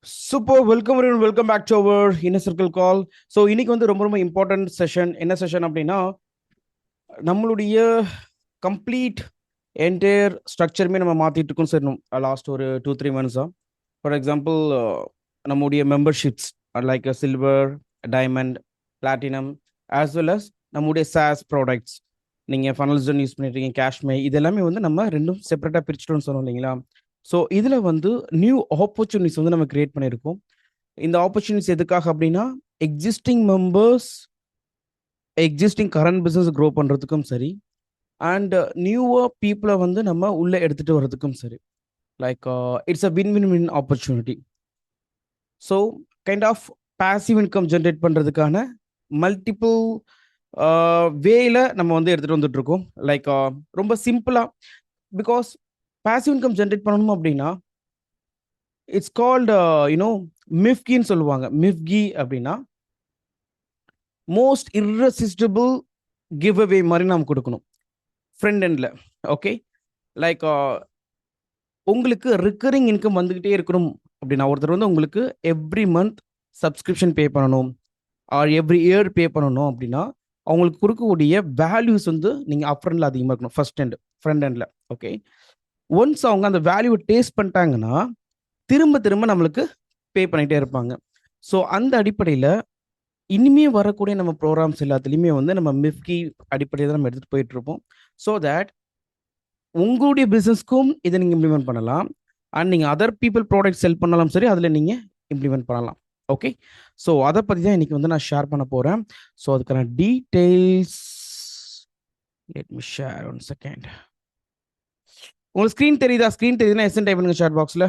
Super, welcome everyone, welcome back to our Inner Circle call. So இன்னைக்கு வந்து ரொம்ப ரொம்ப இம்பார்ட்டன்ட் செஷன். என்ன செஷன் அப்படின்னா, நம்மளுடைய கம்ப்ளீட் என்டையர் ஸ்ட்ரக்சருமே நம்ம மாற்றிட்டு இருக்கோம் சார். லாஸ்ட் ஒரு 2-3 மந்த்ஸாக. ஃபார் எக்ஸாம்பிள், நம்முடைய memberships like silver, diamond, platinum, as well as நம்முடைய சாஸ் ப்ராடக்ட்ஸ். நீங்கள் ஃபனல்ஸ்டன் யூஸ் பண்ணிட்டுருக்கீங்க, கேஷ்மே, இது எல்லாமே வந்து நம்ம ரெண்டும் செப்பரேட்டாக பிரிச்சுட்டோம்னு சொன்னோம் இல்லைங்களா? ஸோ இதில் வந்து நியூ ஆப்பர்ச்சுனிட்டிஸ் வந்து நம்ம கிரியேட் பண்ணியிருக்கோம். இந்த ஆப்பர்ச்சுனிட்டிஸ் எதுக்காக அப்படின்னா, existing members existing current business grow பண்ணுறதுக்கும் சரி, அண்ட் நியூவாக பீப்புளை வந்து நம்ம உள்ளே எடுத்துகிட்டு வர்றதுக்கும் சரி. Like it's a win win win opportunity. So kind of passive income generate பண்ணுறதுக்கான மல்டிபிள் வேல நம்ம வந்து எடுத்துகிட்டு வந்துட்டுருக்கோம். லைக் ரொம்ப சிம்பிளாக, பிகாஸ் பாசிவ் இன்கம் ஜென்ரேட் பண்ணணும் அப்படின்னா இட்ஸ் கால்டு மிஃப்கின்னு சொல்லுவாங்க. மிஃப்கி அப்படின்னா மோஸ்ட் irresistible கிவ் அவே மாதிரி நாம் கொடுக்கணும் ஃப்ரெண்ட் எண்டில். ஓகே, லைக் உங்களுக்கு ரிக்கரிங் இன்கம் வந்துக்கிட்டே இருக்கணும் அப்படின்னா, ஒருத்தர் வந்து உங்களுக்கு எவ்ரி மந்த் சப்ஸ்கிரிப்ஷன் பே பண்ணணும் ஆர் எவ்ரி இயர் பே பண்ணணும் அப்படின்னா, அவங்களுக்கு கொடுக்கக்கூடிய வேல்யூஸ் வந்து நீங்கள் அப்ரண்டில் அதிகமாக இருக்கணும். ஃபர்ஸ்ட் எண்ட், ஃப்ரண்ட் எண்டில். ஓகே, ஒன்ஸ் அவங்க அந்த வேல்யூவை டேஸ்ட் பண்ணிட்டாங்கன்னா திரும்ப திரும்ப நம்மளுக்கு பே பண்ணிகிட்டே இருப்பாங்க. ஸோ அந்த அடிப்படையில் இனிமே வரக்கூடிய நம்ம ப்ரோக்ராம்ஸ் எல்லாத்துலேயுமே வந்து நம்ம மிஃப்கி அடிப்படையில் தான் நம்ம எடுத்துகிட்டு போயிட்டு இருப்போம். ஸோ தட் உங்களுடைய பிஸ்னஸ்க்கும் இதை நீங்கள் இம்ப்ளிமெண்ட் பண்ணலாம், அண்ட் நீங்கள் அதர் பீப்புள் ப்ராடக்ட் செல் பண்ணாலும் சரி, அதில் நீங்கள் இம்ப்ளிமெண்ட் பண்ணலாம். ஓகே, ஸோ அதை பற்றி தான் இன்னைக்கு வந்து நான் ஷேர் பண்ண போகிறேன். ஸோ அதுக்கான details let me share one second. உங்களுக்கு ஸ்க்ரீன் தெரியுதா? ஸ்க்ரீன் தெரியுதுன்னா எஸ்என் டைப் பண்ணுங்க ஷேர் பாக்ஸில்.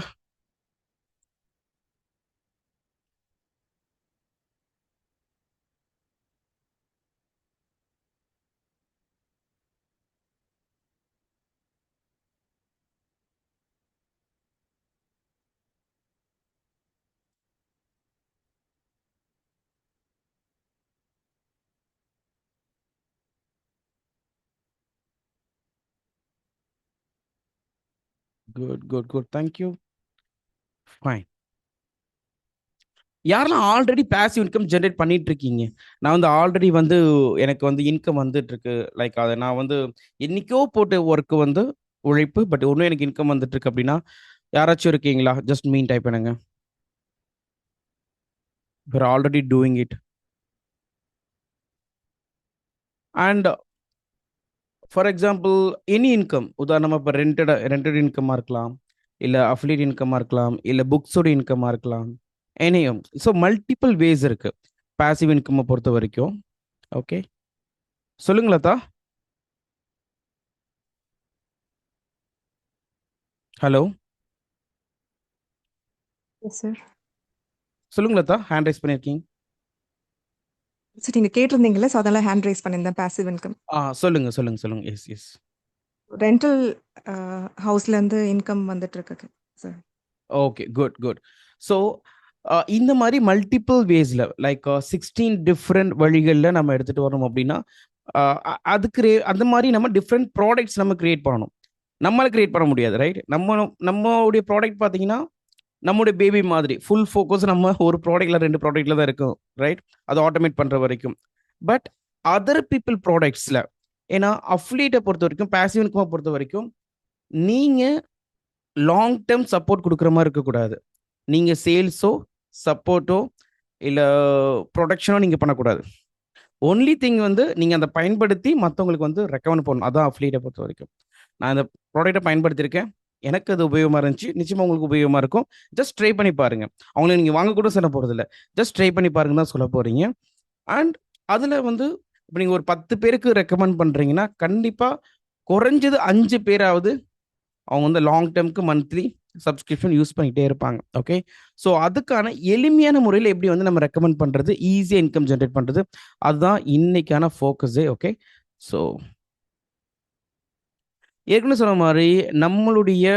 Good good good, thank you. Fine. யாரெல்லாம் ஆல்ரெடி பாசிவ் இன்கம் ஜென்ரேட் பண்ணிட்டு இருக்கீங்க? நான் வந்து ஆல்ரெடி வந்து எனக்கு வந்து இன்கம் வந்துட்டு இருக்கு. லைக் அதை நான் வந்து என்னைக்கோ போட்டு ஒர்க்கு வந்து உழைப்பு, பட் ஒன்றும் எனக்கு இன்கம் வந்துட்டு இருக்கு அப்படின்னா யாராச்சும் இருக்கீங்களா? ஜஸ்ட் மீன் டைப் பண்ணுங்க. we're already doing it. And for example, any income, உதாரணமாக இப்போ ரெண்டட் இன்கமாக இருக்கலாம், இல்லை அஃபிலியேட் இன்கமாக இருக்கலாம், இல்லை புக்ஸோட இன்கமாக இருக்கலாம், எனியும். ஸோ மல்டிபிள் வேஸ் இருக்கு பாசிவ் இன்கம்மை பொறுத்த வரைக்கும். ஓகே, சொல்லுங்களா தா? Hello, yes sir. சொல்லுங்களா தா? ஹேண்ட் ரைஸ் பண்ணியிருக்கீங்க. சார் நீங்க கேட்டிருந்தீங்கல்ல, ஸோ அதெல்லாம் ஹேண்ட் ரைஸ் பண்ணியிருந்தேன். Passive income. சொல்லுங்க சொல்லுங்க சொல்லுங்க. Yes yes. ரெண்டல் ஹவுஸ்லேருந்து இன்கம் வந்துட்டு இருக்கு sir. Okay, good good. So இந்த மாதிரி மல்டிபிள் வேஸில் லைக் 16 டிஃப்ரெண்ட் வழிகளில் நம்ம எடுத்துகிட்டு வரணும் அப்படின்னா, அதுக்கு அந்த மாதிரி நம்ம டிஃப்ரெண்ட் ப்ராடக்ட்ஸ் நம்ம கிரியேட் பண்ணணும். நம்மளால கிரியேட் பண்ண முடியாது, ரைட்? நம்மளுடைய ப்ராடக்ட் பார்த்தீங்கன்னா நம்மளுடைய பேபி மாதிரி ஃபுல் ஃபோக்கஸ் நம்ம ஒரு ப்ராடக்ட்ல 2 ப்ராடக்ட்ல தான் இருக்கும், ரைட்? அதை ஆட்டோமேட் பண்ணுற வரைக்கும். பட் அதர் பீப்புள் ப்ராடக்ட்ஸில், ஏன்னா அஃப்லியேட்டை பொறுத்த வரைக்கும், பாசிவ் இன்கமை பொறுத்த வரைக்கும், நீங்கள் லாங் டேர்ம் சப்போர்ட் கொடுக்குற மாதிரி இருக்கக்கூடாது. நீங்கள் சேல்ஸோ சப்போர்ட்டோ இல்லை ப்ரொடக்ஷனோ நீங்கள் பண்ணக்கூடாது. ஒன்லி திங் வந்து நீங்கள் அதை பயன்படுத்தி மற்றவங்களுக்கு வந்து ரெக்கமெண்ட் பண்ணணும். அதான் அஃப்லியேட்டை பொறுத்த வரைக்கும். நான் இந்த ப்ராடக்ட்டை பயன்படுத்தியிருக்கேன், எனக்கு அது உபயோகமாக இருந்துச்சு, நிச்சயமாக உங்களுக்கு உபயோகமாக இருக்கும். ஜஸ்ட் ட்ரை பண்ணி பாருங்க. அவங்கள நீங்கள் வாங்க கூட சொல்ல போகிறது இல்லை, ஜஸ்ட் ட்ரை பண்ணி பாருங்க தான் சொல்ல போகிறீங்க. அண்ட் அதில் வந்து இப்போ நீங்கள் ஒரு 10 பேருக்கு ரெக்கமெண்ட் பண்ணுறீங்கன்னா கண்டிப்பாக குறைஞ்சது 5 பேராவது அவங்க வந்து லாங் டேர்முக்கு மந்த்லி சப்ஸ்கிரிப்ஷன் யூஸ் பண்ணிகிட்டே இருப்பாங்க. ஓகே, ஸோ அதுக்கான எளிமையான முறையில் எப்படி வந்து நம்ம ரெக்கமெண்ட் பண்ணுறது, ஈஸியாக இன்கம் ஜென்ரேட் பண்ணுறது, அதுதான் இன்னைக்கான ஃபோக்கஸே. ஓகே, ஸோ ஏற்கனவே சொன்ன மாதிரி நம்மளுடைய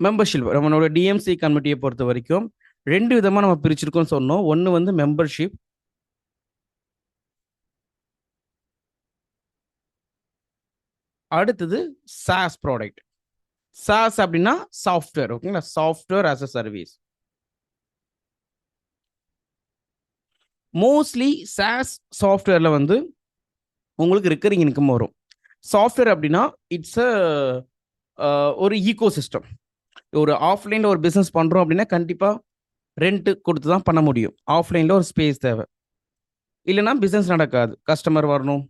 மெம்பர்ஷிப், நம்மளோட டிஎம்சி கமிட்டியை பொறுத்த வரைக்கும் 2 விதமாக நம்ம பிரிச்சிருக்கோம்னு சொன்னோம். ஒன்று வந்து மெம்பர்ஷிப், அடுத்தது சாஸ் ப்ராடக்ட். SaaS அப்படின்னா சாஃப்ட்வேர். ஓகேங்களா, software as a service. Mostly SaaS சாஃப்ட்வேர்ல வந்து உங்களுக்கு ரிக்கரிங் இன்கம் வரும். சாஃப்ட்வேர் அப்படின்னா இட்ஸ் ஒரு ஈகோ சிஸ்டம். ஒரு ஆஃப்லைன்ல ஒரு பிஸ்னஸ் பண்றோம் அப்படின்னா கண்டிப்பா ரெண்ட் கொடுத்து தான் பண்ண முடியும். ஆஃப்லைன்ல ஒரு ஸ்பேஸ் தேவை, இல்லைன்னா பிஸ்னஸ் நடக்காது. கஸ்டமர் வரணும்,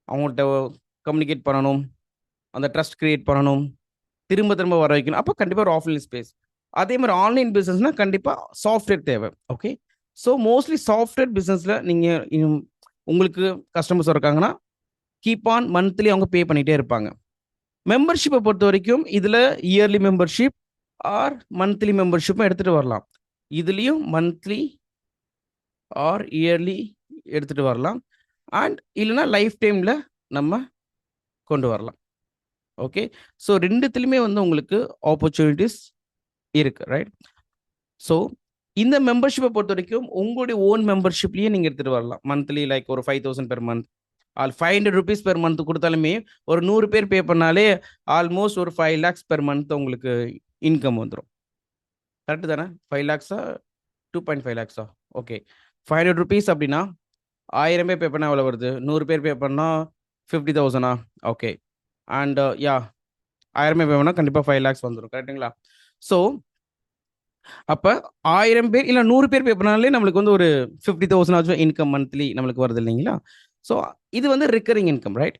அவங்கள்ட்ட கம்யூனிகேட் பண்ணணும், அந்த ட்ரஸ்ட் கிரியேட் பண்ணணும், திரும்ப திரும்ப வர வைக்கணும். அப்போ கண்டிப்பாக ஒரு ஆஃப்லைன் ஸ்பேஸ். அதே மாதிரி ஆன்லைன் பிஸ்னஸ்னா கண்டிப்பாக சாஃப்ட்வேர் தேவை. ஓகே, ஸோ மோஸ்ட்லி சாஃப்ட்வேர் பிஸ்னஸில் நீங்கள் உங்களுக்கு கஸ்டமர்ஸ் இருக்காங்கன்னா கீப் ஆன் மந்த்லி அவங்க பே பண்ணிகிட்டே இருப்பாங்க. மெம்பர்ஷிப்பை பொறுத்த வரைக்கும் இதில் இயர்லி மெம்பர்ஷிப் ஆர் மந்த்லி மெம்பர்ஷிப்பும் எடுத்துகிட்டு வரலாம். இதுலேயும் மந்த்லி ஆர் இயர்லி எடுத்துகிட்டு வரலாம். அண்ட் இல்லைன்னா லைஃப் டைமில் நம்ம கொண்டு வரலாம். ஓகே, ஸோ ரெண்டுத்துலையுமே வந்து உங்களுக்கு ஆப்பர்ச்சுனிட்டிஸ் இருக்கு, ரைட்? ஸோ இந்த மெம்பர்ஷிப்பை பொறுத்த வரைக்கும் உங்களுடைய ஓன் மெம்பர்ஷிப்லேயே நீங்கள் எடுத்துகிட்டு வரலாம். மந்த்லி லைக் ஒரு 5,000 per month all 500 rupees per month கொடுத்தாலுமே ஒரு 100 பேர் பே பண்ணாலே ஆல்மோஸ்ட் ஒரு 5 lakhs பெர் மந்த் உங்களுக்கு இன்கம் வந்துடும். கரெக்டு தானே? 5 lakhs 2.5 lakhs ஓகே, 500 rupees அப்படின்னா 1000 பேர் பே பண்ணால் எவ்வளோ வருது? 100 பேர் பே பண்ணால் 50,000 ஓகே, அண்ட் யா 1000 பே பண்ணால் கண்டிப்பாக 5 lakhs வந்துடும். கரெக்டுங்களா? ஸோ அப்போ 1000 பேர் இல்லை 100 பேர் பே பண்ணாலே நம்மளுக்கு வந்து ஒரு 50,000 ஆச்சும் இன்கம் மந்த்லி நம்மளுக்கு வருது இல்லைங்களா? ஸோ இது வந்து ரிக்கரிங் இன்கம், ரைட்?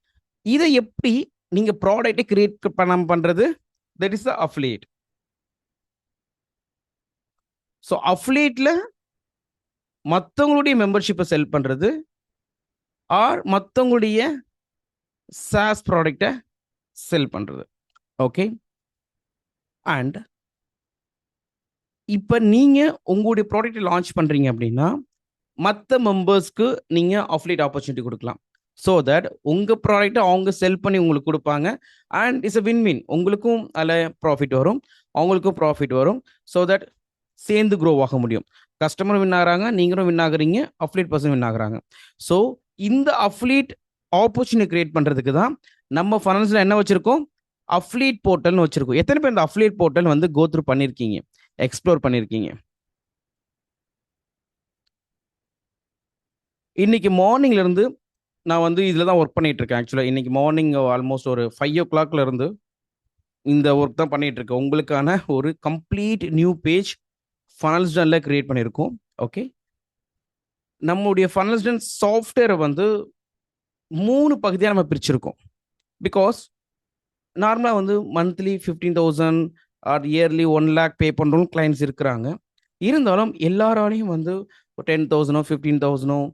இதை எப்படி நீங்கள் ப்ராடக்ட்டை கிரியேட் பண்ணுறது? That is the affiliate. So அஃபிலியேட்டில் மற்றவங்களுடைய மெம்பர்ஷிப்பை செல் பண்ணுறது ஆர் மற்றவங்களுடைய சாஸ் ப்ராடக்டை செல் பண்ணுறது. ஓகே, அண்ட் இப்போ நீங்கள் உங்களுடைய ப்ராடக்ட்டை லான்ச் பண்ணுறீங்க அப்படின்னா மற்ற மெம்பர்ஸ்க்கு நீங்கள் அஃபிலியேட் ஆப்பர்ச்சுனிட்டி கொடுக்கலாம். ஸோ தட் உங்கள் ப்ராடக்ட்டை அவங்க செல் பண்ணி உங்களுக்கு கொடுப்பாங்க. And it's a win win. உங்களுக்கும் அதில் ப்ராஃபிட் வரும், அவங்களுக்கும் ப்ராஃபிட் வரும். ஸோ தட் சேர்ந்து க்ரோ ஆக முடியும். கஸ்டமர் வின் ஆகிறாங்க, நீங்களும் வின் ஆகுறீங்க, அஃபிலியேட் பர்சன் வின் ஆகுறாங்க. ஸோ இந்த அஃபிலியேட் ஆப்பர்ச்சுனிட்டி கிரியேட் பண்ணுறதுக்கு தான் நம்ம ஃபனல்ஸில் என்ன வச்சுருக்கோம்? அஃபிலியேட் போர்ட்டல்னு வச்சுருக்கோம். எத்தனை பேர் இந்த அஃபிலியேட் போர்ட்டல் வந்து கோத்ரூ பண்ணியிருக்கீங்க, எக்ஸ்ப்ளோர் பண்ணியிருக்கீங்க? இன்னைக்கு மார்னிங்ல இருந்து நான் வந்து இதில் தான் ஒர்க் பண்ணிட்டு இருக்கேன். ஆக்சுவலாக இன்னைக்கு மார்னிங் ஆல்மோஸ்ட் ஒரு 5 o'clock இருந்து இந்த ஒர்க் தான் பண்ணிட்டு இருக்கேன். உங்களுக்கான ஒரு கம்ப்ளீட் நியூ பேஜ் ஃபனல்ஸ்டன்ல கிரியேட் பண்ணியிருக்கோம். ஓகே, நம்முடைய ஃபனல்ஸ்டன் சாஃப்ட்வேரை வந்து 3 பகுதியாக நம்ம பிரிச்சிருக்கோம். பிகாஸ் நார்மலாக வந்து மந்த்லி 15,000 ஆர் இயர்லி 1 lakh பே பண்ணுறவங்க கிளைண்ட்ஸ் இருக்கிறாங்க. இருந்தாலும் எல்லாராலையும் வந்து 10,000 15,000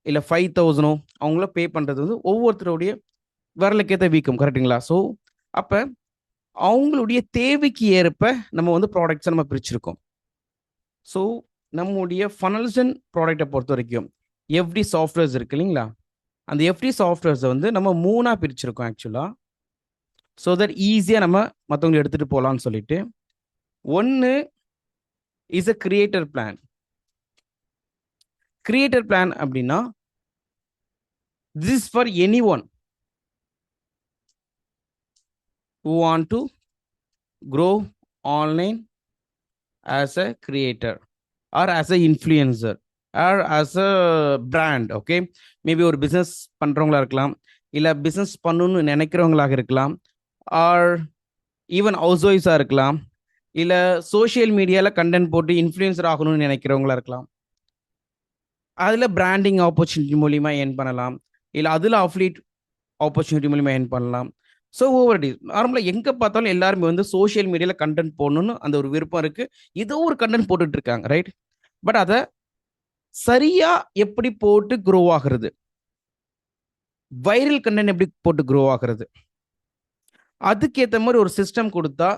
இல்லை 5,000 அவங்கள பே பண்ணுறது வந்து ஒவ்வொருத்தருடைய விரலுக்கேற்ற வீக்கம். கரெக்டுங்களா? ஸோ அப்போ அவங்களுடைய தேவைக்கு ஏற்ப நம்ம வந்து ப்ராடக்ட்ஸை நம்ம பிரிச்சிருக்கோம். ஸோ நம்முடைய ஃபனல்சன் ப்ராடக்டை பொறுத்த வரைக்கும் எஃப்டி சாஃப்ட்வேர்ஸ் இருக்கு இல்லைங்களா? அந்த எஃப்டி சாஃப்ட்வேர்ஸை வந்து நம்ம 3ஆக பிரிச்சிருக்கோம் ஆக்சுவலாக. ஸோ தட் ஈஸியாக நம்ம மற்றவங்க எடுத்துகிட்டு போகலான்னு சொல்லிட்டு. ஒன்று is a creator plan. Creator plan அப்படின்னா this is for anyone who want to grow online as a creator or as a influencer or as a brand. Okay, maybe ஒரு பிஸ்னஸ் பண்ணுறவங்களா இருக்கலாம், இல்லை பிஸ்னஸ் பண்ணணும்னு நினைக்கிறவங்களாக இருக்கலாம், ஆர் ஈவன் ஹவுஸ் ஒய்ஃப்ஸாக இருக்கலாம், இல்லை social மீடியாவில் content போட்டு இன்ஃப்ளூயன்சர் ஆகணும்னு நினைக்கிறவங்களா இருக்கலாம். அதில் பிராண்டிங் ஆப்பர்ச்சுனிட்டி மூலிமா ஏர்ன் பண்ணலாம், இல்லை அதில் அஃபிலியேட் ஆப்பர்ச்சுனிட்டி மூலிமா ஏர்ன் பண்ணலாம். ஸோ ஓவர் இட் இஸ் நார்மலாக எங்கே பார்த்தாலும் எல்லாருமே வந்து சோஷியல் மீடியாவில் கண்டென்ட் போடணும்னு அந்த ஒரு விருப்பம் இருக்குது. ஏதோ ஒரு கண்டென்ட் போட்டுட்டு இருக்காங்க, ரைட்? பட் அதை சரியாக எப்படி போட்டு க்ரோ ஆகிறது, வைரல் கண்டென்ட் எப்படி போட்டு க்ரோ ஆகிறது, அதுக்கேற்ற மாதிரி ஒரு சிஸ்டம் கொடுத்தா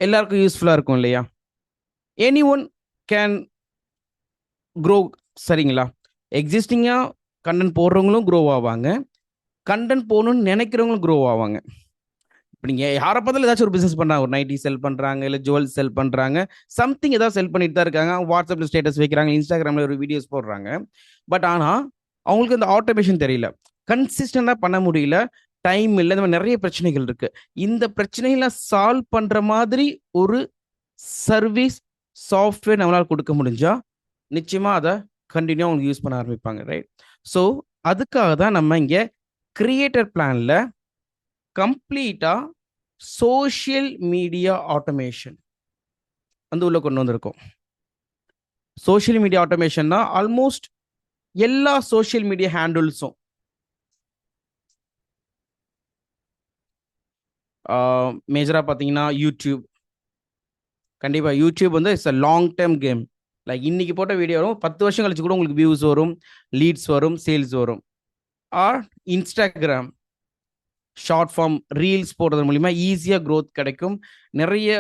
எல்லாருக்கும் யூஸ்ஃபுல்லாக இருக்கும் இல்லையா? Any one can grow. சரிங்களா? எக்ஸிஸ்டிங்காக கண்டென்ட் போடுறவங்களும் க்ரோ ஆவாங்க, கண்டென்ட் போகணும்னு நினைக்கிறவங்களும் க்ரோ ஆவாங்க. இப்போ நீங்கள் யாரை பார்த்தாலும் ஏதாச்சும் ஒரு பிஸ்னஸ் பண்ணுறாங்க, ஒரு நைட்டி செல் பண்ணுறாங்க, இல்லை ஜுவல்ஸ் செல் பண்ணுறாங்க, சம்திங் ஏதாவது செல் பண்ணிட்டு தான் இருக்காங்க. வாட்ஸ்அப்பில் ஸ்டேட்டஸ் வைக்கிறாங்க, இன்ஸ்டாகிராமில் ஒரு வீடியோஸ் போடுறாங்க. பட் ஆனால் அவங்களுக்கு அந்த ஆட்டோமேஷன் தெரியல, கன்சிஸ்டண்டாக பண்ண முடியல, டைம் இல்லை, இந்த மாதிரி நிறைய பிரச்சனைகள் இருக்கு. இந்த பிரச்சனைகளை சால்வ் பண்ற மாதிரி ஒரு சர்வீஸ் சாஃப்ட்வேர் நம்மளால கொடுக்க முடிஞ்சா நிச்சயமா அதை கண்டினியூ அவங்க யூஸ் பண்ண ஆரம்பிப்பாங்க, ரைட்? ஸோ அதுக்காக தான் நம்ம இங்க கிரியேட்டர் பிளான்ல கம்ப்ளீட்டா சோஷியல் மீடியா ஆட்டோமேஷன் வந்து உள்ள கொண்டு வந்திருக்கோம். சோஷியல் மீடியா ஆட்டோமேஷன்னா ஆல்மோஸ்ட் எல்லா சோஷியல் மீடியா ஹேண்டில்ஸும் மேஜரா பார்த்தீங்கன்னா யூடியூப், கண்டிப்பா யூடியூப் வந்து it's a long term game. Like இன்னைக்கு போட்ட வீடியோ வரும், 10 வருஷம் கழிச்சு கூட உங்களுக்கு வியூஸ் வரும், லீட்ஸ் வரும், சேல்ஸ் வரும். Or Instagram short form reels போடுறது மூலிமா ஈஸியாக க்ரோத் கிடைக்கும், நிறைய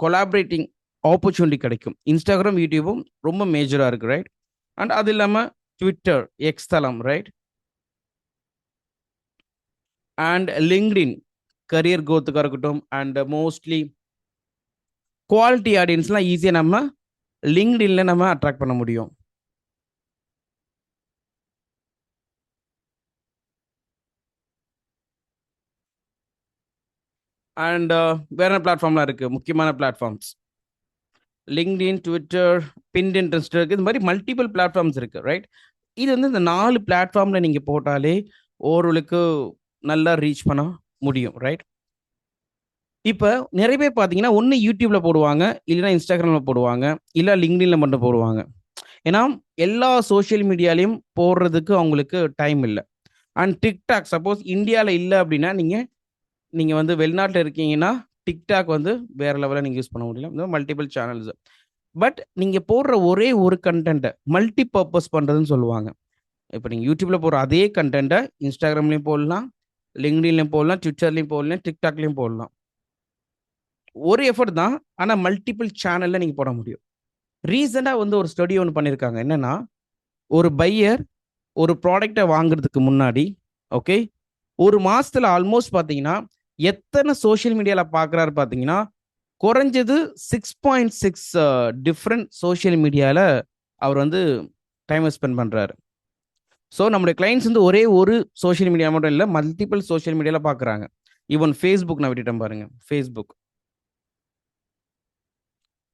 கொலாபரேட்டிங் ஆப்பர்ச்சுனிட்டி கிடைக்கும். இன்ஸ்டாகிராம் யூடியூபும் ரொம்ப மேஜராக இருக்கு, ரைட்? அண்ட் அது இல்லாமல் ட்விட்டர், எக்ஸ் தளம், ரைட்? அண்ட் லிங்க்டின் கரியர் க்ரோத்துக்காக இருக்கட்டும். அண்ட் மோஸ்ட்லி குவாலிட்டி ஆடியன்ஸ்லாம் ஈஸியாக நம்ம லிங்க்டின்ல நம்ம அட்ராக்ட் பண்ண முடியும். அண்ட் வேற பிளாட்ஃபார்ம்லாம் இருக்குது, முக்கியமான பிளாட்ஃபார்ம்ஸ் லிங்க்டின், ட்விட்டர், பின்ட்ரெஸ்ட் இருக்குது. இந்த மாதிரி மல்டிபிள் பிளாட்ஃபார்ம்ஸ் இருக்குது, ரைட்? இது வந்து இந்த 4 பிளாட்ஃபார்மில் நீங்கள் போட்டாலே ஓரளவுக்கு நல்லா ரீச் பண்ண முடியும், ரைட்? இப்போ நிறைய பேர் பார்த்தீங்கன்னா ஒன்று யூடியூப்ல போடுவாங்க, இல்லைன்னா இன்ஸ்டாகிராமில் போடுவாங்க, இல்லை லிங்க்டின்ல மட்டும் போடுவாங்க. ஏன்னா எல்லா சோஷியல் மீடியாலையும் போடுறதுக்கு அவங்களுக்கு டைம் இல்லை. அண்ட் டிக்டாக் சப்போஸ் இந்தியாவில் இல்லை அப்படின்னா நீங்கள் வந்து வெளிநாட்டில் இருக்கீங்கன்னா டிக்டாக் வந்து வேற லெவலில் நீங்கள் யூஸ் பண்ண முடியல, மல்டிபிள் சேனல்ஸ். பட் நீங்கள் போடுற ஒரே ஒரு கண்டென்ட்டை மல்டி பர்பஸ் பண்ணுறதுன்னு சொல்லுவாங்க. இப்போ நீங்கள் யூடியூப்ல போடுற அதே கண்டென்ட்டை இன்ஸ்டாகிராம்லையும் போடலாம், லிங்க்டின்லையும் போடலாம், ட்விட்டர்லையும் போடலாம், டிக்டாக்லையும் போடலாம். ஒரு எஃபர்ட் தான், ஆனால் மல்டிபிள் சேனலில் நீங்கள் போட முடியும். ரீசெண்டாக வந்து ஒரு ஸ்டடி ஒன்று பண்ணியிருக்காங்க. என்னன்னா, ஒரு பையர் ஒரு ப்ராடக்டை வாங்குறதுக்கு முன்னாடி, ஓகே, ஒரு மாசத்துல ஆல்மோஸ்ட் பார்த்தீங்கன்னா எத்தனை சோஷியல் மீடியாவில் பார்க்குறாரு பார்த்தீங்கன்னா, குறைஞ்சது 6.6 டிஃப்ரெண்ட் சோஷியல் மீடியாவில் அவர் வந்து டைம் ஸ்பெண்ட் பண்ணுறாரு. ஸோ நம்முடைய கிளைண்ட்ஸ் வந்து ஒரே ஒரு சோஷியல் மீடியா மட்டும் இல்லை, மல்டிபிள் சோஷியல் மீடியாவில் பார்க்குறாங்க. ஈவன் ஃபேஸ்புக் நான் விட்டுட்டேன் பாருங்க, ஃபேஸ்புக்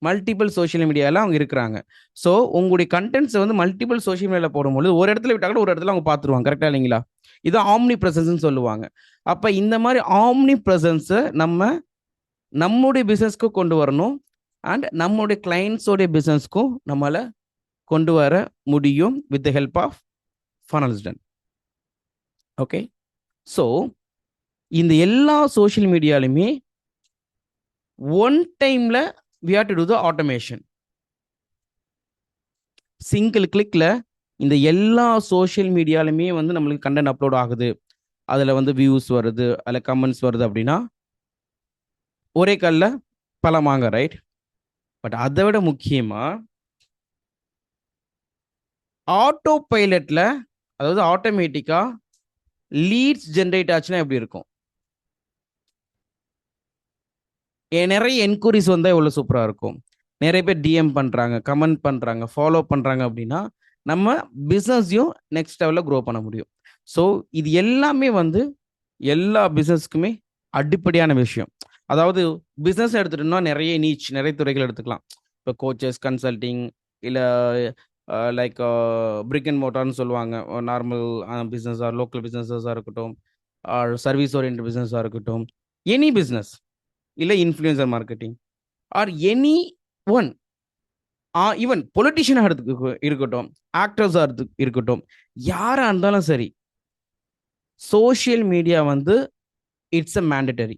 மல்டிபிள் சோஷியல் மீடியாவில் அவங்க இருக்கிறாங்க. ஸோ உங்களுடைய கண்டென்ட்ஸை வந்து மல்டிபிள் சோஷியல் மீடியாவில் போடும்போது ஒரு இடத்துல விட்டால் கூட ஒரு இடத்துல அவங்க பார்த்துருவாங்க, கரெக்டாக இல்லைங்களா? இது ஆம்னி ப்ரெசன்ஸ்ன்னு சொல்லுவாங்க. அப்போ இந்த மாதிரி ஆம்னி ப்ரெசன்ஸை நம்முடைய பிஸ்னஸ்க்கும் கொண்டு வரணும், அண்ட் நம்முடைய கிளைண்ட்ஸோடைய பிஸ்னஸ்க்கும் நம்மளால் கொண்டு வர முடியும் வித் த ஹெல்ப் ஆஃப் ஃபனல்ஸ்டன். ஓகே, ஸோ இந்த எல்லா சோஷியல் மீடியாலுமே ஒன் டைம்ல we have to do the automation. Single கிளிக்ல இந்த எல்லா சோஷியல் மீடியாலுமே வந்து நம்மளுக்கு கண்டென்ட் அப்லோட் ஆகுது, அதில் வந்து வியூஸ் வருது, அதில் கமெண்ட்ஸ் வருது அப்படின்னா ஒரே கல்ல பல மாங்க, ரைட்? பட் அதை விட முக்கியமா ஆட்டோ பைலட்ல, அதாவது ஆட்டோமேட்டிக்கா லீட்ஸ் ஜென்ரேட் ஆச்சுன்னா எப்படி இருக்கும்? நிறைய என்கொயரிஸ் வந்தால் எவ்வளோ சூப்பராக இருக்கும். நிறைய பேர் டிஎம் பண்ணுறாங்க, கமெண்ட் பண்ணுறாங்க, ஃபாலோ பண்ணுறாங்க அப்படின்னா நம்ம பிஸ்னஸையும் நெக்ஸ்ட் லெவலில் க்ரோ பண்ண முடியும். ஸோ இது எல்லாமே வந்து எல்லா பிஸ்னஸ்க்குமே அடிப்படையான விஷயம். அதாவது பிஸ்னஸ் எடுத்துட்டோம்னா நிறைய நீச், நிறைய துறைகள் எடுத்துக்கலாம். இப்போ கோச்சஸ், கன்சல்டிங், இல்லை லைக் பிரிக் அண்ட் மோட்டார்னு சொல்லுவாங்க, நார்மல் பிஸ்னஸாக, லோக்கல் பிஸ்னஸஸாக இருக்கட்டும், சர்வீஸ் ஓரியன்ட் பிஸ்னஸாக இருக்கட்டும், எனி பிஸ்னஸ், இல்லை influencer marketing, or any one, even பொலிட்டிஷியனாக இருக்கட்டும், ஆக்டர்ஸாக இருக்கட்டும், யாராக இருந்தாலும் சரி, சோஷியல் மீடியா வந்து இட்ஸ் அ மேண்டட்டரி.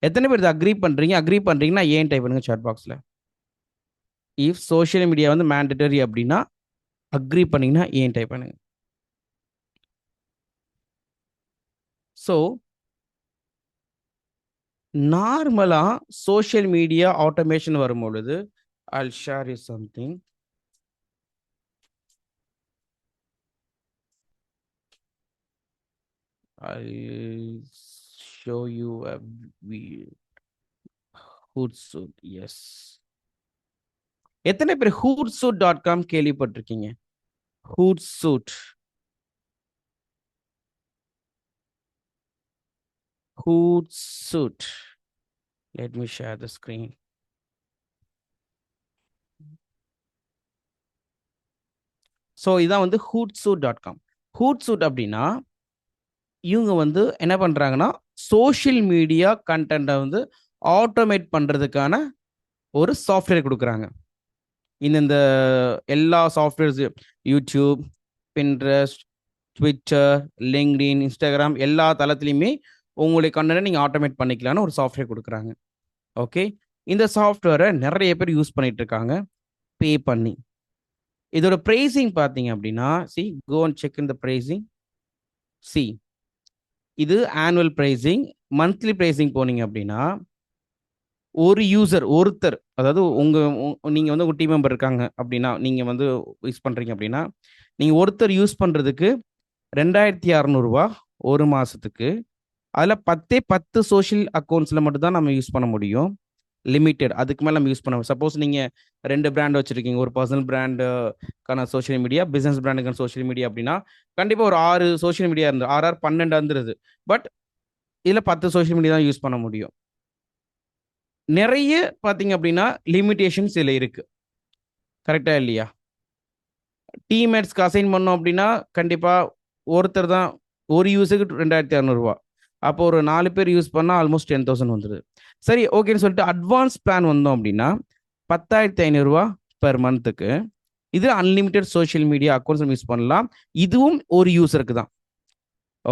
எத்தனை பேர் இதை அக்ரி பண்ணுறீங்கன்னா ஏன் டைப் பண்ணுங்க சாட் பாக்ஸில். இஃப் சோஷியல் மீடியா வந்து மேண்டட்டரி அப்படின்னா அக்ரி பண்ணீங்கன்னா ஏன் டைப் பண்ணுங்க. ஸோ நார்மலாக சோஷியல் மீடியா ஆட்டோமேஷன் வரும்பொழுது I'll share you something. I'll show you a Hootsuite. Yes. எத்தனை பேர் hootsuite.com கேள்விப்பட்டிருக்கீங்க? Hootsuite. Hootsuite. Let me share the screen. So இதான் வந்து hootsuite.com. Hootsuite அப்படின்னா இவங்க வந்து என்ன பண்ணுறாங்கன்னா சோஷியல் மீடியா கண்டென்ட்டை வந்து ஆட்டோமேட் பண்ணுறதுக்கான ஒரு சாஃப்ட்வேர் கொடுக்குறாங்க. இந்த எல்லா softwares YouTube, Pinterest, Twitter, LinkedIn, Instagram எல்லா தளத்துலையுமே உங்களுடைய கண்டென்ட்டை நீங்கள் ஆட்டோமேட் பண்ணிக்கலான்னு ஒரு சாஃப்ட்வேர் கொடுக்குறாங்க. ஓகே, இந்த சாஃப்ட்வேரை நிறைய பேர் யூஸ் பண்ணிட்டு இருக்காங்க பே பண்ணி. இதோட ப்ரைஸிங் பார்த்தீங்க அப்படின்னா go and check in the pricing. இது ஆனுவல் ப்ரைஸிங். மந்த்லி ப்ரைஸிங் போனீங்க அப்படின்னா ஒரு யூசர் ஒருத்தர், அதாவது நீங்கள் வந்து உங்கள் டீம் மெம்பர் இருக்காங்க அப்படின்னா, நீங்கள் வந்து யூஸ் பண்ணுறீங்க அப்படின்னா, நீங்கள் ஒருத்தர் யூஸ் பண்ணுறதுக்கு 2600 ஒரு மாதத்துக்கு. அதில் 10 சோஷியல் அக்கௌண்ட்ஸில் மட்டும்தான் நம்ம யூஸ் பண்ண முடியும், லிமிட்டெட். அதுக்கு மேலே நம்ம யூஸ் பண்ண. சப்போஸ் நீங்கள் 2 பிராண்ட் வச்சுருக்கீங்க, ஒரு பர்சனல் பிராண்டுக்கான சோஷியல் மீடியா, பிஸ்னஸ் பிராண்டுக்கான சோஷியல் மீடியா அப்படின்னா கண்டிப்பாக ஒரு 6 சோஷியல் மீடியா இருந்து 6 12 வந்துருது. பட் இதில் 10 சோஷியல் மீடியா தான் யூஸ் பண்ண முடியும். நிறைய பார்த்தீங்க அப்படின்னா லிமிட்டேஷன்ஸ் இதில் இருக்கு. கரெக்டா இல்லையா? டீம்மேட்ஸ்க்கு அசைன் பண்ணோம் அப்படின்னா கண்டிப்பாக ஒருத்தர் தான், ஒரு யூஸுக்கு 2600. அப்போ ஒரு 4 பேர் யூஸ் பண்ணால் ஆல்மோஸ்ட் 10,000 வந்துடுது. சரி, ஓகேன்னு சொல்லிட்டு அட்வான்ஸ் பிளான் வந்தோம் அப்படின்னா 10,500 பெர் மந்த்துக்கு. இது unlimited social media accounts use பண்ணலாம். இதுவும் ஒரு யூஸருக்கு தான்.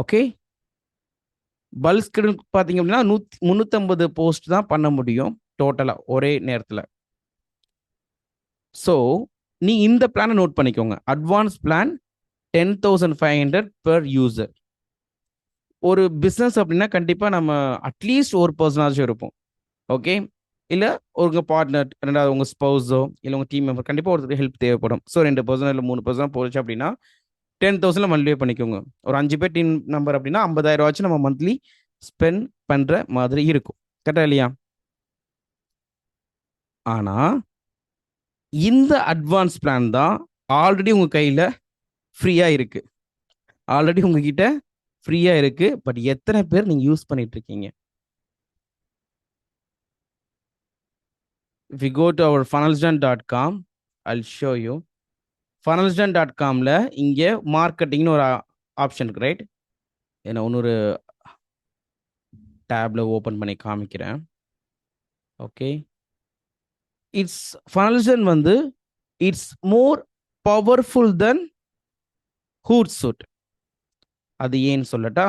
ஓகே, பல்க் பார்த்தீங்க அப்படின்னா 350 போஸ்ட் தான் பண்ண முடியும் டோட்டலாக ஒரே நேரத்தில். ஸோ நீ இந்த பிளானை நோட் பண்ணிக்கோங்க. Advance plan 10,500 per user. ஒரு பிஸ்னஸ் அப்படின்னா கண்டிப்பாக நம்ம அட்லீஸ்ட் ஒரு பர்சனாச்சும் இருப்போம். ஓகே, இல்லை உங்கள் பார்ட்னர், ரெண்டாவது உங்கள் ஸ்பௌஸோ இல்லை உங்கள் டீம் மெம்பர், கண்டிப்பாக ஒருத்தருக்கு ஹெல்ப் தேவைப்படும். ஸோ 2 பர்சன் இல்லை 3 பர்சன் போச்சு அப்படின்னா 10,000 மல்டிப்ளை பண்ணிக்கோங்க. ஒரு 5 பேர் டீம் நம்பர் அப்படின்னா 50,000 நம்ம மந்த்லி ஸ்பெண்ட் பண்ணுற மாதிரி இருக்கும். கரெக்டா இல்லையா? ஆனால் இந்த அட்வான்ஸ் பிளான் தான் ஆல்ரெடி உங்கள் கையில் ஃப்ரீயாக இருக்கு. ஆல்ரெடி உங்ககிட்ட ஃப்ரீயாக இருக்கு. பட் எத்தனை பேர் நீங்கள் யூஸ் பண்ணிட்டு இருக்கீங்க? If you go to our funnelsdone.com, I'll show you. funnelsdone.comல இங்கே மார்க்கெட்டிங்னு ஒரு ஆப்ஷன் இருக்கு, ரைட்? ஏன்னா இன்னொரு டேப்ல ஓப்பன் பண்ணி காமிக்கிறேன். ஓகே, இட்ஸ் funnelsdone வந்து it's more powerful than Hootsuite. அது ஏன்னு சொல்லட்டா?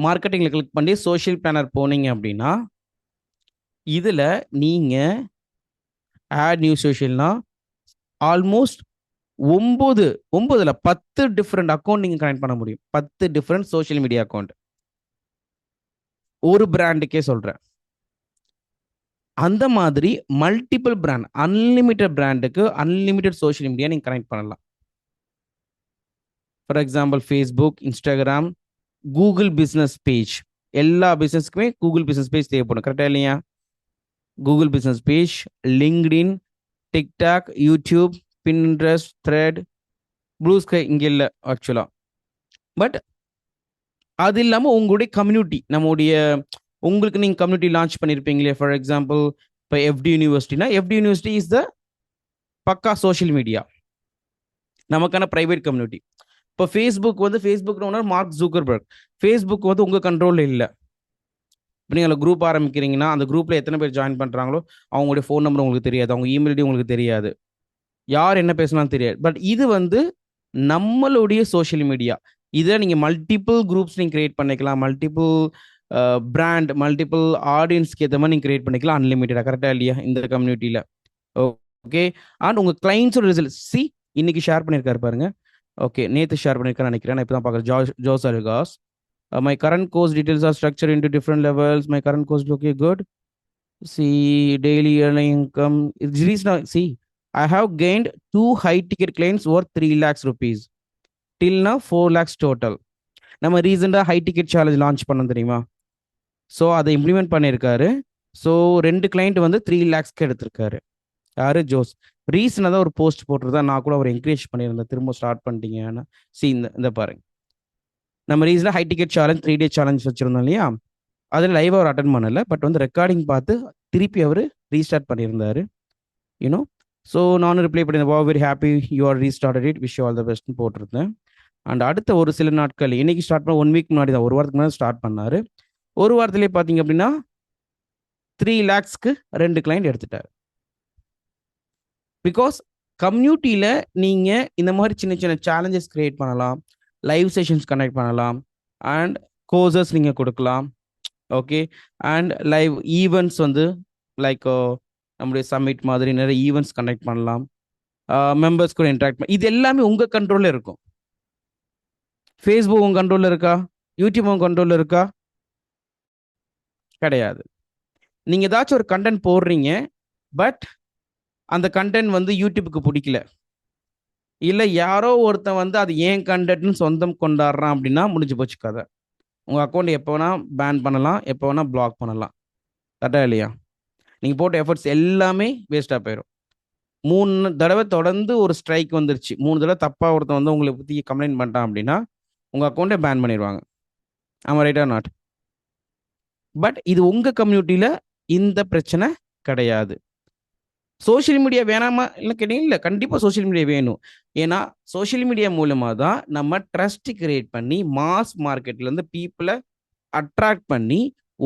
மார்க்கெட்டிங்ல கிளிக் பண்ணி சோஷியல் பிளானர் போனீங்க அப்படின்னா இதில் நீங்கள் ஆட் நியூ சோஷியல்னா ஆல்மோஸ்ட் 10 டிஃப்ரெண்ட் அக்கௌண்ட் நீங்கள் கனெக்ட் பண்ண முடியும். 10 டிஃப்ரெண்ட் சோஷியல் மீடியா அக்கௌண்ட் ஒரு பிராண்டுக்கே சொல்கிறேன். அந்த மாதிரி மல்டிபிள் பிராண்ட், அன்லிமிட்டட் பிராண்டுக்கு அன்லிமிட்டட் சோஷியல் மீடியா நீங்கள் கனெக்ட் பண்ணலாம். For example Facebook, Instagram, Google business page. எல்லா பிஸ்னஸ்க்குமே கூகுள் பிஸ்னஸ் பேஜ் தேவைப்படும். கரெக்டாக இல்லையா? Google business page, LinkedIn, TikTok, YouTube, Pinterest, thread, Bluesky இங்கே இல்லை ஆக்சுவலாக. பட் அது இல்லாமல் உங்களுடைய கம்யூனிட்டி, உங்களுக்கு நீங்கள் கம்யூனிட்டி லான்ச் பண்ணியிருப்பீங்களே. ஃபார் எக்ஸாம்பிள் இப்போ எஃப்டி யூனிவர்சிட்டினா எஃப்டி யூனிவர்சிட்டி இஸ் த பக்கா சோஷியல் மீடியா, நமக்கான ப்ரைவேட் கம்யூனிட்டி. இப்போ ஃபேஸ்புக் வந்து Facebook owner Mark Zuckerberg. Facebook வந்து உங்கள் கண்ட்ரோலில் இல்லை. இப்போ நீங்கள் குரூப் ஆரம்பிக்கிறீங்கன்னா அந்த குரூப்பில் எத்தனை பேர் ஜாயின் பண்ணுறாங்களோ அவங்களுடைய ஃபோன் நம்பர் உங்களுக்கு தெரியாது, அவங்க இமெயில் ஐடி உங்களுக்கு தெரியாது, யார் என்ன பேசணும்னு தெரியாது. பட் இது வந்து நம்மளுடைய சோஷியல் மீடியா. இதை நீங்கள் மல்டிபிள் குரூப்ஸ் நீங்கள் கிரியேட் பண்ணிக்கலாம், மல்டிபிள் பிராண்ட், மல்டிபிள் ஆடியன்ஸ்க்கு ஏற்ற மாதிரி நீங்கள் கிரியேட் பண்ணிக்கலாம் அன்லிமிட்டடாக. கரெக்டாக இல்லையா? இந்த கம்யூனிட்டியில். ஓகே, அண்ட் உங்கள் கிளைண்ட்ஸோட ரிசல்ட் இன்னைக்கு ஷேர் பண்ணியிருக்காரு பாருங்க. ஓகே, நேற்று ஷேர் பண்ணியிருக்காரு நினைக்கிறேன், நான் இப்போ தான் பார்க்குறேன். ஜோஸ் அல்காஸ், my current course details are structured into different levels. My current course, okay, good. See, daily earning income. I have gained 2 high ticket clients worth 3 lakhs rupees. Till now 4 lakhs total. நம்ம ரீசெண்டாக high ticket challenge launch பண்ணோம் தெரியுமா? So அதை implement பண்ணியிருக்காரு. So 2 client வந்து 3 lakhsக்கு எடுத்திருக்காரு. யாரு? Jose. ரீசனாக தான் ஒரு போஸ்ட் போட்டிருந்தா, நான் கூட அவர் என்கரேஜ் பண்ணியிருந்தேன், திரும்ப ஸ்டார்ட் பண்ணிட்டீங்கன்னா. இந்த பாருங்க, நம்ம ரீசனாக high ticket challenge 3 day challenge வச்சுருந்தோம் இல்லையா, அதில் லைவ் அவர் அட்டன் பண்ணலை, பட் வந்து ரெக்கார்டிங் பார்த்து திருப்பி அவர் ரீஸ்டார்ட் பண்ணியிருந்தாரு. யூனோ, ஸோ நானும் ரிப்ளை பண்ணியிருந்தேன், வா very happy you are restarted it, wish you all the பெஸ்ட்னு போட்டிருந்தேன். அண்ட் அடுத்த ஒரு சில நாட்கள், இன்னைக்கு ஸ்டார்ட் பண்ண 1 வீக் முன்னாடி தான், ஒரு வாரத்துக்கு முன்னாடி ஸ்டார்ட் பண்ணார். ஒரு வாரத்திலே பார்த்தீங்க அப்படின்னா 3 lakhsக்கு 2 கிளைண்ட் எடுத்துட்டார். பிகாஸ் கம்யூனிட்டியில் நீங்கள் இந்த மாதிரி சின்ன சின்ன சேலஞ்சஸ் கிரியேட் பண்ணலாம், லைவ் செஷன்ஸ் கனெக்ட் பண்ணலாம், அண்ட் கோர்சஸ் நீங்கள் கொடுக்கலாம். ஓகே, அண்ட் லைவ் ஈவெண்ட்ஸ் வந்து லைக் நம்முடைய சம்மிட் மாதிரி நிறைய ஈவெண்ட்ஸ் கனெக்ட் பண்ணலாம், மெம்பர்ஸ் கூட இன்ட்ராக்ட் பண்ண, இது எல்லாமே உங்கள் கண்ட்ரோலில் இருக்கும். ஃபேஸ்புக் உங்கள் கண்ட்ரோலில் இருக்கா? யூடியூப் உங்கள் கண்ட்ரோலில் இருக்கா? கிடையாது. நீங்கள் ஏதாச்சும் ஒரு கண்டென்ட் போடுறீங்க, பட் அந்த கண்டென்ட் வந்து யூடியூபுக்கு பிடிக்கல, இல்லை யாரோ ஒருத்தன் வந்து அது ஏன் கண்டென்ட்னு சொந்தம் கொண்டாடுறான் அப்படின்னா முடிஞ்சு போச்சு கதை. உங்கள் அக்கௌண்ட் எப்போ வேணால் பேன் பண்ணலாம், எப்போ வேணால் பிளாக் பண்ணலாம். கரெக்டாக இல்லையா? நீங்கள் போட்ட எஃபர்ட்ஸ் எல்லாமே வேஸ்ட்டாக போயிடும். 3 தடவை தொடர்ந்து ஒரு ஸ்ட்ரைக் வந்துருச்சு, 3 தடவை தப்பாக ஒருத்தன் வந்து உங்களை பற்றி கம்ப்ளைண்ட் பண்ணிட்டான் அப்படின்னா உங்கள் அக்கௌண்ட்டே பேன் பண்ணிடுவாங்க. ஆமாம், ரைட்டா நாட்? பட் இது உங்கள் கம்யூனிட்டியில் இந்த பிரச்சனை கிடையாது. சோஷியல் மீடியா வேணாமா இல்லை கேட்டீங்க? இல்லை, கண்டிப்பாக சோஷியல் மீடியா வேணும். ஏன்னா சோஷியல் மீடியா மூலமாக தான் நம்ம ட்ரஸ்ட் கிரியேட் பண்ணி மாஸ் மார்க்கெட்லேருந்து பீப்புளை அட்ராக்ட் பண்ணி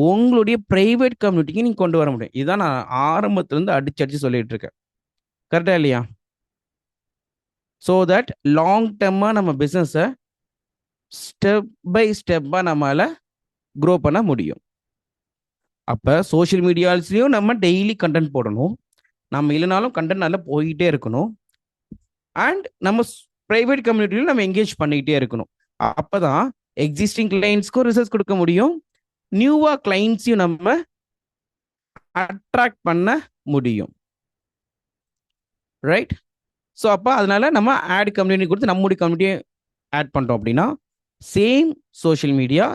உங்களுடைய ப்ரைவேட் கம்யூனிட்டிக்கு நீங்கள் கொண்டு வர முடியும். இதுதான் நான் ஆரம்பத்துலேருந்து அடிச்சு சொல்லிட்டு இருக்கேன். கரெக்டா இல்லையா? ஸோ தட் லாங் டர்மாக நம்ம பிஸ்னஸை ஸ்டெப் பை ஸ்டெப்பாக நம்மளால் க்ரோ பண்ண முடியும். அப்போ சோஷியல் மீடியாஸ்லேயும் நம்ம டெய்லி கண்டென்ட் போடணும், நம்ம இல்லைனாலும் கண்டென்ட் நல்லா போய்கிட்டே இருக்கணும், அண்ட் நம்ம ப்ரைவேட் கம்யூனிட்டியிலும் நம்ம என்கேஜ் பண்ணிக்கிட்டே இருக்கணும். அப்போ தான் எக்ஸிஸ்டிங் கிளைண்ட்ஸ்க்கும் ரிசல்ட்ஸ் கொடுக்க முடியும், நியூவாக கிளைண்ட்ஸையும் நம்ம அட்ராக்ட் பண்ண முடியும். ரைட்? ஸோ அப்போ அதனால நம்ம ஆட் கம்யூனிட்டி கொடுத்து நம்முடைய கம்யூனிட்டியை ஆட் பண்ணுறோம் அப்படின்னா சேம் சோஷியல் மீடியா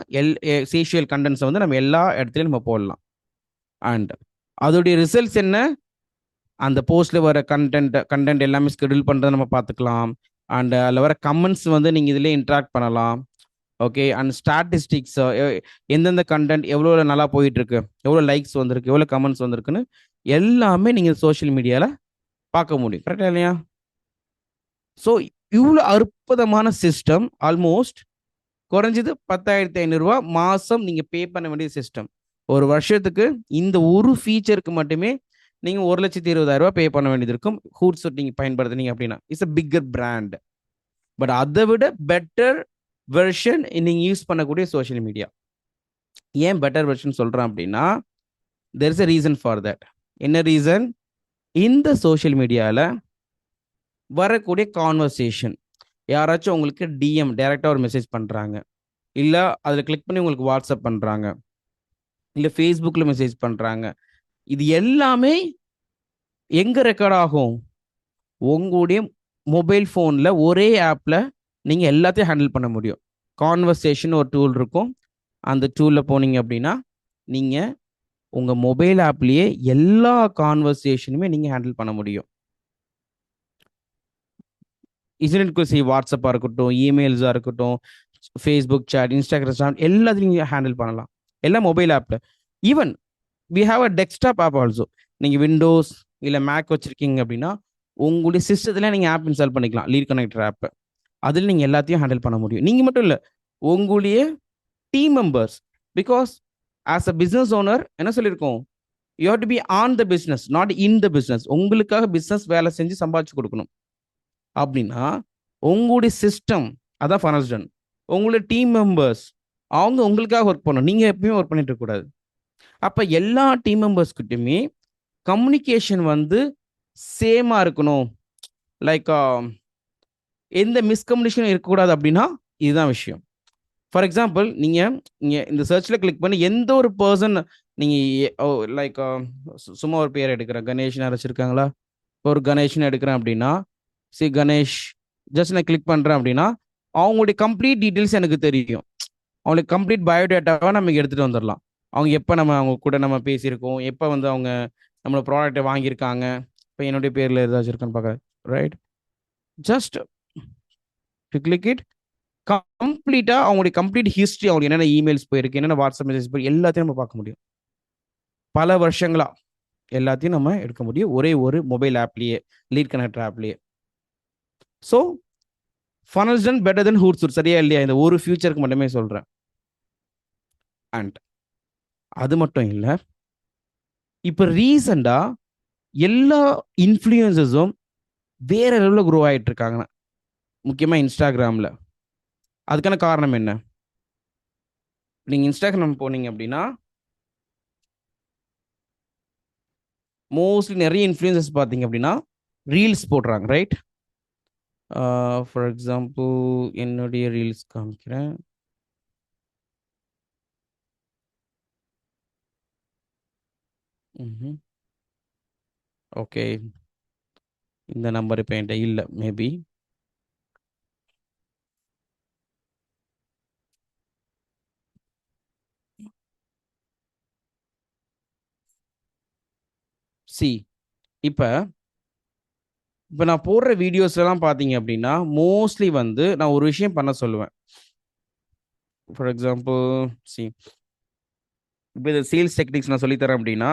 சோஷியல் கண்டென்ட்ஸை வந்து நம்ம எல்லா இடத்துலையும் நம்ம போடலாம். அதோடைய ரிசல்ட்ஸ் என்ன? அந்த போஸ்ட்டில் வர கண்டென்ட் எல்லாமே ஸ்கெடியூல் பண்ணுறதை நம்ம பார்த்துக்கலாம். அண்ட் அதில் வர கமெண்ட்ஸ் வந்து நீங்கள் இதிலே இன்ட்ராக்ட் பண்ணலாம். ஓகே, அண்ட் ஸ்டாட்டிஸ்டிக்ஸ், எந்தெந்த கண்டென்ட் எவ்வளோ நல்லா போயிட்டுருக்கு, எவ்வளோ லைக்ஸ் வந்திருக்கு, எவ்வளோ கமெண்ட்ஸ் வந்திருக்குன்னு எல்லாமே நீங்கள் சோஷியல் மீடியாவில் பார்க்க முடியும். கரெக்டாக இல்லையா? ஸோ இவ்வளோ அற்புதமான சிஸ்டம், ஆல்மோஸ்ட் குறைஞ்சது 10,500 மாதம் நீங்கள் பே பண்ண வேண்டிய சிஸ்டம். ஒரு வருஷத்துக்கு இந்த ஒரு ஃபீச்சருக்கு மட்டுமே நீங்கள் 1,20,000 பே பண்ண வேண்டியது இருக்கும். ஹூட்சூட் நீங்கள் பயன்படுத்துனீங்க அப்படின்னா it's a bigger brand. But அதை விட பெட்டர் வெர்ஷன் நீங்கள் யூஸ் பண்ணக்கூடிய சோஷியல் மீடியா. ஏன் பெட்டர் வெர்ஷன் சொல்கிறேன் அப்படின்னா there is a reason for that. என்ன ரீசன்? இந்த சோஷியல் மீடியாவில் வரக்கூடிய கான்வர்சேஷன், யாராச்சும் உங்களுக்கு டிஎம் டைரெக்டாக ஒரு மெசேஜ் பண்ணுறாங்க, இல்லை அதில் கிளிக் பண்ணி உங்களுக்கு வாட்ஸ்அப் பண்ணுறாங்க, இல்லை ஃபேஸ்புக்கில் மெசேஜ் பண்ணுறாங்க, இது எல்லாமே எங்கே ரெக்கார்ட் ஆகும்? உங்களுடைய மொபைல் ஃபோனில் ஒரே ஆப்பில் நீங்கள் எல்லாத்தையும் ஹேண்டில் பண்ண முடியும். கான்வர்சேஷன் ஒரு டூல் இருக்கும், அந்த டூலில் போனீங்க அப்படின்னா நீங்கள் உங்கள் மொபைல் ஆப்லேயே எல்லா கான்வர்சேஷனுமே நீங்கள் ஹேண்டில் பண்ண முடியும். இன்டர்நெட் வாட்ஸ்அப்பாக இருக்கட்டும், இமெயில்ஸாக இருக்கட்டும், ஃபேஸ்புக் சேட், இன்ஸ்டாகிராம் எல்லாத்தையும் நீங்கள் ஹேண்டில் பண்ணலாம், எல்லாம் மொபைல் ஆப்பில். Even we have a desktop app also. நீங்கள் விண்டோஸ் இல்லை மேக் வச்சுருக்கீங்க அப்படின்னா உங்களுடைய சிஸ்டத்தில் நீங்கள் ஆப் இன்ஸ்டால் பண்ணிக்கலாம், லீட் கனெக்டர் ஆப். அதில் நீங்கள் எல்லாத்தையும் ஹேண்டில் பண்ண முடியும். நீங்கள் மட்டும் இல்லை, உங்களுடைய team members. Because as a business owner என்ன சொல்லியிருக்கோம்? You have to be on the business, not in the business. உங்களுக்காக பிஸ்னஸ் வேலை செஞ்சு சம்பாதிச்சு கொடுக்கணும் அப்படின்னா உங்களுடைய சிஸ்டம் அதான் ஃபனல்ஸ்டன். உங்களுடைய டீம் மெம்பர்ஸ் அவங்க உங்களுக்காக ஒர்க் பண்ணணும், நீங்கள் எப்பயுமே ஒர்க் பண்ணிட்டு இருக்கக்கூடாது. அப்போ எல்லா டீம் மெம்பர்ஸ்கிட்டையுமே கம்யூனிகேஷன் வந்து சேமாக இருக்கணும். லைக் எந்த மிஸ்கம்யூனிகேஷனும் இருக்கக்கூடாது அப்படின்னா இதுதான் விஷயம். ஃபார் எக்ஸாம்பிள், நீங்கள் இந்த சர்ச்சில் கிளிக் பண்ணி எந்த ஒரு பர்சன் நீங்கள் லைக் சும்மா ஒரு பேர் எடுக்கிறேன், கணேஷ்னு அரைச்சிருக்காங்களா, ஒரு கணேஷ்னு எடுக்கிறேன் அப்படின்னா கணேஷ் ஜஸ்ட் நான் கிளிக் பண்ணுறேன் அப்படின்னா அவங்களுடைய கம்ப்ளீட் டீட்டெயில்ஸ் எனக்கு தெரியும். அவங்களுக்கு கம்ப்ளீட் பயோடேட்டாவை நமக்கு எடுத்துகிட்டு வந்துடலாம். அவங்க எப்போ அவங்க கூட நம்ம பேசியிருக்கோம், எப்போ வந்து அவங்க நம்மளோட ப்ராடக்டை வாங்கியிருக்காங்க, இப்போ என்னுடைய பேரில் ஏதாச்சும் இருக்கான்னு பார்க்க. ரைட்? ஜஸ்ட் கிளிக் இட், கம்ப்ளீட்டா அவங்களுடைய கம்ப்ளீட் ஹிஸ்ட்ரி, அவங்க என்னென்ன இமெயில்ஸ் போயிருக்கு, என்னென்ன வாட்ஸ்அப் மெசேஜ் போய் எல்லாத்தையும் நம்ம பார்க்க முடியும். பல வருஷங்களா எல்லாத்தையும் நம்ம எடுக்க முடியும் ஒரே ஒரு மொபைல் ஆப்லயே, லீட் கனெக்டர் ஆப்லயே. So funnels done better than Hootsuite, சரியா இல்லையா? இந்த ஒரு ஃபியூச்சருக்கு மட்டுமே சொல்றேன். அண்ட் அது மட்டும் இல்ல, இப்ப ரீசெண்டா எல்லா இன்ஃப்ளூயன்சஸும் வேற லெவலில் க்ரோ ஆயிட்டு இருக்காங்க, முக்கியமா இன்ஸ்டாகிராம்ல. அதுக்கான காரணம் என்ன? நீங்க இன்ஸ்டாகிராம் போனீங்க அப்படின்னா மோஸ்ட்லி நிறைய இன்ஃப்ளூயன்சஸ் பார்த்தீங்க அப்படின்னா ரீல்ஸ் போடுறாங்க, ரைட்? ஃபார் எக்ஸாம்பிள் என்னுடைய ரீல்ஸ் காமிக்கிறேன். ஓகே, இந்த நம்பர் இப்போ என்கிட்ட இல்லை, மேபி. சி இப்போ இப்போ நான் போடுற வீடியோஸ்லாம் பார்த்தீங்க அப்படின்னா மோஸ்ட்லி வந்து நான் ஒரு விஷயம் பண்ண சொல்லுவேன். ஃபார் எக்ஸாம்பிள் சி, இப்போ இந்த சேல்ஸ் டெக்னிக்ஸ் நான் சொல்லித்தரேன் அப்படின்னா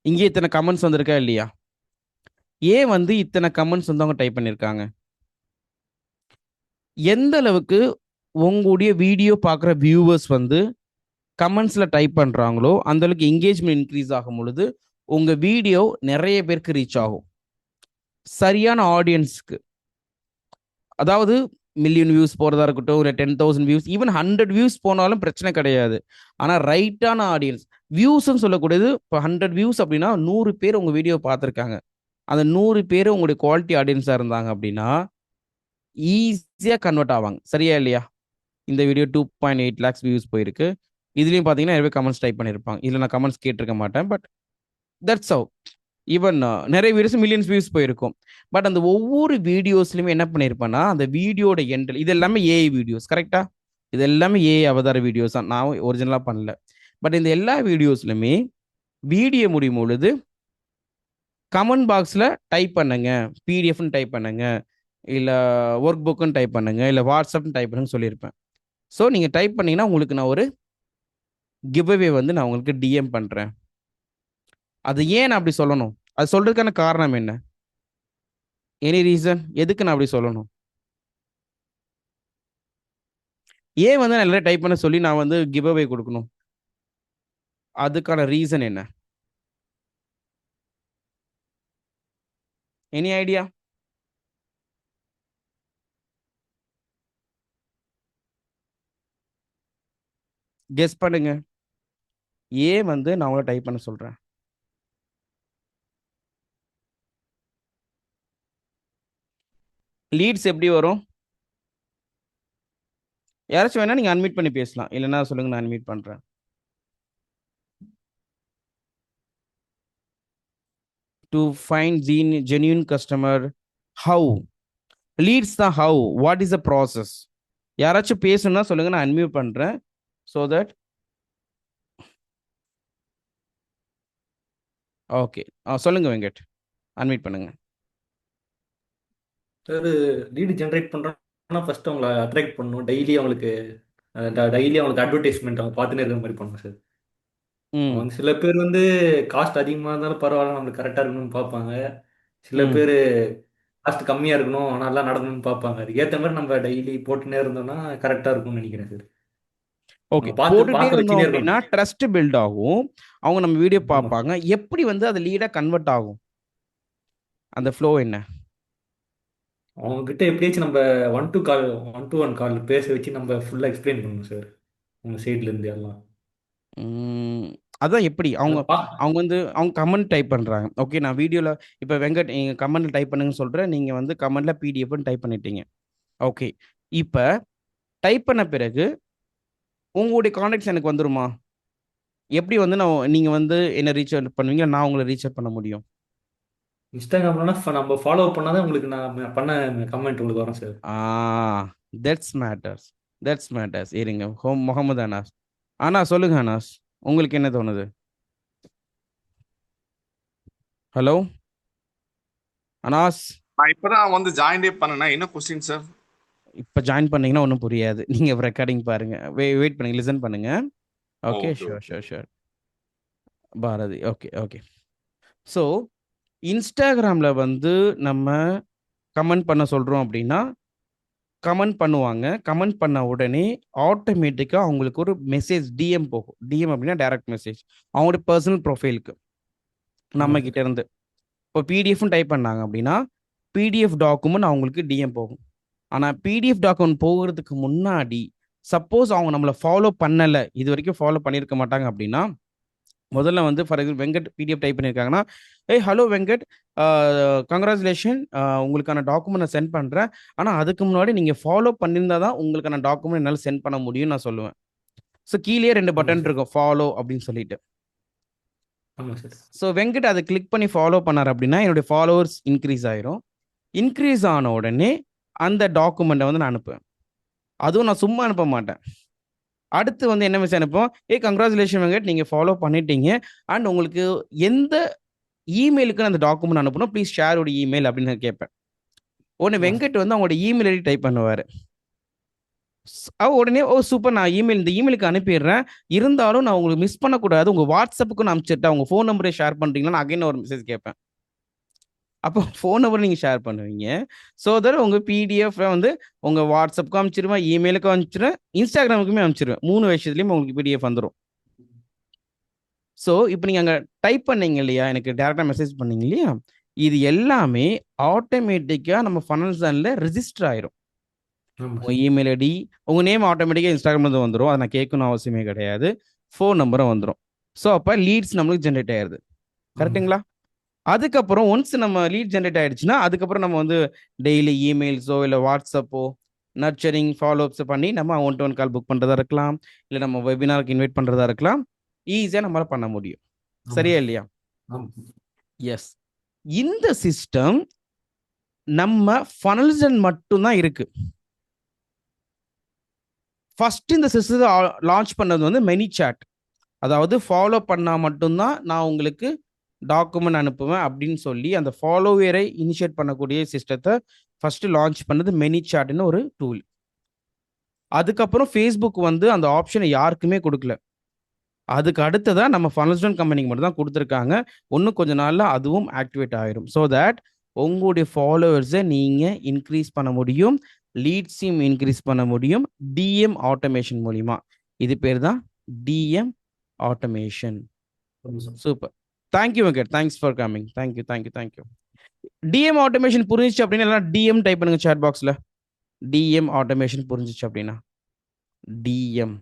இங்கே இத்தனை கமெண்ட்ஸ் வந்திருக்கா இல்லையா? ஏன் வந்து இத்தனை கமெண்ட்ஸ் வந்து அவங்க டைப் பண்ணியிருக்காங்க? எந்த அளவுக்கு உங்களுடைய வீடியோ பார்க்குற வியூவர்ஸ் வந்து கமெண்ட்ஸில் டைப் பண்ணுறாங்களோ அந்த அளவுக்கு என்கேஜ்மெண்ட் இன்க்ரீஸ் ஆகும் பொழுது உங்கள் வீடியோ நிறைய பேருக்கு ரீச் ஆகும், சரியான ஆடியன்ஸ்க்கு. அதாவது மில்லியன் வியூஸ் போகிறதா இருக்கட்டும், இல்லை 10,000 வியூஸ், ஈவன் 100 வியூஸ் போனாலும் பிரச்சனை கிடையாது. ஆனால் ரைட்டான ஆடியன்ஸ் வியூஸ்ன்னு சொல்லக்கூடியது, இப்போ 100 வியூஸ் அப்படின்னா 100 பேர் உங்கள் வீடியோ பார்த்துருக்காங்க. அந்த 100 பேர் உங்களுடைய குவாலிட்டி ஆடியன்ஸாக இருந்தாங்க அப்படின்னா ஈஸியாக கன்வெர்ட் ஆவாங்க, சரியா இல்லையா? இந்த வீடியோ 2.8 lakhs வியூஸ் போயிருக்கு. இதுலேயும் பார்த்தீங்கன்னா நிறைய கமெண்ட்ஸ் டைப் பண்ணியிருப்பாங்க. இதில் நான் கமெண்ட்ஸ் கேட்டிருக்க மாட்டேன், பட் தட்ஸ் ஹவ். ஈவன் நிறைய வீடியோஸ் மில்லியன்ஸ் வியூஸ் போயிருக்கும். பட் அந்த ஒவ்வொரு வீடியோஸ்லையுமே என்ன பண்ணியிருப்பேன்னா அந்த வீடியோட எண்டில், இது எல்லாமே ஏஐ வீடியோஸ், கரெக்டா? இது எல்லாமே ஏஐ அவதார வீடியோஸ் தான், நான் ஒரிஜினலாக பண்ணல. பட் இந்த எல்லா வீடியோஸ்லையுமே வீடியோ முடியும் பொழுது கமெண்ட் பாக்ஸில் டைப் பண்ணுங்க, பிடிஎஃப்னு டைப் பண்ணுங்க, இல்லை ஒர்க் புக்குன்னு டைப் பண்ணுங்க, இல்லை வாட்ஸ்அப்னு டைப் பண்ணுங்க சொல்லியிருப்பேன். ஸோ நீங்கள் டைப் பண்ணீங்கன்னா உங்களுக்கு நான் ஒரு கிவ்அவே வந்து நான் உங்களுக்கு டிஎம் பண்ணுறேன். அது ஏன் நான் அப்படி சொல்லணும்? அது சொல்றதுக்கான காரணம் என்ன? Any reason? எதுக்கு நான் அப்படி சொல்லணும்? ஏன் வந்து நான் எல்லாரும் டைப் பண்ண சொல்லி நான் வந்து கிவ்அவே கொடுக்கணும்? அதுக்கான ரீசன் என்ன? Any idea? கெஸ் பண்ணுங்க. ஏன் வந்து நான் உங்களை டைப் பண்ண சொல்றேன்? லீட்ஸ் எப்படி வரும்? யாராச்சும் வேணா நீங்க அன்மியூட் பண்ணி பேசலாம், இல்லைன்னா சொல்லுங்க, நான் அன்மியூட் பண்றேன். To find genuine customer, how? Leads தான் how. What is the process? யாராச்சும் பேசணும்னா சொல்லுங்க, நான் அன்மியூட் பண்றேன். ஸோ தட் ஓகே, சொல்லுங்க வெங்கட், அன்மியூட் பண்ணுங்க. சார், லீடு ஜென்ரேட் பண்ணுறோம்னா ஃபர்ஸ்ட் அவங்கள அட்ராக்ட் பண்ணணும். டெய்லி அவங்களுக்கு அட்வர்டைஸ்மெண்ட் அவங்க பார்த்துட்டே இருக்கிற மாதிரி பண்ணணும் சார். ம் அவங்க சில பேர் வந்து காஸ்ட் அதிகமாக இருந்தாலும் பரவாயில்ல, நம்மளுக்கு கரெக்டாக இருக்கணும்னு பார்ப்பாங்க. சில ம் பேர் காஸ்ட் கம்மியாக இருக்கணும் ஆனால் நல்லா நடக்கணும்னு பார்ப்பாங்க. அதுக்கு ஏற்ற மாதிரி நம்ம டெய்லி போட்டுனே இருந்தோம்னா கரெக்டாக இருக்கும்னு நினைக்கிறேன் சார். ஓகே, நம்ம பார்த்து போட்டுட்டே பார்க்க இருந்தோம் வச்சுனே அப்படின்னா இருக்கணும். ட்ரஸ்ட் பில்ட் ஆகும். அவங்க நம்ம வீடியோ ஆமாம். பார்ப்பாங்க. எப்படி வந்து அது லீடா கன்வெர்ட் ஆகும்? அந்த ஃப்ளோ என்ன? அவங்க கிட்ட எப்படியாச்சும் நம்ம ஒன் டு ஒன் கால் பேச வச்சு நம்ம ஃபுல்லாக எக்ஸ்பிளைன் பண்ணணும் சார், உங்க சைட்லேருந்து எல்லாம். ம், அதான் எப்படி அதை அவங்க பா அவங்க வந்து அவங்க கமெண்ட் டைப் பண்றாங்க. ஓகே, நான் வீடியோல இப்போ வெங்கட் நீங்க கமெண்ட் டைப் பண்ணுங்கன்னு சொல்றேன். நீங்க வந்து கமெண்ட்ல பிடிஎஃப்னு டைப் பண்ணிட்டீங்க. ஓகே, இப்போ டைப் பண்ண பிறகு உங்களுடைய கான்டாக்ட்ஸ் எனக்கு வந்துருமா? எப்படி வந்து நீங்க வந்து என்ன ரீச் அவுட் பண்ணுவீங்க, நான் உங்களை ரீச் அவுட் பண்ண முடியும்? இன்ஸ்டாகிராம்லனா நம்ம ஃபாலோ பண்ணாதான் உங்களுக்கு நான் பண்ண கமெண்ட் உங்களுக்கு வரும் sir. Ah, that's matters, that's matters. இருங்க, முகமது அனாஸ். சொல்லுங்க அனாஸ், உங்களுக்கு என்ன தோணுது? ஹலோ அனாஸ். நான் இப்பதான் வந்து ஜாயின்டே பண்ணேன். என்ன கொஸ்டின் சார்? இப்போ ஜாயின் பண்ணீங்கன்னா ஒன்றும் புரியாது. நீங்க ரெக்கார்டிங் பாருங்க. வெயிட் பண்ணுங்க, லிசன் பண்ணுங்க. Okay, okay sure okay sure sure. Bharathi, okay okay. So இன்ஸ்டாகிராமில் வந்து நம்ம கமெண்ட் பண்ண சொல்கிறோம் அப்படின்னா கமெண்ட் பண்ணுவாங்க. கமெண்ட் பண்ண உடனே ஆட்டோமேட்டிக்காக அவங்களுக்கு ஒரு மெசேஜ் டிஎம் போகும். டிஎம் அப்படின்னா டைரக்ட் மெசேஜ் அவங்களுடைய பர்சனல் ப்ரொஃபைலுக்கு ஆமா நம்ம சார். கிட்ட இருந்து. இப்போ பிடிஎஃப்னு டைப் பண்ணாங்க அப்படின்னா பிடிஎஃப் டாக்குமெண்ட் அவங்களுக்கு டிஎம் போகும். ஆனால் பிடிஎஃப் டாக்குமெண்ட் போகிறதுக்கு முன்னாடி சப்போஸ் அவங்க நம்மளை ஃபாலோ பண்ணலை, இது வரைக்கும் ஃபாலோ பண்ணியிருக்க மாட்டாங்க அப்படின்னா முதல்ல வந்து for example Venkat PDF type பண்ணியிருக்காங்கன்னா, ஏய் ஹலோ வெங்கட், கங்க்ராச்சுலேஷன், உங்களுக்கான டாக்குமெண்ட் நான் சென்ட் பண்ணுறேன். ஆனால் அதுக்கு முன்னாடி நீங்கள் ஃபாலோ பண்ணியிருந்தா தான் உங்களுக்கான டாக்குமெண்ட் என்னால் சென்ட் பண்ண முடியும்னு நான் சொல்லுவேன். ஸோ கீழே 2 ஆமா பட்டன் சார். இருக்கும், ஃபாலோ அப்படின்னு சொல்லிட்டு. ஆமா சார். ஸோ வெங்கட் அதை கிளிக் பண்ணி ஃபாலோ பண்ணார் அப்படின்னா என்னுடைய ஃபாலோவர்ஸ் இன்க்ரீஸ் ஆயிரும். இன்க்ரீஸ் ஆன உடனே அந்த டாக்குமெண்ட்டை வந்து நான் அனுப்புவேன். அதுவும் நான் சும்மா அனுப்ப மாட்டேன். அடுத்து வந்து என்ன மெசேஜ் அனுப்புவோம், கங்க்ராச்சுலேஷன் வெங்கட், நீங்கள் ஃபாலோ பண்ணிட்டீங்க அண்ட் உங்களுக்கு எந்த இமெயிலுக்கு அந்த டாக்குமெண்ட் அனுப்பணும், ப்ளீஸ் ஷேர் உடைய இமெயில் அப்படின்னு நான் கேட்பேன். உடனே ஆமா சார். வெங்கட் வந்து அவங்களோட இமெயில் ஐடி டைப் பண்ணுவார். உடனே ஓ சூப்பர், நான் இந்த இமெயிலுக்கு அனுப்பிடுறேன், இருந்தாலும் நான் உங்களுக்கு மிஸ் பண்ணக்கூடாது, உங்கள் வாட்ஸ்அப்புக்கு நான் அனுப்பிச்சிட்டேன், உங்கள் ஃபோன் நம்பரே ஷேர் பண்ணுறீங்களா, நான் அகைன் ஒரு மெசேஜ் கேட்பேன். அப்போ ஃபோன் நம்பர் நீங்கள் ஷேர் பண்ணுவீங்க. ஸோ தட் உங்கள் பிடிஎஃப் வந்து உங்கள் வாட்ஸ்அப்புக்கும் அனுப்பிச்சிருவேன், இமெயிலுக்கும் அனுப்பிச்சிடுவேன், இன்ஸ்டாகிராமுக்குமே அனுப்பிச்சிருவேன். 3 விஷயத்துலையும் உங்களுக்கு பிடிஎஃப் வந்துடும். ஸோ இப்போ நீங்கள் அங்கே டைப் பண்ணீங்க இல்லையா, எனக்கு டேரெக்டாக மெசேஜ் பண்ணீங்க இல்லையா, இது எல்லாமே ஆட்டோமேட்டிக்காக நம்ம ஃபனல்ஸனில் ரிஜிஸ்டர் ஆயிரும். ஆமா உங்கள் சார். இமெயில் ஐடி, உங்கள் நேம் ஆட்டோமேட்டிக்காக இன்ஸ்டாகிராம்ல வந்துடும். அதை நான் கேட்கணும் அவசியமே கிடையாது. ஃபோன் நம்பரும் வந்துடும். ஸோ அப்போ லீட்ஸ் நம்மளுக்கு ஜென்ரேட் ஆயிடுது. ஆமா கரெக்டுங்களா? சார். அதுக்கப்புறம் ஒன்ஸ் நம்ம லீட் ஜென்ரேட் ஆயிடுச்சுன்னா அதுக்கப்புறம் நம்ம வந்து டெய்லி இமெயில்ஸோ இல்லை வாட்ஸ்அப்போ நர்ச்சரிங் ஃபாலோஅப்ஸ் பண்ணி நம்ம 1-to-1 கால் புக் பண்ணுறதா இருக்கலாம், இல்லை நம்ம வெபினாருக்கு இன்வைட் பண்ணுறதா இருக்கலாம். ஈஸியாக நம்மளால பண்ண முடியும். ஆமா சரியா சார். இல்லையா? ஆமா. எஸ். இந்த சிஸ்டம் நம்ம ஃபனல்ஸன் மட்டும்தான் இருக்கு. ஃபர்ஸ்ட் இந்த சிஸ்டத்தை லான்ச் பண்ணது வந்து மெனிசாட். அதாவது ஃபாலோ பண்ணா மட்டும்தான் நான் உங்களுக்கு டாக்குமெண்ட் அனுப்புவேன் அப்படின்னு சொல்லி அந்த ஃபாலோவரை இனிஷியேட் பண்ணக்கூடிய சிஸ்டத்தை ஃபர்ஸ்ட் லான்ச் பண்ணது மெனிசாட்னு ஒரு டூல். அதுக்கப்புறம் ஃபேஸ்புக் வந்து அந்த ஆப்ஷனை யாருக்குமே கொடுக்கல. அதுக்கு அடுத்ததான் நம்ம ஃபனல்ஸ்டன் கம்பெனிக்கு மட்டும் தான் கொடுத்துருக்காங்க. இன்னும் கொஞ்ச நாள்ல அதுவும் ஆக்டிவேட் ஆயிரும். ஸோ தட் உங்களுடைய ஃபாலோவர்ஸை நீங்கள் இன்க்ரீஸ் பண்ண முடியும், லீட்ஸையும் இன்க்ரீஸ் பண்ண முடியும் டிஎம் ஆட்டோமேஷன் மூலிமா. இது பேர் தான் டிஎம் ஆட்டோமேஷன். ஆமா sir. Super. Thank you Venkat, thanks for coming. Thank you thank you thank you. DM automation புரிஞ்சிச்சு அப்படின்னா எல்லாம் டிஎம் டைப் பண்ணுங்க சாட் பாக்ஸில். டிஎம் ஆட்டோமேஷன் புரிஞ்சிச்சு அப்படின்னா டிஎம்.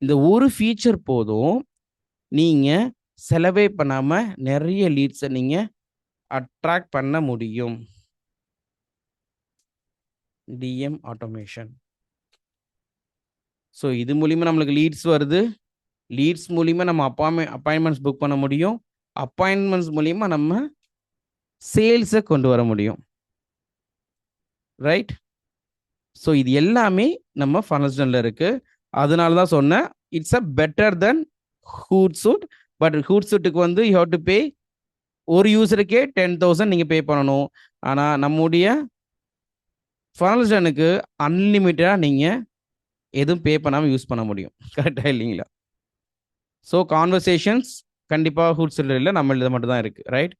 இந்த ஒரு ஃபீச்சர் போதும், நீங்கள் செலவே பண்ணாமல் நிறைய லீட்ஸை நீங்கள் அட்ராக்ட் பண்ண முடியும். DM automation. ஸோ இது மூலிமா நம்மளுக்கு லீட்ஸ் வருது. லீட்ஸ் மூலிமா நம்ம அப்பாயின்மெண்ட்ஸ் புக் பண்ண முடியும். அப்பாயின்மெண்ட்ஸ் மூலிமா நம்ம சேல்ஸை கொண்டு வர முடியும். ரைட்? ஸோ இது எல்லாமே நம்ம ஃபனல்ஸ்டனில் இருக்கு. அதனால தான் சொன்னேன் it's a better than Hootsuite. But ஹூட்சூட்டுக்கு வந்து யூ ஹவ் டு பே, ஒரு யூசருக்கே 10,000 நீங்கள் பே பண்ணணும். ஆனால் நம்முடைய ஃபனல்ஸ்டனுக்கு அன்லிமிட்டடாக நீங்கள் எதுவும் பே பண்ணாமல் யூஸ் பண்ண முடியும். கரெக்டாக இல்லைங்களா? ஸோ கான்வர்சேஷன்ஸ் கண்டிப்பாக ஹூட்சூட்டில் இல்லை, நம்ம இதில் மட்டும் தான் இருக்குது. ரைட்?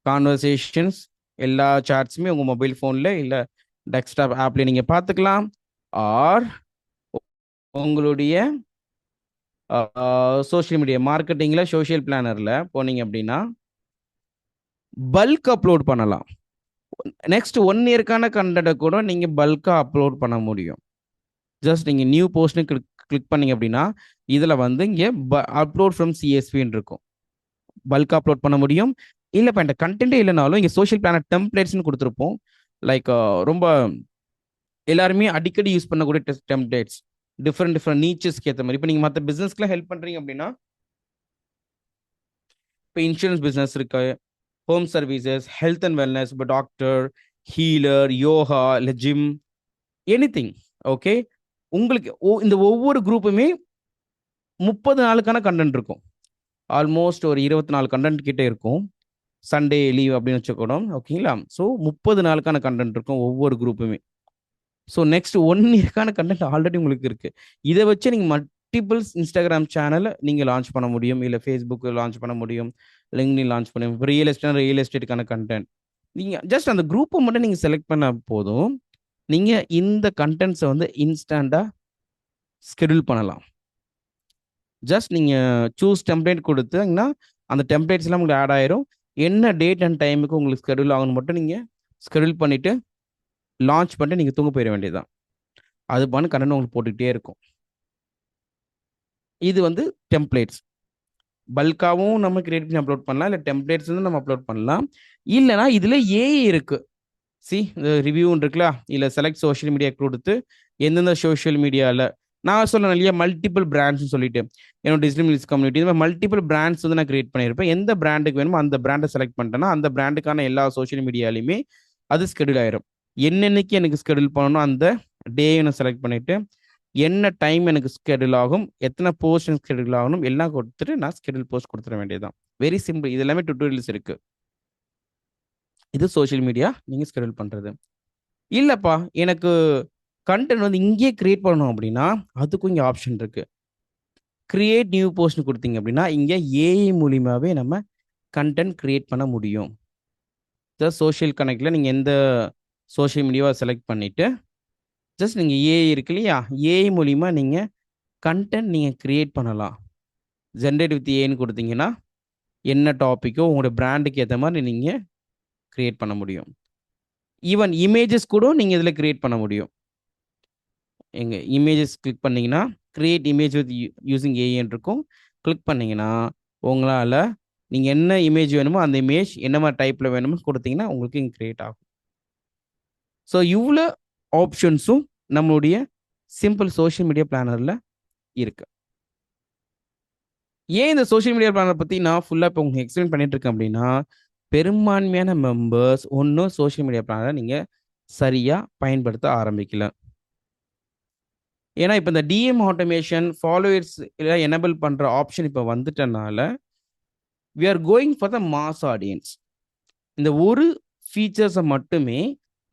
கான்வர்சேஷன்ஸ் எல்லா சாட்ஸுமே உங்கள் மொபைல் ஃபோனில் இல்லை டெஸ்க்டாப் ஆப்லேயே நீங்கள் பார்த்துக்கலாம். ஆர் உங்களுடைய சோஷியல் மீடியா மார்க்கெட்டிங்கில் சோஷியல் பிளானரில் போனீங்க அப்படின்னா பல்க் அப்லோட் பண்ணலாம். நெக்ஸ்ட் 1 இயர்க்கான கண்டென்ட்டை கூட நீங்கள் பல்காக அப்லோட் பண்ண முடியும். ஜஸ்ட் நீங்கள் நியூ போஸ்ட்னு கிளிக் பண்ணீங்க அப்படின்னா இதில் வந்து இங்கே அப்லோட் ஃப்ரம் சிஎஸ்வின்னு இருக்கும். பல்க் அப்லோட் பண்ண முடியும். இல்லை இப்போ என்கிட்ட கண்டென்ட்டே இல்லைனாலும் இங்கே சோஷியல் பிளானர் டெம்ப்ளேட்ஸ்னு கொடுத்துருப்போம். லைக் ரொம்ப எல்லாருமே அடிக்கடி யூஸ் பண்ணக்கூடிய டெம்ப்ளேட்ஸ், டிஃப்ரெண்ட் நீச்சஸ்க்கு ஏற்ற மாதிரி. இப்போ நீங்கள் மற்ற பிஸ்னஸ்க்குலாம் ஹெல்ப் பண்ணுறீங்க அப்படின்னா இப்போ இன்சூரன்ஸ் பிஸ்னஸ் இருக்கு, home services, health and wellness, இப்போ டாக்டர், ஹீலர், யோகா, இல்லை ஜிம், எனிதிங். ஓகே, உங்களுக்கு இந்த ஒவ்வொரு குரூப்புமே 30 நாளுக்கான கண்டென்ட் இருக்கும். ஆல்மோஸ்ட் ஒரு 24 கண்டென்ட் கிட்டே இருக்கும். சண்டே லீவ் அப்படின்னு வச்சுக்கணும். ஓகேங்களா? ஸோ 30 நாளுக்கான கண்டென்ட் இருக்கும் ஒவ்வொரு குரூப்புமே. ஸோ நெக்ஸ்ட் 1 இயர்க்கான கண்டென்ட் ஆல்ரெடி உங்களுக்கு இருக்கு. இதை வச்சு நீங்கள் மல்டிபிள்ஸ் இன்ஸ்டாகிராம் சேனலை நீங்கள் லான்ச் பண்ண முடியும், இல்லை ஃபேஸ்புக் லான்ச் பண்ண முடியும், லிங்க்டின் லான்ச் பண்ண முடியும். ரியல் எஸ்டேட்டுக்கான கண்டென்ட் நீங்கள் ஜஸ்ட் அந்த குரூப்பை மட்டும் நீங்கள் செலக்ட் பண்ண போதும். நீங்கள் இந்த கண்டென்ட்ஸை வந்து இன்ஸ்டண்ட்டாக ஸ்கெடியூல் பண்ணலாம். ஜஸ்ட் நீங்கள் சூஸ் டெம்ப்ளேட் கொடுத்தீங்கன்னா அந்த டெம்ப்ளேட்ஸ்லாம் உங்களுக்கு ஆட் ஆயிரும். என்ன டேட் அண்ட் டைமுக்கு உங்களுக்கு ஸ்கெடியூல் ஆகணும் மட்டும் நீங்கள் ஸ்கெடியூல் பண்ணிவிட்டு லான்ச் பண்ணிட்டு நீங்கள் தூங்க போயிட வேண்டியதுதான். அது பண்ண கண்டென்ட் உங்களுக்கு போட்டுக்கிட்டே இருக்கும். இது வந்து டெம்ப்ளேட்ஸ். பல்காவும் நம்ம கிரியேட் பண்ணி அப்லோட் பண்ணலாம், இல்லை டெம்ப்ளேட்ஸ் வந்து நம்ம அப்லோட் பண்ணலாம். இல்லைனா இதில் ஏஐ இருக்கு. இந்த ரிவ்யூன்னு இருக்குல்ல, இல்லை செலக்ட் சோஷியல் மீடியா கொடுத்து எந்தெந்த சோஷியல் மீடியாவில் நான் சொல்ல இல்லையா மல்டிபிள் பிராண்ட்ஸ்னு சொல்லிட்டு என்னோட டிஜிட்டல் மீடியா கம்யூனிட்டி இந்த மாதிரி மல்டிபிள் பிராண்ட்ஸ் வந்து நான் கிரியேட் பண்ணியிருப்பேன். எந்த பிராண்டுக்கு வேணுமோ அந்த பிராண்டை செலக்ட் பண்ணிட்டேன்னா அந்த பிராண்டுக்கான எல்லா சோஷியல் மீடியாலையுமே அது ஸ்கெடியூல் ஆயிரும். என்னென்னைக்கு எனக்கு ஸ்கெடியூல் பண்ணணும் அந்த டேயை நான் செலக்ட் பண்ணிட்டு என்ன டைம் எனக்கு ஸ்கெடியூல் ஆகும், எத்தனை போஸ்ட் ஸ்கெடியூல் ஆகணும் எல்லாம் கொடுத்துட்டு நான் ஸ்கெடியூல் போஸ்ட் கொடுத்துட வேண்டியதுதான். Very simple. இது எல்லாமே டுட்டோரியல்ஸ் இருக்கு. இது சோஷியல் மீடியா நீங்கள் ஸ்கெடியூல் பண்ணுறது. இல்லைப்பா எனக்கு கண்டென்ட் வந்து இங்கேயே கிரியேட் பண்ணணும் அப்படின்னா அதுக்கும் இங்கே ஆப்ஷன் இருக்கு. கிரியேட் நியூ போஸ்ட்னு கொடுத்தீங்க அப்படின்னா இங்கே ஏஐ மூலியமாகவே நம்ம கண்டென்ட் கிரியேட் பண்ண முடியும். சோஷியல் கனெக்டில் நீங்கள் எந்த சோஷியல் மீடியாவை செலக்ட் பண்ணிவிட்டு ஜஸ்ட் நீங்கள் ஏஐ இருக்கு இல்லையா, ஏஐ மூலிமா நீங்கள் கண்டென்ட் நீங்கள் கிரியேட் பண்ணலாம். ஜென்ரேட் வித் ஏன்னு கொடுத்தீங்கன்னா என்ன டாப்பிக்கோ உங்களோட பிராண்டுக்கு ஏற்ற மாதிரி நீங்கள் கிரியேட் பண்ண முடியும். ஈவன் இமேஜஸ் கூட நீங்கள் இதில் கிரியேட் பண்ண முடியும். எங்கள் இமேஜஸ் கிளிக் பண்ணிங்கன்னா கிரியேட் இமேஜ் வித் யூஸிங் ஏஐன்னு இருக்கும். கிளிக் பண்ணிங்கன்னா உங்களால் நீங்கள் என்ன இமேஜ் வேணுமோ அந்த இமேஜ் என்ன மாதிரி டைப்பில் வேணுமோ கொடுத்தீங்கன்னா உங்களுக்கு இங்கே கிரியேட் ஆகும். ஸோ இவ்வளோ ஆப்ஷன்ஸும் நம்மளுடைய சிம்பிள் சோஷியல் மீடியா பிளானரில் இருக்கு. ஏன் இந்த சோஷியல் மீடியா பிளானர் பற்றி நான் ஃபுல்லாக இப்போ உங்களுக்கு எக்ஸ்பிளைன் பண்ணிட்டு இருக்கேன் அப்படின்னா பெரும்பான்மையான மெம்பர்ஸ் ஒன்றும் சோஷியல் மீடியா பிளானரை நீங்கள் சரியாக பயன்படுத்த ஆரம்பிக்கல. ஏன்னா இப்போ இந்த டிஎம் ஆட்டோமேஷன் ஃபாலோவர்ஸ் எனேபிள் பண்ணுற ஆப்ஷன் இப்போ வந்துட்டனால we are going for the mass audience. இந்த ஒரு ஃபீச்சர்ஸை மட்டுமே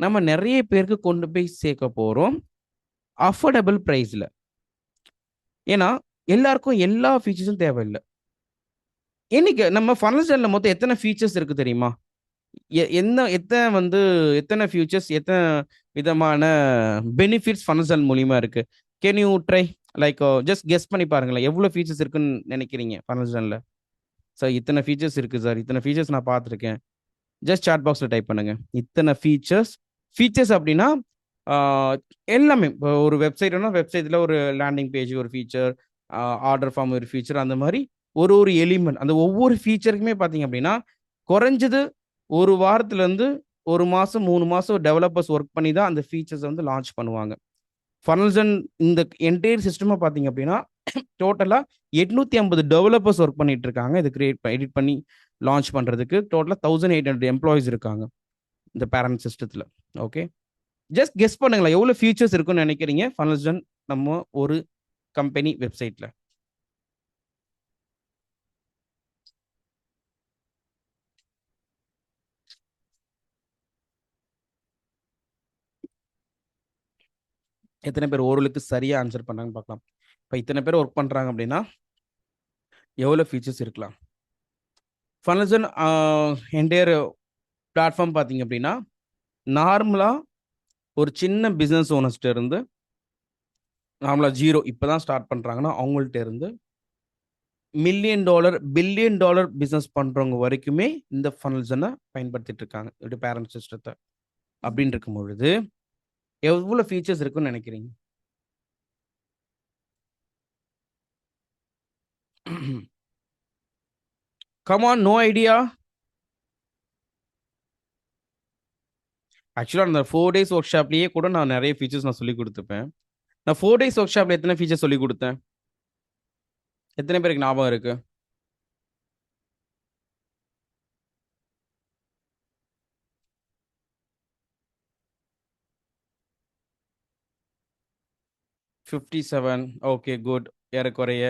நம்ம நிறைய பேருக்கு கொண்டு போய் சேர்க்க போகிறோம் அஃபோர்டபுள் ப்ரைஸில். ஏன்னா எல்லாருக்கும் எல்லா ஃபீச்சர்ஸும் தேவையில்லை. இன்னைக்கு நம்ம ஃபனல்ஸில் மொத்தம் எத்தனை ஃபீச்சர்ஸ் இருக்குது தெரியுமா? எத்தனை ஃபியூச்சர்ஸ் எத்தனை விதமான பெனிஃபிட்ஸ் ஃபனல்ஸ் மூலியமா இருக்கு. Can you try like just guess பண்ணி பாருங்களேன் எவ்வளோ ஃபீச்சர்ஸ் இருக்குன்னு நினைக்கிறீங்க ஃபனல்ஸில்? சார் இத்தனை ஃபீச்சர்ஸ் இருக்குது சார், இத்தனை ஃபீச்சர்ஸ் நான் பார்த்துருக்கேன். ஜஸ்ட் சாட் பாக்ஸில் டைப் பண்ணுங்க இத்தனை ஃபீச்சர்ஸ் அப்படின்னா எல்லாமே. இப்போ ஒரு வெப்சைட்னா வெப்சைட்டில் ஒரு லேண்டிங் பேஜ் ஒரு ஃபீச்சர், ஆர்டர் ஃபார்ம் ஒரு ஃபீச்சர், அந்த மாதிரி ஒரு எலிமெண்ட் அந்த ஒவ்வொரு ஃபீச்சருக்குமே பார்த்தீங்க அப்படின்னா குறைஞ்சது ஒரு வாரத்துலேருந்து ஒரு மாதம் 3 மாதம் டெவலப்பர்ஸ் ஒர்க் பண்ணி தான் அந்த ஃபீச்சர்ஸை வந்து லான்ச் பண்ணுவாங்க. ஃபனல்ஸன் இந்த என்டையர் சிஸ்டமாக பார்த்தீங்க அப்படின்னா டோட்டலாக 850 டெவலப்பர்ஸ் ஒர்க் பண்ணிட்டு இருக்காங்க. இது எடிட் பண்ணி லான்ச் பண்ணுறதுக்கு டோட்டலாக 1800 எம்ப்ளாயிஸ் இருக்காங்க இந்த பேரண்ட் சிஸ்டத்தில். ஓகே, ஜஸ்ட் கெஸ் பண்ணுங்களேன் எவ்வளோ ஃபீச்சர்ஸ் இருக்குன்னு நினைக்கிறீங்க ஃபனல்ஸன் நம்ம ஒரு கம்பெனி வெப்சைட்டில்? எத்தனை பேர் ஓரளவுக்கு சரியாக ஆன்சர் பண்ணுறாங்கன்னு பார்க்கலாம். இப்போ இத்தனை பேர் ஒர்க் பண்ணுறாங்க அப்படின்னா எவ்வளோ ஃபீச்சர்ஸ் இருக்கலாம்? ஃபனல்ஸன் என்டையர் பிளாட்ஃபார்ம் பார்த்தீங்க அப்படின்னா நார்மலாக ஒரு சின்ன பிஸ்னஸ் ஓனர்ஸ்ட்ட இருந்து நார்மலாக ஜீரோ இப்போ தான் ஸ்டார்ட் பண்ணுறாங்கன்னா அவங்கள்ட்ட இருந்து $1 மில்லியன் $1 பில்லியன் பிஸ்னஸ் பண்ணுறவங்க வரைக்குமே இந்த ஃபனல்ஸனை பயன்படுத்திட்டு இருக்காங்க இப்படி பேரண்ட் சிஸ்டத்தை. அப்படின்னு இருக்கும் பொழுது எவ்வளோ ஃபீச்சர்ஸ் இருக்குன்னு நினைக்கிறீங்க? Come on, no idea. ஆக்சுவலாக அந்த 4 days ஒர்க் ஷாப்லேயே கூட நான் நிறைய ஃபீச்சர்ஸ் நான் சொல்லி கொடுத்துப்பேன். நான் 4 days ஒர்க் ஷாப்பில் எத்தனை ஃபீச்சர்ஸ் சொல்லி கொடுத்தேன்? எத்தனை பேருக்கு ஞாபகம் இருக்கு? $57. Okay, good. ஏறக்குறைய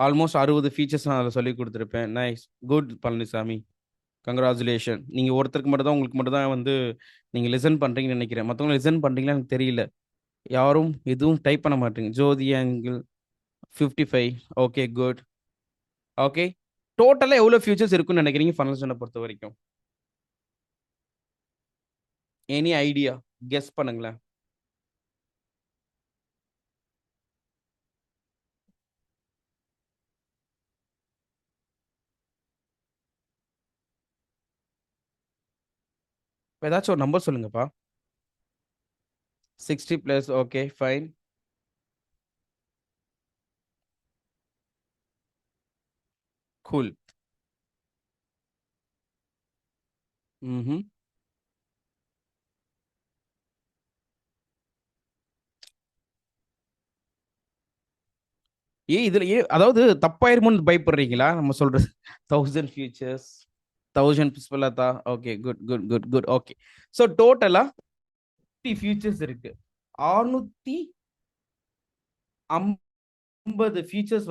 ஆல்மோஸ்ட் 60 ஃபீச்சர்ஸ் நான் அதில் சொல்லி கொடுத்துருப்பேன். Nice, good Palaniswami, congratulation. நீங்கள் ஒருத்தருக்கு மட்டும் தான் உங்களுக்கு மட்டும் தான் வந்து நீங்கள் லிசன் பண்ணுறீங்கன்னு நினைக்கிறேன். மற்றவங்க லிசன் பண்ணுறீங்களா எனக்கு தெரியல. யாரும் எதுவும் டைப் பண்ண மாட்டீங்க. ஜோதி ஆங்கிள் 55. Okay, good. ஓகே, டோட்டலாக எவ்வளோ ஃபியூச்சர்ஸ் இருக்குன்னு நினைக்கிறீங்க ஃபனல்ஸனை பொறுத்த வரைக்கும்? Any idea? கெஸ் பண்ணுங்களேன். ஏதாச்சும் ஒரு நம்பர் சொல்லுங்கப்பா. 60 +. Okay, fine. கூல். ம். இதுல அதாவது தப்பாயிருமோன்னு பயப்படுறீங்களா நம்ம சொல்றது? 1000 ஃபியூச்சர்ஸ், 1000 பிஸ்பலதா. Okay, good good good good. Okay, so டோட்டலா ஃபியூச்சர்ஸ் இருக்கு. 650 ஃபியூச்சர்ஸ்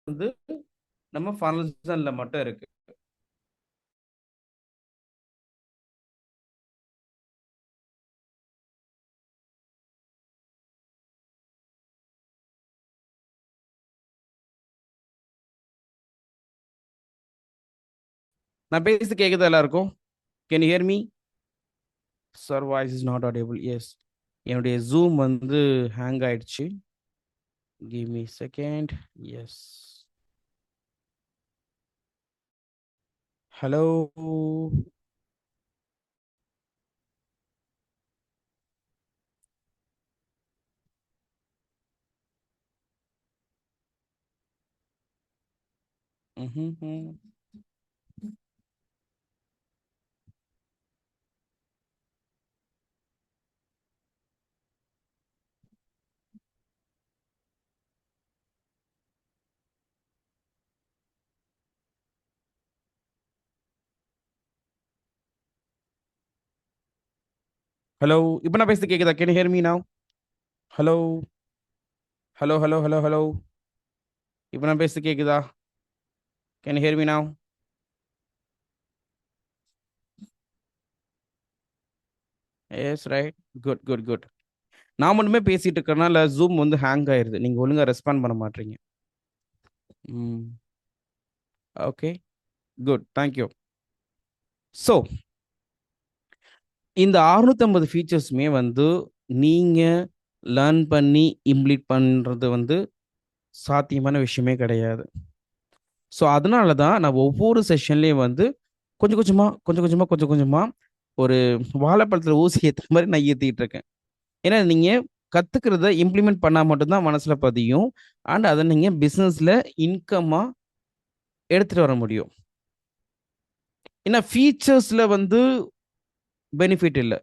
வந்து நம்ம ஃபனல்ஸ்ல மட்டும் இருக்கு. நான் பேசி கேக்குதா எல்லாருக்கும்? Can you hear me? Sir, voice is not audible. Yes, என்னுடைய ஜூம் வந்து ஹேங் ஆயிடுச்சு. Give me second. Yes, hello. Hmm. Hello, இப்போ நான் பேசுறது கேக்குதா? Can you hear me now? Hello hello hello hello hello. இப்போ நான் பேசுறது கேக்குதா? Can you hear me now? Yes, right. Good good good. நான் மட்டுமே பேசிட்டு இருக்கறனால ஜூம் வந்து ஹேங் ஆயிருது. நீங்க ஒழுங்கா ரெஸ்பாண்ட் பண்ண மாட்டீங்க. ம். Okay, good, thank you. ஸோ இந்த 650 ஃபீச்சர்ஸுமே வந்து நீங்க லேர்ன் பண்ணி இம்ப்ளீட் பண்றது வந்து சாத்தியமான விஷயமே கிடையாது. ஸோ அதனால தான் நான் ஒவ்வொரு செஷன்லேயும் வந்து கொஞ்சம் கொஞ்சமா கொஞ்சம் கொஞ்சமா கொஞ்சம் கொஞ்சமா ஒரு வாழைப்பழத்தில் ஊசி ஏற்றுற மாதிரி நான் ஏற்றிக்கிட்டு இருக்கேன். ஏன்னா நீங்க கத்துக்கிறத இம்ப்ளிமெண்ட் பண்ணா மட்டும்தான் மனசுல பதியும். அண்ட் அதை நீங்க பிசினஸ்ல இன்கமா எடுத்துட்டு வர முடியும். ஏன்னா ஃபீச்சர்ஸ்ல வந்து பெனிஃபிட் இல்லை.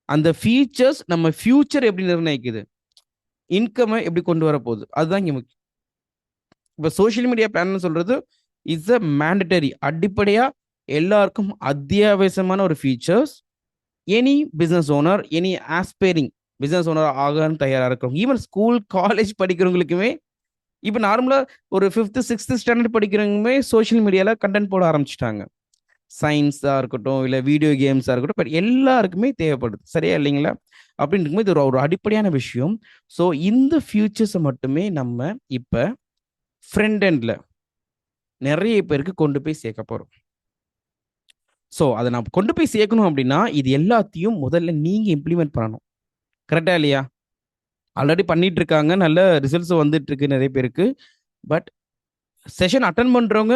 அந்த ஃபீச்சர்ஸ் நம்ம ஃபியூச்சர் எப்படி நிர்ணயிக்குது, இன்கமை எப்படி கொண்டு வர போகுது, அதுதான் இங்க முக்கியம். இப்போ சோஷியல் மீடியா பிளான் சொல்றது இஸ் அ மேண்டட்டரி, அடிப்படையா எல்லாருக்கும் அத்தியாவசியமான ஒரு features. Any business owner, any aspiring business owner ஆகன்னு தயாரா இருக்கிறவங்க, ஈவன் ஸ்கூல் காலேஜ் படிக்கிறவங்களுக்குமே, இப்போ நார்மலா ஒரு 5th 6th ஸ்டாண்டர்ட் படிக்கிறவங்களுமே சோஷியல் மீடியால கண்டென்ட் போட ஆரம்பிச்சிட்டாங்க. சயின்ஸா இருக்கட்டும், இல்ல வீடியோ கேம்ஸா இருக்கட்டும், பட் எல்லாருக்குமே தேவைப்படுது. சரியா இல்லைங்களா? அப்படின்னு இருக்கும்போது இது ஒரு அடிப்படையான விஷயம். ஸோ இந்த ஃபியூச்சர்ஸை மட்டுமே நம்ம இப்ப ஃப்ரண்ட் எண்ட்ல நிறைய பேருக்கு கொண்டு போய் சேர்க்க போறோம். ஸோ அதை நான் கொண்டு போய் சேர்க்கணும் அப்படின்னா இது எல்லாத்தையும் முதல்ல நீங்க இம்ப்ளிமெண்ட் பண்ணணும். கரெக்டா இல்லையா? ஆல்ரெடி பண்ணிட்டு இருக்காங்க, நல்ல ரிசல்ட்ஸ் வந்துட்டு இருக்கு நிறைய பேருக்கு. பட் செஷன் அட்டன் பண்றவங்க,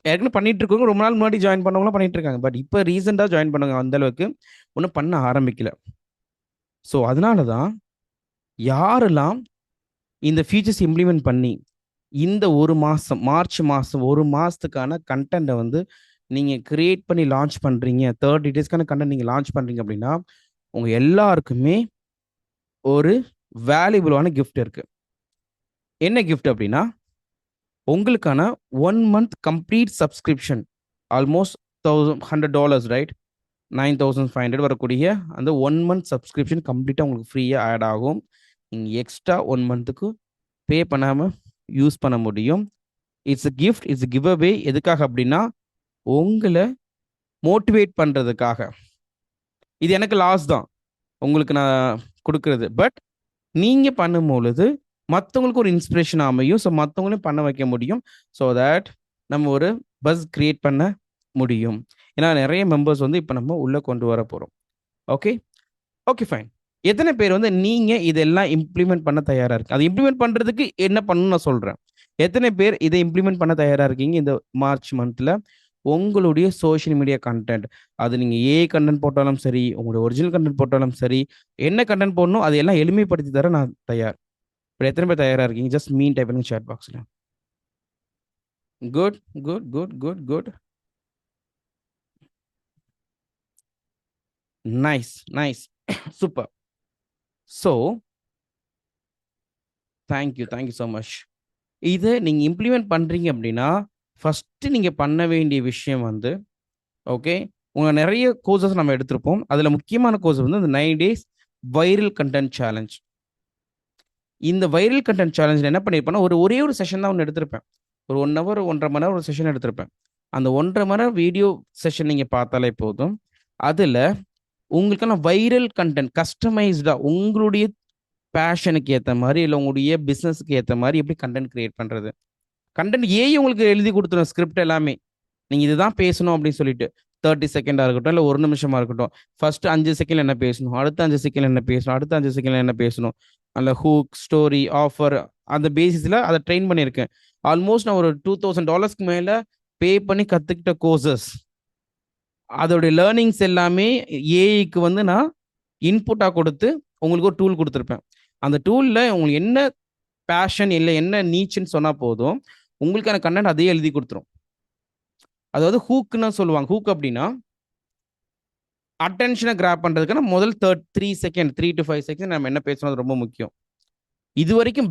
ஏற்கனவே பண்ணிட்டு இருக்கவங்க, ரொம்ப நாள் முன்னாடி ஜாயின் பண்ணவங்களும் பண்ணிட்டு இருக்காங்க. பட் இப்போ ரீசெண்டா ஜாயின் பண்ணவங்க அந்த அளவுக்கு ஒன்றும் பண்ண ஆரம்பிக்கல. ஸோ அதனால தான் யாரெல்லாம் இந்த ஃபீச்சர்ஸ் இம்ப்ளிமெண்ட் பண்ணி இந்த ஒரு மாசம், மார்ச் மாசம் ஒரு மாசத்துக்கான கண்டென்ட்டை வந்து நீங்க கிரியேட் பண்ணி லான்ச் பண்றீங்க, 30 டேஸ்க்கான கண்டென்ட் நீங்க லான்ச் பண்றீங்க அப்படின்னா உங்க எல்லாருக்குமே ஒரு வேல்யூபிளான கிஃப்ட் இருக்கு. என்ன கிஃப்ட் அப்படின்னா, உங்களுக்கான 1 month complete subscription, almost $100, right? 9500 வரக்கூடிய அந்த 1 மந்த் சப்ஸ்கிரிப்ஷன் கம்ப்ளீட்டாக உங்களுக்கு ஃப்ரீயாக ஆட் ஆகும். நீங்கள் எக்ஸ்ட்ரா 1 மந்த்துக்கு பே பண்ணாமல் யூஸ் பண்ண முடியும். It's a gift, it's give away. எதுக்காக அப்படின்னா, உங்களை மோட்டிவேட் பண்றதுக்காக. இது எனக்கு லாஸ் தான் உங்களுக்கு நான் கொடுக்கறது. பட் நீங்க பண்ணும் பொழுது மற்றவங்களுக்கு ஒரு இன்ஸ்பிரேஷன் அமையும். ஸோ மற்றவங்களையும் பண்ண வைக்க முடியும். ஸோ தட் நம்ம ஒரு பஸ் கிரியேட் பண்ண முடியும். ஏன்னா நிறைய மெம்பர்ஸ் வந்து இப்போ நம்ம உள்ள கொண்டு வர போறோம். Okay okay fine. எத்தனை பேர் வந்து நீங்க இதெல்லாம் இம்ப்ளிமெண்ட் பண்ண தயாரா இருக்கு? அதை இம்ப்ளிமெண்ட் பண்றதுக்கு என்ன பண்ணணும்னு நான் சொல்றேன். எத்தனை பேர் இதை இம்ப்ளிமெண்ட் பண்ண தயாரா இருக்கீங்க இந்த மார்ச் மந்த்ல? உங்களுடைய சோஷியல் மீடியா கண்டென்ட், அது நீங்க ஏஐ கண்டென்ட் போட்டாலும் சரி, உங்களுடைய ஒரிஜினல் கண்டென்ட் போட்டாலும் சரி, என்ன கண்டென்ட் போடணும் அதையெல்லாம் எளிமைப்படுத்தி தர நான் தயார். இப்போ எத்தனை பேர் தயாரா இருக்கீங்க? ஜஸ்ட் மீன் டைப் பண்ணுங்க chat பாக்ஸ்ல. Good good good good good. Nice nice super. So thank you so much. இதை நீங்கள் இம்ப்ளிமெண்ட் பண்ணுறீங்க அப்படின்னா ஃபஸ்ட்டு நீங்கள் பண்ண வேண்டிய விஷயம் வந்து, ஓகே, உங்கள் நிறைய கோர்சஸ் நம்ம எடுத்திருப்போம். அதில் முக்கியமான கோர்ஸ் வந்து இந்த 9 days வைரல் கண்டென்ட் சேலஞ்ச். இந்த வைரல் கண்டென்ட் சேலஞ்சில் என்ன பண்ணியிருப்பேன்னா, ஒரே ஒரு செஷன் தான் ஒன்று எடுத்திருப்பேன். ஒரு 1 hour 1.5 மணி நேரம் ஒரு செஷன் எடுத்திருப்பேன். அந்த 1.5 மணி நேரம் வீடியோ செஷன் நீங்கள் பார்த்தாலே போதும். அதில் உங்களுக்கான வைரல் கண்டென்ட் கஸ்டமைஸ்டாக உங்களுடைய பேஷனுக்கு ஏற்ற மாதிரி, இல்லை உங்களுடைய பிஸ்னஸுக்கு ஏற்ற மாதிரி எப்படி கண்டென்ட் கிரியேட் பண்ணுறது. கண்டென்ட் ஏஐ உங்களுக்கு எழுதி கொடுத்துரும் ஸ்கிரிப்ட் எல்லாமே. நீங்கள் இதுதான் பேசணும் அப்படின்னு சொல்லிட்டு 30 செகண்டாக இருக்கட்டும், இல்லை 1 நிமிஷமாக இருக்கட்டும். ஃபர்ஸ்ட் 5 செகண்ட் என்ன பேசணும், அடுத்த 5 செகண்ட் என்ன பேசணும், அடுத்த 5 செகண்ட் என்ன பேசணும், அந்த ஹூக், ஸ்டோரி, ஆஃபர், அந்த பேசிஸில் அதை ட்ரெயின் பண்ணியிருக்கேன். ஆல்மோஸ்ட் நான் ஒரு $2000 மேலே பே பண்ணி கற்றுக்கிட்ட கோர்சஸ். அதோடைய லேர்னிங்ஸ் எல்லாமே ஏஐக்கு வந்து நான் இன்புட்டாக கொடுத்து உங்களுக்கு ஒரு டூல் கொடுத்துருப்பேன். அந்த டூலில் உங்களுக்கு என்ன பேஷன் இல்லை என்ன நீச்சுன்னு சொன்னால் போதும், உங்களுக்கான கண்டென்ட் அதையே எழுதி கொடுத்துரும். அதாவது ஹூக்குன்னு சொல்லுவாங்க. ஹூக் அப்படின்னா அட்டென்ஷனை கிராப் பண்ணுறதுக்கான முதல் 3 செகண்ட் 3 to 5 செகண்ட் நம்ம என்ன பேசணும் அது ரொம்ப முக்கியம். இது வரைக்கும்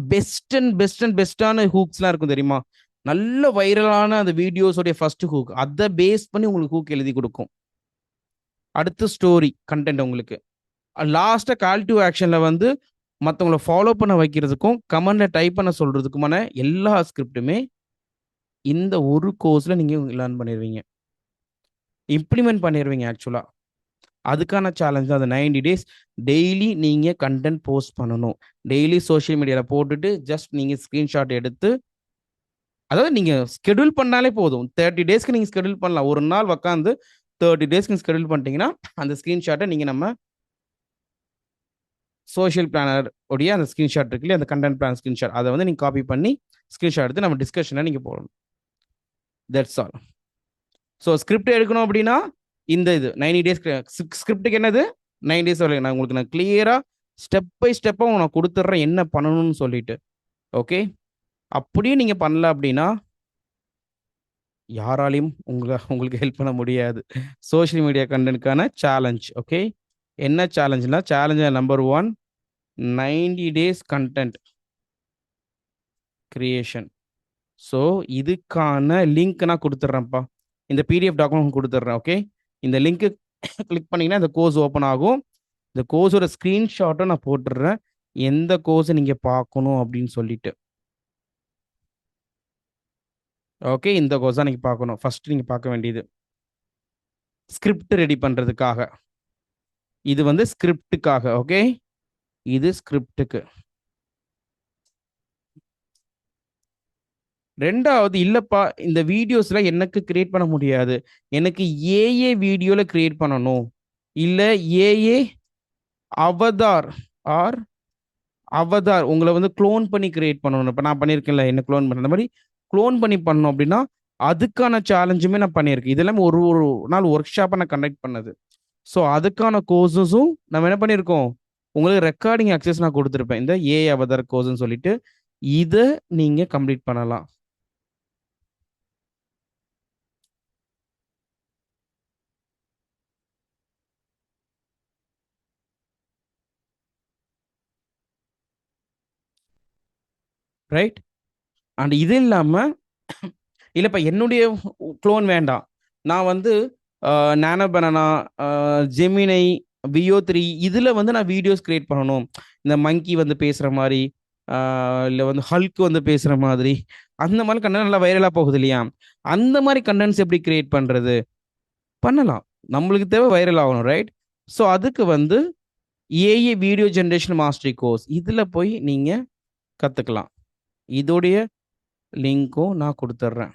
பெஸ்டான ஹூக்ஸ்லாம் இருக்கும் தெரியுமா? நல்ல வைரலான அந்த வீடியோஸோடைய ஃபர்ஸ்ட் ஹூக், அதை பேஸ் பண்ணி உங்களுக்கு ஹூக் எழுதி கொடுக்கும். அடுத்து ஸ்டோரி கண்டென்ட் உங்களுக்கு. லாஸ்ட்டாக கால் டு ஆக்ஷனில் வந்து மற்றவங்களை ஃபாலோ பண்ண வைக்கிறதுக்கும் கமெண்ட்ல டைப் பண்ண சொல்றதுக்குமான எல்லா ஸ்கிரிப்டுமே இந்த ஒரு கோர்ஸில் நீங்கள் லேர்ன் பண்ணிடுவீங்க, இம்ப்ளிமெண்ட் பண்ணிடுவீங்க. ஆக்சுவலாக அதுக்கான சேலஞ்ச் தான் அந்த 90 days. டெய்லி நீங்கள் கண்டென்ட் போஸ்ட் பண்ணணும். டெய்லி சோஷியல் மீடியாவில் போட்டுட்டு ஜஸ்ட் நீங்கள் ஸ்க்ரீன்ஷாட் எடுத்து, அதாவது நீங்கள் ஸ்கெடியூல் பண்ணாலே போதும். 30 daysக்கு நீங்கள் ஸ்கெடியூல் பண்ணலாம். ஒரு நாள் உட்காந்து 30 daysக்கு ஸ்கெடியூல் பண்ணிட்டீங்கன்னா அந்த ஸ்க்ரீன்ஷாட்டை நீங்கள் நம்ம சோஷியல் பிளானர் உடைய அந்த ஸ்க்ரீன்ஷாட் இருக்குல்ல, அந்த கண்டென்ட் பிளான் ஸ்க்ரீன்ஷாட், அதை வந்து நீங்கள் காப்பி பண்ணி ஸ்க்ரீன்ஷாட் எடுத்து நம்ம டிஸ்கஷனை நீங்கள் போடணும். That's all. ஸோ ஸ்கிரிப்ட் எடுக்கணும் அப்படின்னா இந்த இது 90 days ஸ்கிரிப்டுக்கு என்னது 9 days வரைக்கும் நான் கிளியராக ஸ்டெப் பை ஸ்டெப்பாக நான் கொடுத்துட்றேன் என்ன பண்ணணும்னு சொல்லிட்டு. ஓகே, அப்படியே நீங்கள் பண்ணல அப்படின்னா யாராலையும் உங்களுக்கு ஹெல்ப் பண்ண முடியாது. சோஷியல் மீடியா கண்டென்ட்கான சேலஞ்ச். ஓகே, என்ன சேலஞ்சுனா, challenge number 1 90 days content creation. So இதுக்கான லிங்க் நான் கொடுத்துட்றேன்ப்பா, இந்த பிடிஎஃப் டாக்குமெண்ட் கொடுத்துட்றேன். ஓகே, இந்த லிங்க்கு கிளிக் பண்ணிங்கன்னா இந்த கோர்ஸ் ஓப்பன் ஆகும். இந்த கோர்ஸோட ஸ்க்ரீன்ஷாட்டை நான் போட்டுடுறேன், எந்த கோர்ஸை நீங்கள் பார்க்கணும் அப்படின்னு சொல்லிட்டு. ஓகே, இந்த கோர்ஸ் தான் நீங்கள் பார்க்கணும். ஃபர்ஸ்ட் நீங்கள் பார்க்க வேண்டியது ஸ்கிரிப்ட் ரெடி பண்ணுறதுக்காக. இது வந்து ஸ்கிரிப்டுக்காக. ஓகே, இது ஸ்கிரிப்டுக்கு. ரெண்டாவது, இல்லப்பா இந்த வீடியோஸ்ல எனக்கு கிரியேட் பண்ண முடியாது, எனக்கு ஏஏ வீடியோல கிரியேட் பண்ணணும், இல்ல ஏஏ அவதார் உங்களை வந்து க்ளோன் பண்ணி கிரியேட் பண்ணணும். இப்போ நான் பண்ணியிருக்கேன்ல, என்ன க்ளோன் பண்ண, அந்த மாதிரி க்ளோன் பண்ணி பண்ணணும் அப்படின்னா அதுக்கான சேலஞ்சுமே நான் பண்ணியிருக்கேன். இதெல்லாம் ஒரு நாள் ஒர்க் ஷாப்பை நான் கண்டக்ட் பண்ணது. ஸோ அதுக்கான கோர்ஸஸும் நம்ம என்ன பண்ணியிருக்கோம், உங்களுக்கு ரெக்கார்டிங் அக்சஸ் நான் கொடுத்துருப்பேன், இந்த ஏ அவதார் கோர்ஸ்ன்னு சொல்லிட்டு. இதை நீங்க கம்ப்ளீட் பண்ணலாம். ரைட். அண்ட் இது இல்லாமல் இல்லைப்பா என்னுடைய க்ளோன் வேண்டாம், நான் வந்து நானோ பனானா, ஜெமினை, VO3 இதில் வந்து நான் வீடியோஸ் கிரியேட் பண்ணணும், இந்த மங்கி வந்து பேசுகிற மாதிரி, இல்லை வந்து ஹல்க் வந்து பேசுகிற மாதிரி அந்த மாதிரி கண்டென்ட் நல்லா வைரலாக போகுது இல்லையா? அந்த மாதிரி கண்டென்ட்ஸ் எப்படி கிரியேட் பண்ணுறது? பண்ணலாம். நம்மளுக்கு தேவை வைரல் ஆகணும், ரைட்? ஸோ அதுக்கு வந்து AI video generation mastery course இதில் போய் நீங்கள் கற்றுக்கலாம். இதோடைய லிங்க்கும் நான் கொடுத்துட்றேன்.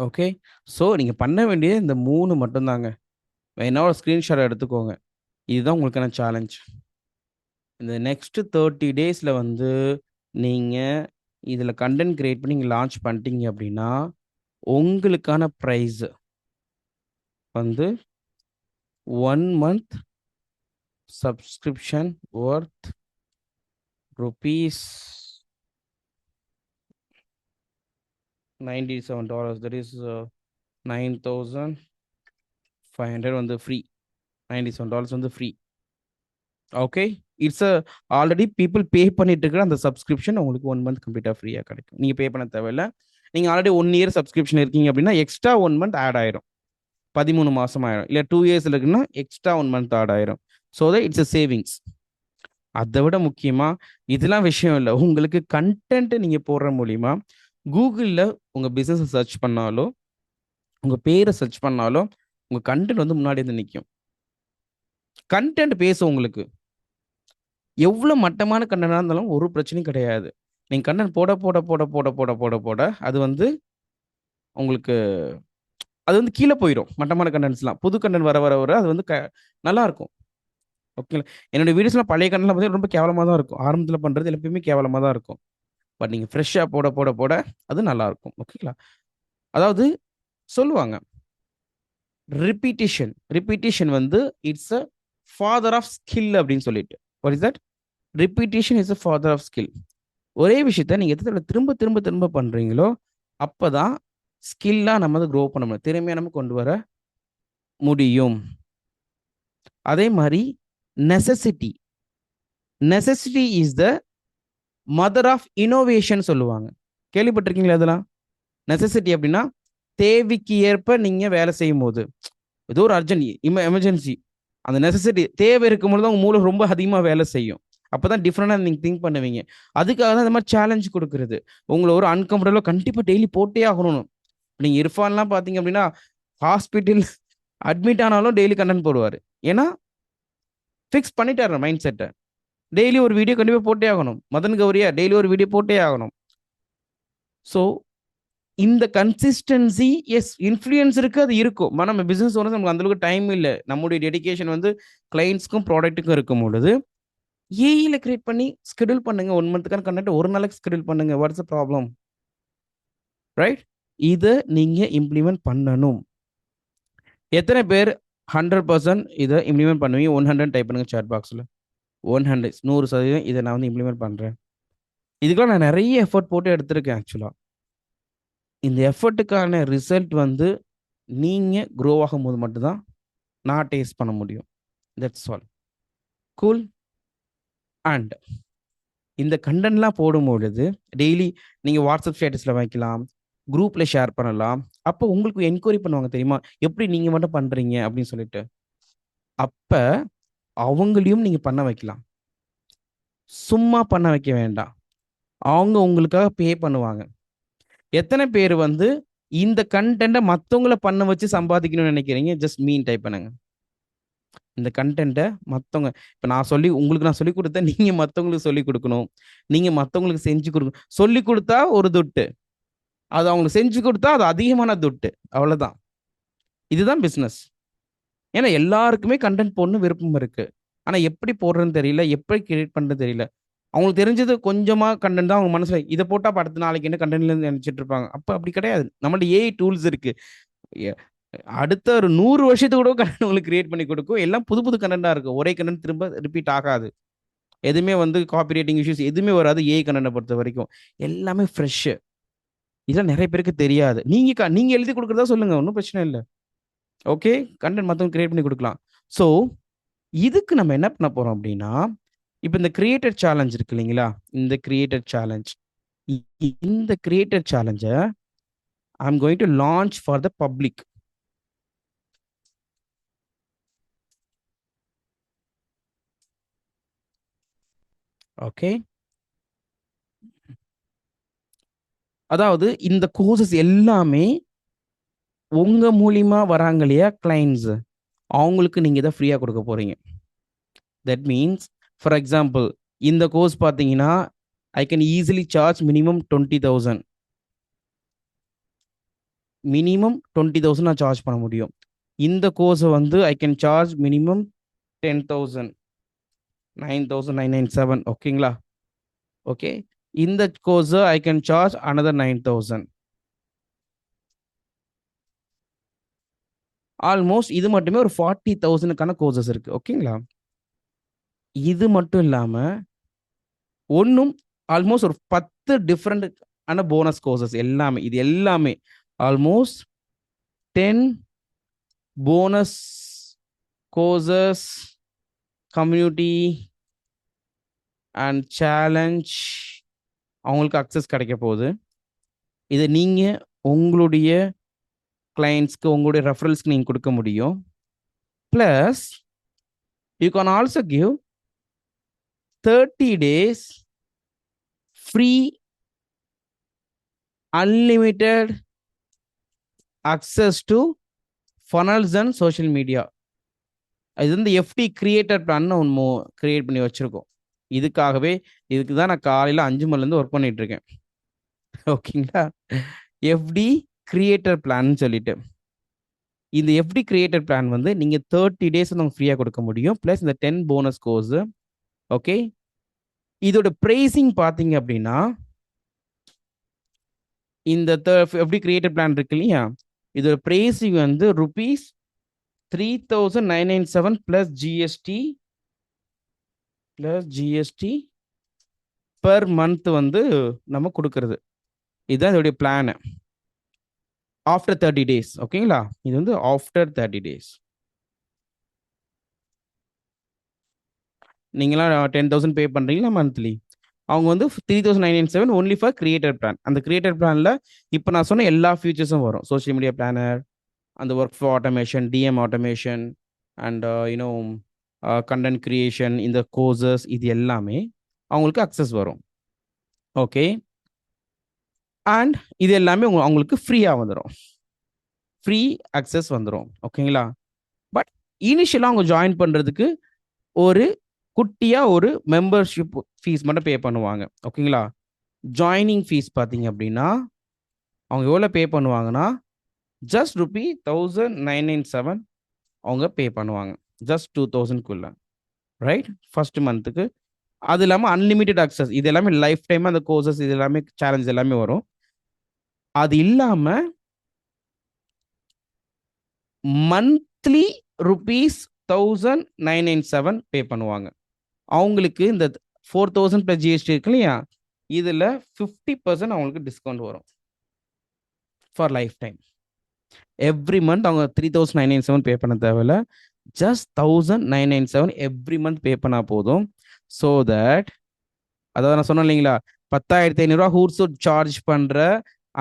ஓகே. ஸோ நீங்கள் பண்ண வேண்டியது இந்த 3 மட்டும்தாங்க. வேணா ஒரு ஸ்க்ரீன்ஷாட் எடுத்துக்கோங்க. இதுதான் உங்களுக்கான சேலஞ்ச். இந்த நெக்ஸ்ட் 30 டேஸில் வந்து நீங்கள் இதில் கண்டென்ட் கிரியேட் பண்ணி நீங்கள் லான்ச் பண்ணிட்டீங்க அப்படின்னா உங்களுக்கான ப்ரைஸ் வந்து 1 month subscription worth $97. That is $9,500 வந்து ஃப்ரீ. $97 வந்து free. Okay. It's already people pay பண்ணிட்டு இருக்கிற அந்த சப்ஸ்கிரிப்ஷன் உங்களுக்கு 1 மந்த் கம்ப்ளீட்டாக ஃப்ரீயாக கிடைக்கும். நீங்கள் பே பண்ண தேவையில்லை. நீங்கள் ஆல்ரெடி 1 இயர் சப்ஸ்கிரிப்ஷன் இருக்கீங்க அப்படின்னா எக்ஸ்ட்ரா 1 மந்த் ஆட் ஆயிரும். 13 மாதம் ஆயிரும். இல்லை 2 இயர்ஸ் இருக்குன்னா எக்ஸ்ட்ரா 1 மந்த் ஆட் ஆயிரும். So that it's a savings. அதை விட முக்கியமாக இதெல்லாம் விஷயம் இல்லை. உங்களுக்கு கண்டென்ட் நீங்கள் போடுற மூலிமா கூகுளில் உங்கள் பிஸ்னஸை சர்ச் பண்ணாலோ உங்கள் பேரை சர்ச் பண்ணாலோ உங்கள் கண்டென்ட் வந்து முன்னாடி வந்து நிற்கும். கண்டென்ட் பேசும் உங்களுக்கு. எவ்வளோ மட்டமான கண்டென்ட்டாக இருந்தாலும் ஒரு பிரச்சனையும் கிடையாது. நீங்கள் கண்டென்ட் போட போட போட போட போட போட போட அது வந்து உங்களுக்கு அது வந்து கீழே போயிடும். மட்டமான கண்டென்ட்ஸ்லாம் புது கண்டென்ட் வர வர வர அது வந்து நல்லா இருக்கும். ஓகேங்களா? என்னோட வீடியோஸ்லாம் பழைய கண்டென்ட்லாம் பார்த்தீங்கன்னா ரொம்ப கேவலமாக தான் இருக்கும். ஆரம்பத்தில் பண்ணுறது எப்பயுமே கேவலமாக தான் இருக்கும். பட் நீங்கள் ஃப்ரெஷ்ஷாக போட போட போட அது நல்லாயிருக்கும். ஓகேங்களா? அதாவது சொல்லுவாங்க ரிப்பீட்டேஷன் வந்து it's a father of skill அப்படின்னு சொல்லிட்டு. What is that? Repetition is a father of skill. ஒரே விஷயத்த நீங்கள் எத்தனை திரும்ப திரும்ப திரும்ப பண்ணுறீங்களோ அப்போ தான் ஸ்கில்லாக நம்ம அதை க்ரோ பண்ண முடியும், திறமையாக நம்ம கொண்டு வர முடியும். அதே மாதிரி necessity is the mother of innovation சொல்லுவாங்க. கேள்விப்பட்டிருக்கீங்களா? அதெல்லாம் நெசசிட்டி அப்படின்னா தேவைக்கு ஏற்ப நீங்கள் வேலை செய்யும் போது ஏதோ ஒரு அர்ஜென்ட் எமர்ஜென்சி அந்த நெசசிட்டி தேவை இருக்கும்போது தான் உங்கள் மூளை ரொம்ப அதிகமாக வேலை செய்யும். அப்போ தான் டிஃப்ரெண்டாக நீங்கள் திங்க் பண்ணுவீங்க. அதுக்காக தான் இந்த மாதிரி சேலஞ்ச் கொடுக்குறது. உங்களை ஒரு அன்கம்ஃபர்டபுளாக கண்டிப்பாக டெய்லி போட்டே ஆகணும். நீங்கள் இர்ஃபான்லாம் பார்த்தீங்க அப்படின்னா ஹாஸ்பிட்டல் அட்மிட் ஆனாலும் டெய்லி கண்டென்ட் போடுவார். ஏன்னா ஃபிக்ஸ் பண்ணிட்டாரு மைண்ட் செட்டை. டெய்லி ஒரு வீடியோ கண்டிப்பாக போட்டே ஆகணும். மதன் கௌரியா டெய்லி ஒரு வீடியோ போட்டே ஆகணும். ஸோ இந்த கன்சிஸ்டன்சி எஸ் இன்ஃப்ளூயன்ஸ் இருக்குது, அது இருக்கும். ஆனால் நம்ம பிஸ்னஸ் ஓனர்ஸ் நமக்கு அந்தளவுக்கு டைம் இல்லை. நம்முடைய டெடிகேஷன் வந்து கிளைண்ட்ஸ்க்கும் ப்ராடக்ட்டுக்கும் இருக்கும் பொழுது ஏஐல கிரியேட் பண்ணி ஸ்கெடியூல் பண்ணுங்க. 1 மந்த்துக்கான கண்டென்ட் ஒரு நாளைக்கு ஸ்கெடியூல் பண்ணுங்க. What's the problem, right? இதை நீங்கள் இம்ப்ளிமெண்ட் பண்ணணும். எத்தனை பேர் 100% இதை இம்ப்ளிமெண்ட் பண்ணுவீங்க? 100 டைப் பண்ணுங்க சாட் பாக்ஸில். 100% இதை நான் வந்து இம்ப்ளிமெண்ட் பண்ணுறேன். இதுக்கெல்லாம் நான் நிறைய எஃபர்ட் போட்டு எடுத்திருக்கேன். ஆக்சுவலாக இந்த எஃபர்ட்டுக்கான ரிசல்ட் வந்து நீங்கள் க்ரோ ஆகும் போது மட்டும்தான் நான் டேஸ்ட் பண்ண முடியும். That's all. கூல். அண்ட் இந்த கண்டென்ட்லாம் போடும்பொழுது டெய்லி நீங்கள் வாட்ஸ்அப் ஸ்டேட்டஸில் வைக்கலாம், குரூப்பில் ஷேர் பண்ணலாம். அப்போ உங்களுக்கு என்கொயரி பண்ணுவாங்க தெரியுமா, எப்படி நீங்கள் மட்டும் பண்ணுறீங்க அப்படின்னு சொல்லிட்டு. அப்போ அவங்களையும் நீங்கள் பண்ண வைக்கலாம். சும்மா பண்ண வைக்க வேண்டாம். அவங்க உங்களுக்காக பே பண்ணுவாங்க. எத்தனை பேர் வந்து இந்த கண்டென்ட்டை மற்றவங்கள பண்ண வச்சு சம்பாதிக்கணும்னு நினைக்கிறீங்க? ஜஸ்ட் மீன் டைப் பண்ணுங்க. இந்த கண்டென்ட்டை மற்றவங்க இப்போ நான் உங்களுக்கு நான் சொல்லிக் கொடுத்தேன், நீங்கள் மற்றவங்களுக்கு சொல்லிக் கொடுக்கணும். நீங்கள் மற்றவங்களுக்கு செஞ்சு கொடுக்கணும். சொல்லிக் கொடுத்தா ஒரு துட்டு, அது அவங்களுக்கு செஞ்சு கொடுத்தா அது அதிகமான துட்டு. அவ்வளோதான். இதுதான் பிஸ்னஸ். ஏன்னா எல்லாருக்குமே கண்டென்ட் போடணும் விருப்பம் இருக்கு. ஆனால் எப்படி போடுறதுன்னு தெரியல, எப்படி கிரியேட் பண்ணுறது தெரியல. அவங்களுக்கு தெரிஞ்சது கொஞ்சமாக கண்டென்ட் தான் அவங்க மனசில் இதை போட்டால் அடுத்த நாளைக்கு என்ன கண்டென்ட்லேருந்து நினச்சிட்டு இருப்பாங்க. அப்போ அப்படி கிடையாது. நம்மள்ட்ட ஏஐ டூல்ஸ் இருக்கு. அடுத்த ஒரு 100 வருஷத்துக்கு கூட கண்டென்ட் உங்களுக்கு கிரியேட் பண்ணி கொடுக்கும். எல்லாம் புது புது கண்டென்ட்டாக இருக்கும். ஒரே கண்டென்ட் திரும்ப ரிப்பீட் ஆகாது. எதுவுமே வந்து காப்பி ரைட்டிங் இஷ்யூஸ் எதுவுமே வராது. ஏஐ கண்டென்ட்டை பொறுத்த வரைக்கும் எல்லாமே ஃப்ரெஷ்ஷு. இதெல்லாம் நிறைய பேருக்கு தெரியாது. நீங்கள் எழுதி கொடுக்குறதா சொல்லுங்க, ஒன்றும் பிரச்சனை இல்லை. ஓகே, கண்டென்ட் மற்றவங்க கிரியேட் பண்ணி கொடுக்கலாம். ஸோ இதுக்கு நம்ம என்ன பண்ண போறோம் அப்படின்னா, இப்போ இந்த கிரியேட்டர் சேலஞ்ச் இருக்கு இல்லைங்களா? இந்த கிரியேட்டர் சேலஞ்ச், இந்த கிரியேட்டர் சேலஞ்சை I am going to launch for the public. Okay, அதாவது இந்த கோர்சஸ் எல்லாமே உங்க மூலியமா வராங்க இல்லையா கிளைண்ட்ஸ், அவங்களுக்கு நீங்க இதை ஃப்ரீயா கொடுக்க போறீங்க. தட் மீன்ஸ் ஃபார் எக்ஸாம்பிள் இந்த கோர்ஸ் பார்த்தீங்கன்னா I can easily charge minimum 20,000, minimum 20,000 நான் சார்ஜ் பண்ண முடியும். இந்த கோர்ஸை வந்து ஐ கேன் சார்ஜ் மினிமம் 10,000, 9,997. ஓகேங்களா? ஓகே, இந்த கோர்ஸை I can charge another 9,000. Almost இது மட்டுமே ஒரு 40,000க்கான கோர்சஸ் இருக்கு. ஓகேங்களா? இது மட்டும் இல்லாம ஒன்றும் ஆல்மோஸ்ட் ஒரு 10 டிஃப்ரெண்ட் ஆன போனஸ் கோர்சஸ் எல்லாமே, இது எல்லாமே almost 10 bonus courses, community and challenge அவங்களுக்கு அக்சஸ் கிடைக்க போகுது. இதை நீங்க உங்களுடைய கிளைண்ட்ஸ்க்கு, உங்களுடைய ரெஃபரல்ஸ்க்கு நீங்க கொடுக்க முடியும். Bless you can also give 30 days free unlimited access to funnels and social media. இது வந்து எஃப்டி கிரியேட்டர் பிளான் ஒன்று கிரியேட் பண்ணி வச்சிருக்கோம். இதுக்காகவே, இதுக்கு தான் நான் காலையில் 5 மணிலேருந்து ஒர்க் பண்ணிட்டு இருக்கேன். ஓகேங்களா? எஃப்டி கிரியேட்டர் பிளான் சொல்லிட்டு, இந்த எஃப்டி கிரியேட்டர் பிளான் வந்து நீங்கள் 30 days நம்ம ஃப்ரீயாக கொடுக்க முடியும். ப்ளஸ் இந்த 10 போனஸ் கோர்ஸ். ஓகே, இதோட ப்ரைஸிங் பார்த்தீங்க அப்படின்னா, இந்த எஃப்டி கிரியேட்டர் பிளான் இருக்கு இல்லையா, இதோட ப்ரைஸிங் வந்து rupees 3,997 plus GST per month வந்து நம்ம கொடுக்கறது. இதுதான் இதோடைய பிளான் ஆஃப்டர் 30 days. ஓகேங்களா? இது வந்து ஆஃப்டர் 30 days. நீங்களாம் 10,000 பே பண்றீங்களா மந்த்லி, அவங்க வந்து 3,997 ஒன்லி ஃபார் கிரியேட்டர் பிளான். அந்த கிரியேட்டர் பிளான்ல இப்போ நான் சொன்ன எல்லா ஃபீச்சர்ஸும் வரும். சோஷியல் மீடியா பிளானர், அந்த workflow automation, DM automation and you know content creation, இந்த கோர்சஸ், இது எல்லாமே அவங்களுக்கு அக்சஸ் வரும். ஓகே, அண்ட் இது எல்லாமே அவங்களுக்கு ஃப்ரீயாக வந்துடும், ஃப்ரீ அக்சஸ் வந்துடும். ஓகேங்களா? பட் இனிஷியலாக அவங்க ஜாயின் பண்ணுறதுக்கு ஒரு குட்டியாக ஒரு மெம்பர்ஷிப் ஃபீஸ் மட்டும் பே பண்ணுவாங்க. ஓகேங்களா? ஜாயினிங் ஃபீஸ் பார்த்தீங்க அப்படின்னா அவங்க எவ்வளோ பே பண்ணுவாங்கன்னா ஜஸ்ட் ₹1,997 அவங்க பே பண்ணுவாங்க. ஜஸ்ட் 2,000க்குள்ள, ரைட், ஃபர்ஸ்ட் மந்த்துக்கு. அது இல்லாமல் அன்லிமிட்டெட் அக்சஸ், இது எல்லாமே லைஃப் டைம் அந்த கோர்சஸ், இது எல்லாமே சேலஞ்ச் எல்லாமே வரும். அது இல்லாமல் மந்த்லி ₹1,997 பே பண்ணுவாங்க. அவங்களுக்கு இந்த 4,000 + ஜிஎஸ்டி இருக்கு இல்லையா, இதில் 50% அவங்களுக்கு டிஸ்கவுண்ட் வரும் for life time. Every month அவங்க 3,997 பே பண்ண தேவையில்ல, ஜஸ்ட் 1,997 எவ்ரி மந்த் பே பண்ணால் போதும். ஸோ தட், அதாவது நான் சொன்னேன் இல்லைங்களா, 10,500 ஹூட்ஸுட் சார்ஜ் பண்ணுற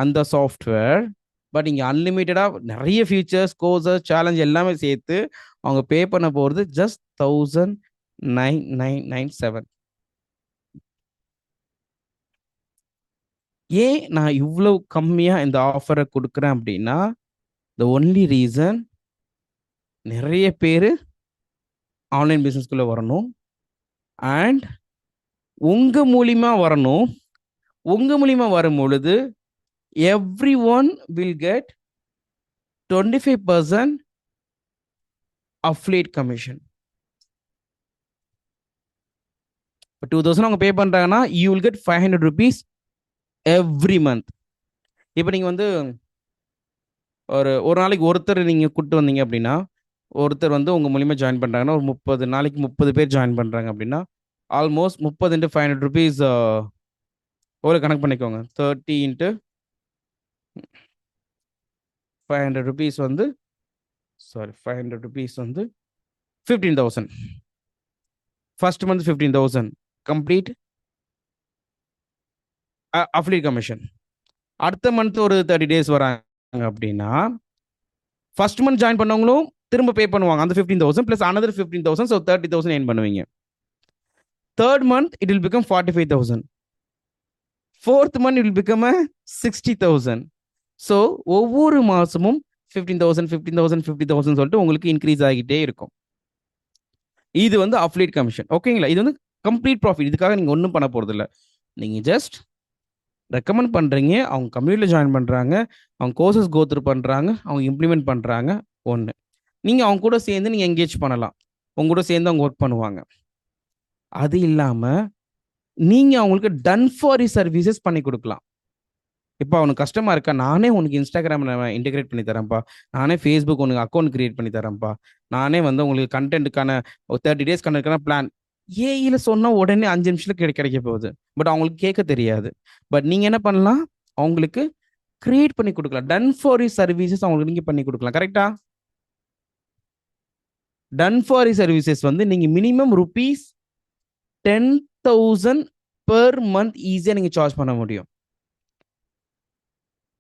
அந்த சாஃப்ட்வேர், பட் இங்கே அன்லிமிட்டடாக நிறைய ஃபீச்சர்ஸ், கோர்சஸ், சேலஞ்ச் எல்லாமே சேர்த்து அவங்க பே பண்ண போகிறது ஜஸ்ட் 1,997. ஏன் நான் இவ்வளோ கம்மியாக இந்த ஆஃபரை கொடுக்குறேன் அப்படின்னா, த ஒன்லி ரீசன், நிறைய பேர் ஆன்லைன் பிஸ்னஸ்குள்ளே வரணும் அண்ட் உங்கள் மூலிமா வரணும். உங்கள் மூலிமா வரும் பொழுது everyone will get 25% affiliate commission. இப்போ 2,000 அவங்க பே பண்ணுறாங்கன்னா you will get 500 rupees every month. இப்போ நீங்கள் வந்து ஒரு நாளைக்கு ஒருத்தர் நீங்கள் கூப்பிட்டு வந்தீங்க அப்படின்னா, ஒருத்தர் வந்து உங்கள் மூலிமா ஜாயின் பண்ணுறாங்கன்னா, ஒரு 30 நாளைக்கு 30 பேர் ஜாயின் பண்ணுறாங்க அப்படின்னா, ஆல்மோஸ்ட் 30 × 500 rupees எவ்வளோ கணக்கு பண்ணிக்கோங்க, 30 × 500 rupees வந்து சாரி 500 rupees வந்து 15,000. First month 15,000 complete affiliate commission. அடுத்த மந்த் ஒரு 30 டேஸ் வராங்க அப்படின்னா ஃபர்ஸ்ட் மந்த் ஜாயின் பண்ணவங்களும் திரும்ப பே பண்ணுவாங்க அந்த 15,000 ப்ளஸ் another 15,000, ஸோ 30,000 ஏர்ன் பண்ணுவீங்க. Third month it will become 45,000. Fourth month it will become 60,000. So ஒவ்வொரு மாசமும் 15,000 15,000 50,000 சொல்லிட்டு உங்களுக்கு இன்க்ரீஸ் ஆகிட்டே இருக்கும். இது வந்து அஃபிலியேட் கமிஷன். ஓகேங்களா? இது வந்து கம்ப்ளீட் ப்ராஃபிட். இதுக்காக நீங்க ஒன்றும் பண்ண போறது இல்லை. நீங்க ஜஸ்ட் ரெக்கமெண்ட் பண்றீங்க, அவங்க கம்யூனிட்டியில் ஜாயின் பண்றாங்க, அவங்க கோர்சஸ் கோத்ரூ பண்றாங்க, அவங்க இம்ப்ளிமெண்ட் பண்றாங்க. ஒன்று, நீங்க அவங்க கூட சேர்ந்து நீங்க என்கேஜ் பண்ணலாம், உங்க கூட சேர்ந்து அவங்க ஒர்க் பண்ணுவாங்க. அது இல்லாம நீங்க அவங்களுக்கு டன் ஃபார் சர்வீசஸ் பண்ணி கொடுக்கலாம். இப்போ அவனுக்கு கஷ்டமா இருக்கா, நானே உனக்கு இன்ஸ்டாகிராம் இன்டெகிரேட் பண்ணி தரேன்ப்பா, நானே ஃபேஸ்புக் உனக்கு அக்கௌண்ட் கிரியேட் பண்ணி தரேன்ப்பா, நானே வந்து உங்களுக்கு கண்டென்ட்டுக்கான 30 டேஸ் கண்டென்ட்கான பிளான் ஏஐல சொன்னா உடனே 5 நிமிஷத்துல கிடைக்க போகுது. பட் அவங்களுக்கு கேட்க தெரியாது. பட் நீங்க என்ன பண்ணலாம், அவங்களுக்கு கிரியேட் பண்ணி கொடுக்கலாம். டன் ஃபார் சர்வீசஸ் அவங்களுக்கு நீங்க பண்ணி கொடுக்கலாம். கரெக்டா? டன் ஃபார் சர்வீசஸ் வந்து நீங்க மினிமம் rupees 10,000 per month ஈஸியா நீங்க சார்ஜ் பண்ண முடியும்.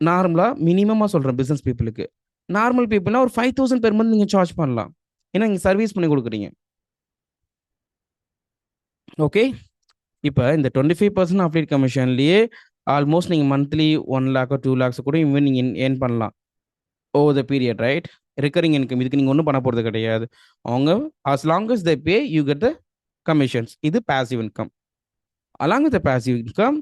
நார்மலா மினிமமா சொல்றேன் பிசினஸ் பீப்புளுக்கு. நார்மல் பீப்புள்னா ஒரு 5,000 per month நீங்க சார்ஜ் பண்ணலாம். ஏன்னா நீங்க சர்வீஸ் பண்ணி கொடுக்குறீங்க. ஓகே, இப்போ இந்த 25% அஃபிலியேட் கமிஷன்லயே ஆல்மோஸ்ட் நீங்க மந்த்லி 1 lakh or 2 lakhs கூட இவன் நீங்க ஏர்ன் பண்ணலாம் over the period, right? Recurring income. இதுக்கு நீங்க ஒன்றும் பண்ண போறது கிடையாது. அவங்க as long as they pay you get the commissions. இது passive income. along with the passive income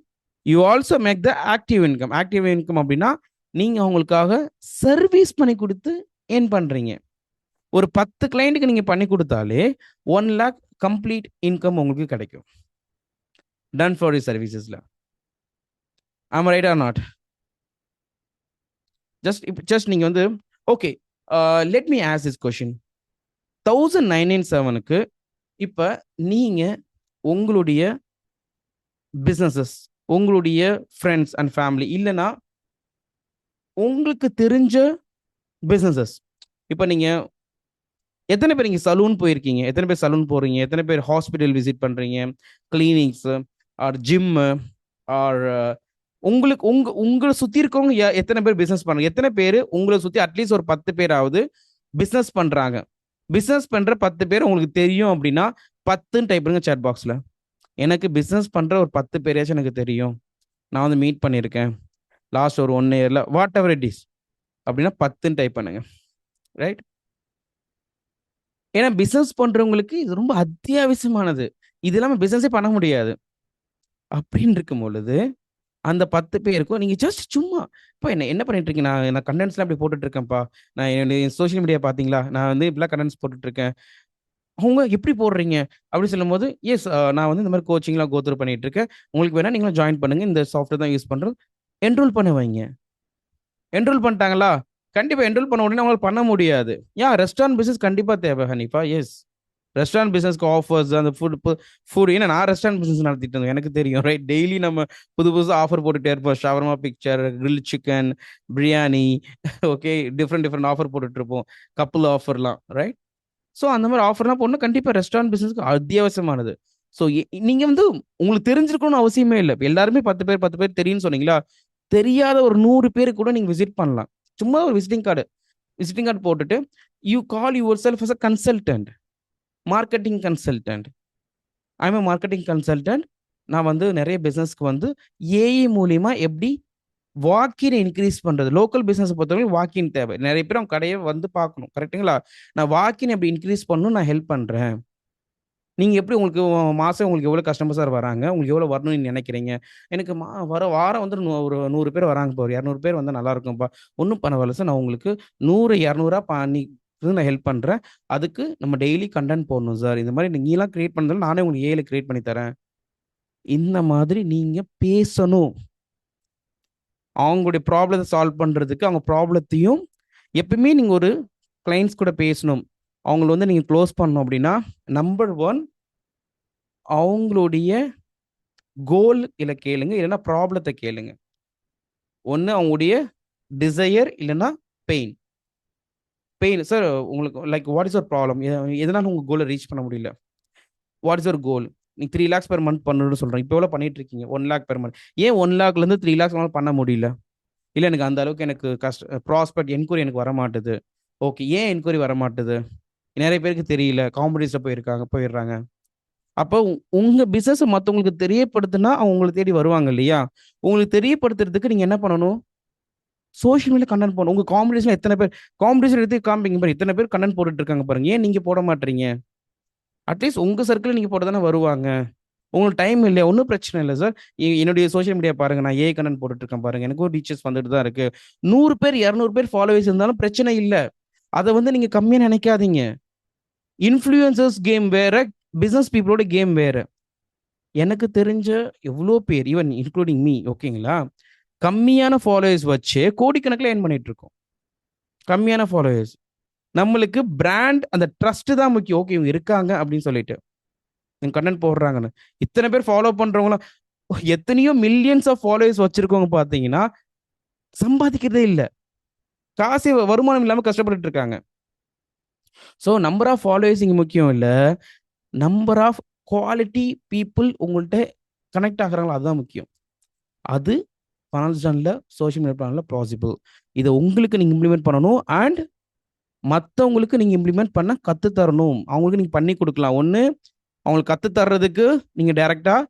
you also make the active income. active income அப்படின்னா நீங்க அவங்களுக்காக சர்வீஸ் பண்ணி கொடுத்து ஏர்ன் பண்றீங்க. ஒரு 10 கிளைண்ட்டுக்கு நீங்க பண்ணி கொடுத்தாலே 1 lakh கம்ப்ளீட் இன்கம் உங்களுக்கு கிடைக்கும் டன் ஃபார் சர்வீசஸ்ல. ஆமா, ரைட் ஆர் நாட்? ஜஸ்ட் நீங்க வந்து okay, let me ask this question. 1997க்கு இப்ப நீங்க உங்களுடைய பிசினஸஸ், உங்களுடைய ஃப்ரெண்ட்ஸ் அண்ட் ஃபேமிலி, இல்லைன்னா உங்களுக்கு தெரிஞ்ச பிசினஸஸ், இப்போ நீங்க எத்தனை பேர் இங்கே சலூன் போயிருக்கீங்க? எத்தனை பேர் சலூன் போறீங்க? எத்தனை பேர் ஹாஸ்பிட்டல் விசிட் பண்றீங்க? கிளினிக்ஸ் ஆர் ஜிம்மு ஆர் உங்களுக்கு உங்களை சுத்தி இருக்கவங்க எத்தனை பேர் பிசினஸ் பண்றாங்க? எத்தனை பேர் உங்களை சுத்தி அட்லீஸ்ட் ஒரு 10 பேராவது பிசினஸ் பண்றாங்க? பிசினஸ் பண்ற 10 பேர் உங்களுக்கு தெரியும் அப்படின்னா 10ன்னு டைப் பண்ணுங்க சாட் பாக்ஸ்ல. எனக்கு பிசினஸ் பண்ற ஒரு 10 பேரையாச்சும் எனக்கு தெரியும், நான் வந்து மீட் பண்ணியிருக்கேன் லாஸ்ட் ஒரு 1 yearல, வாட் எவர் இட் இஸ் அப்படின்னா 10ன்னு டைப் பண்ணுங்க, ரைட்? ஏன்னா பிசினஸ் பண்றவங்களுக்கு இது ரொம்ப அத்தியாவசியமானது. இது இல்லாம பிசினஸே பண்ண முடியாது. அப்படின்னு இருக்கும் பொழுது அந்த 10 பேருக்கும் நீங்க ஜஸ்ட் சும்மா இப்போ என்ன பண்ணிட்டு இருக்கீங்க? நான் கண்டென்ட்ஸ்லாம் அப்படி போட்டுட்டு இருக்கேன்ப்பா, நான் என்னுடைய சோஷியல் மீடியா பாத்தீங்களா, நான் வந்து இப்படிலாம் கண்டென்ட்ஸ் போட்டுட்டு இருக்கேன். அவங்க எப்படி போடுறீங்க அப்படின்னு சொல்லும் போது, எஸ் நான் வந்து இந்த மாதிரி கோச்சிங்லாம் கோத்ரூ பண்ணிட்டு இருக்கேன், உங்களுக்கு வேணா நீங்களும் ஜாயின் பண்ணுங்க, இந்த சாஃப்ட்வேர் தான் யூஸ் பண்றோம், என்ரோல் பண்ண வைங்க. என்ரோல் பண்ணிட்டாங்களா? கண்டிப்பா என்ரோல் பண்ண உடனே அவங்களுக்கு பண்ண முடியாது. ரெஸ்டாரண்ட் பிசினஸ் கண்டிப்பா தேவை ஹனிஃபா. எஸ், ரெஸ்டாரண்ட் பிசினஸ்க்கு ஆஃபர்ஸ், அந்த ஃபுட் ஏன்னா நான் ரெஸ்டாரண்ட் பிசினஸ் நடத்திட்டு இருந்தேன், எனக்கு தெரியும், ரைட்? டெய்லி நம்ம புதுசு ஆஃபர் போட்டுட்டே இருப்போம். Shawarma picture, grill chicken, biryani, okay, different offer போட்டுட்டு இருப்போம், கப்புள் ஆஃபர்லாம், ரைட்? ஸோ அந்த மாதிரி ஆஃபர்லாம் போடணும். கண்டிப்பா ரெஸ்டாரண்ட் பிசினஸ்க்கு அத்தியாவசியமானது. ஸோ நீங்க வந்து உங்களுக்கு தெரிஞ்சிருக்கணும்னு அவசியமே இல்லை. எல்லாருமே 10 பேர் தெரியும்னு சொன்னீங்களா? தெரியாத ஒரு 100 பேரு கூட நீங்க விசிட் பண்ணலாம். சும்மா ஒரு விசிட்டிங் கார்டு போட்டுட்டு you call yourself as a consultant, marketing consultant. I am marketing consultant. நான் வந்து நிறைய பிசினஸ்க்கு வந்து ஏஐ மூலியமா எப்படி வாக்கின் இன்க்ரீஸ் பண்றது. லோக்கல் பிசினஸ் பொறுத்தவரைக்கும் வாக்கின் தேவை. நிறைய பேர் அவங்க கடையை வந்து பார்க்கணும், கரெக்டுங்களா? நான் வாக்கின் எப்படி இன்க்ரீஸ் பண்ணணும், நான் ஹெல்ப் பண்றேன். நீங்க எப்படி உங்களுக்கு மாசம் உங்களுக்கு எவ்வளவு கஸ்டமர்ஸ் வராங்க, உங்களுக்கு எவ்வளவு வரணும்னு நினைக்கிறீங்க? எனக்கு வாரம் வந்து ஒரு 100 பேர் வராங்க, ஒரு 200 பேர் வந்தா நல்லா இருக்கும்பா. ஒன்றும் பரவாயில்ல சார், நான் உங்களுக்கு 100 200 பண்ணி நான் ஹெல்ப் பண்றேன். அதுக்கு நம்ம டெய்லி கண்டென்ட் போடணும் சார். இந்த மாதிரி நீங்களாம் கிரியேட் பண்ணதால நானே உங்களுக்கு ஏஐல கிரியேட் பண்ணி தரேன். இந்த மாதிரி நீங்க பேசணும். அவங்களுடைய ப்ராப்ளத்தை சால்வ் பண்றதுக்கு, அவங்க ப்ராப்ளத்தையும் எப்பவுமே நீங்க ஒரு கிளைண்ட்ஸ் கூட பேசணும். அவங்களை வந்து நீங்க க்ளோஸ் பண்ணணும் அப்படின்னா, நம்பர் 1 அவங்களுடைய கோல் இல்ல கேளுங்க, இல்லைன்னா ப்ராப்ளத்தை கேளுங்க. ஒன்று அவங்களுடைய டிசையர் இல்லைன்னா பெயின். Pain sir. உங்களுக்கு like what is your problem? எதனால உங்கள் கோலை ரீச் பண்ண முடியல? What is your goal? நீ 3 lakhs பெர் மந்த் பண்ணணும்னு சொல்கிறேன். இப்போ எவ்வளோ பண்ணிட்டு இருக்கீங்க? 1 lakh பெர் மந்த். ஏன் 1 lakhலேருந்து 3 lakhs பண்ண முடியல? இல்லை எனக்கு அந்த அளவுக்கு எனக்கு ப்ராஸ்பெக்ட் என்கொயரி எனக்கு வர மாட்டுது. ஓகே, ஏன் என்கொயரி வர மாட்டுது? நிறைய பேருக்கு தெரியல, காம்படிஷனில் போயிடுறாங்க. அப்போ உங்கள் பிஸ்னஸை மற்றவங்களுக்கு தெரியப்படுத்தினா அவங்க உங்களை தேடி வருவாங்க இல்லையா? உங்களுக்கு தெரியப்படுத்துறதுக்கு நீங்கள் என்ன பண்ணணும்? சோஷியல் மீடியா கண்டென்ட் போடணும். உங்கள் காம்படிஷன் எத்தனை பேர் காம்படிஷன் எடுத்து காமிப்பீங்க பாருங்க, இத்தனை பேர் கண்டென்ட் போட்டுட்டு இருக்காங்க பாருங்க, ஏன் நீங்கள் போட மாட்டீங்க? அட்லீஸ்ட் உங்கள் சர்க்கிளில் நீங்கள் போட தானே வருவாங்க. உங்களுக்கு டைம் இல்லையா? ஒன்றும் பிரச்சனை இல்லை சார். என்னுடைய சோஷியல் மீடியா பாருங்க, நான் ஏஐ கண்டென்ட் போட்டுட்டு இருக்கேன் பாருங்க, எனக்கும் ரீச்சஸ் வந்துட்டு தான் இருக்கு. 100 பேர் 200 பேர் ஃபாலோவர்ஸ் இருந்தாலும் பிரச்சனை இல்லை. அதை வந்து நீங்க கம்மியா நினைக்காதீங்க. இன்ஃப்ளூயன்சர்ஸ் கேம் வேற, பிசினஸ் பீப்புளோட கேம் வேற. எனக்கு தெரிஞ்ச எவ்வளோ பேர், ஈவன் இன்க்ளூடிங் மீ, ஓகேங்களா, கம்மியான ஃபாலோவர்ஸ் வச்சு கோடிக்கணக்கில் ஏர்ன் பண்ணிட்டு இருக்கோம். கம்மியான ஃபாலோவர்ஸ். நம்மளுக்கு பிராண்ட், அந்த ட்ரஸ்ட் தான் முக்கியம். ஓகே, இவங்க இருக்காங்க அப்படின்னு சொல்லிட்டு கண்டென்ட் போடுறாங்கன்னு. இத்தனை பேர் ஃபாலோ பண்றவங்களாம் எத்தனையோ மில்லியன்ஸ் ஆஃப் ஃபாலோவர்ஸ் வச்சிருக்கவங்க பார்த்தீங்கன்னா சம்பாதிக்கிறதே இல்லை, காசே வருமானம் இல்லாமல் கஷ்டப்பட்டு இருக்காங்க. ஸோ நம்பர் ஆஃப் ஃபாலோவர்ஸ் இங்கே முக்கியம் இல்லை, நம்பர் ஆஃப் குவாலிட்டி பீப்புள் உங்கள்கிட்ட கனெக்ட் ஆகுறாங்களோ அதுதான் முக்கியம். அது பனால்ஸ்டானில் சோஷியல் மீடியா பிளானில் பாசிபிள். இதை உங்களுக்கு நீங்கள் இம்ப்ளிமெண்ட் பண்ணணும் அண்ட் மற்றவங்களுக்கு நீங்கள் இம்ப்ளிமெண்ட் பண்ண கற்றுத்தரணும். அவங்களுக்கு நீங்கள் பண்ணி கொடுக்கலாம். ஒன்று, அவங்களுக்கு கற்றுத்தர்றதுக்கு நீங்கள் டைரெக்டாக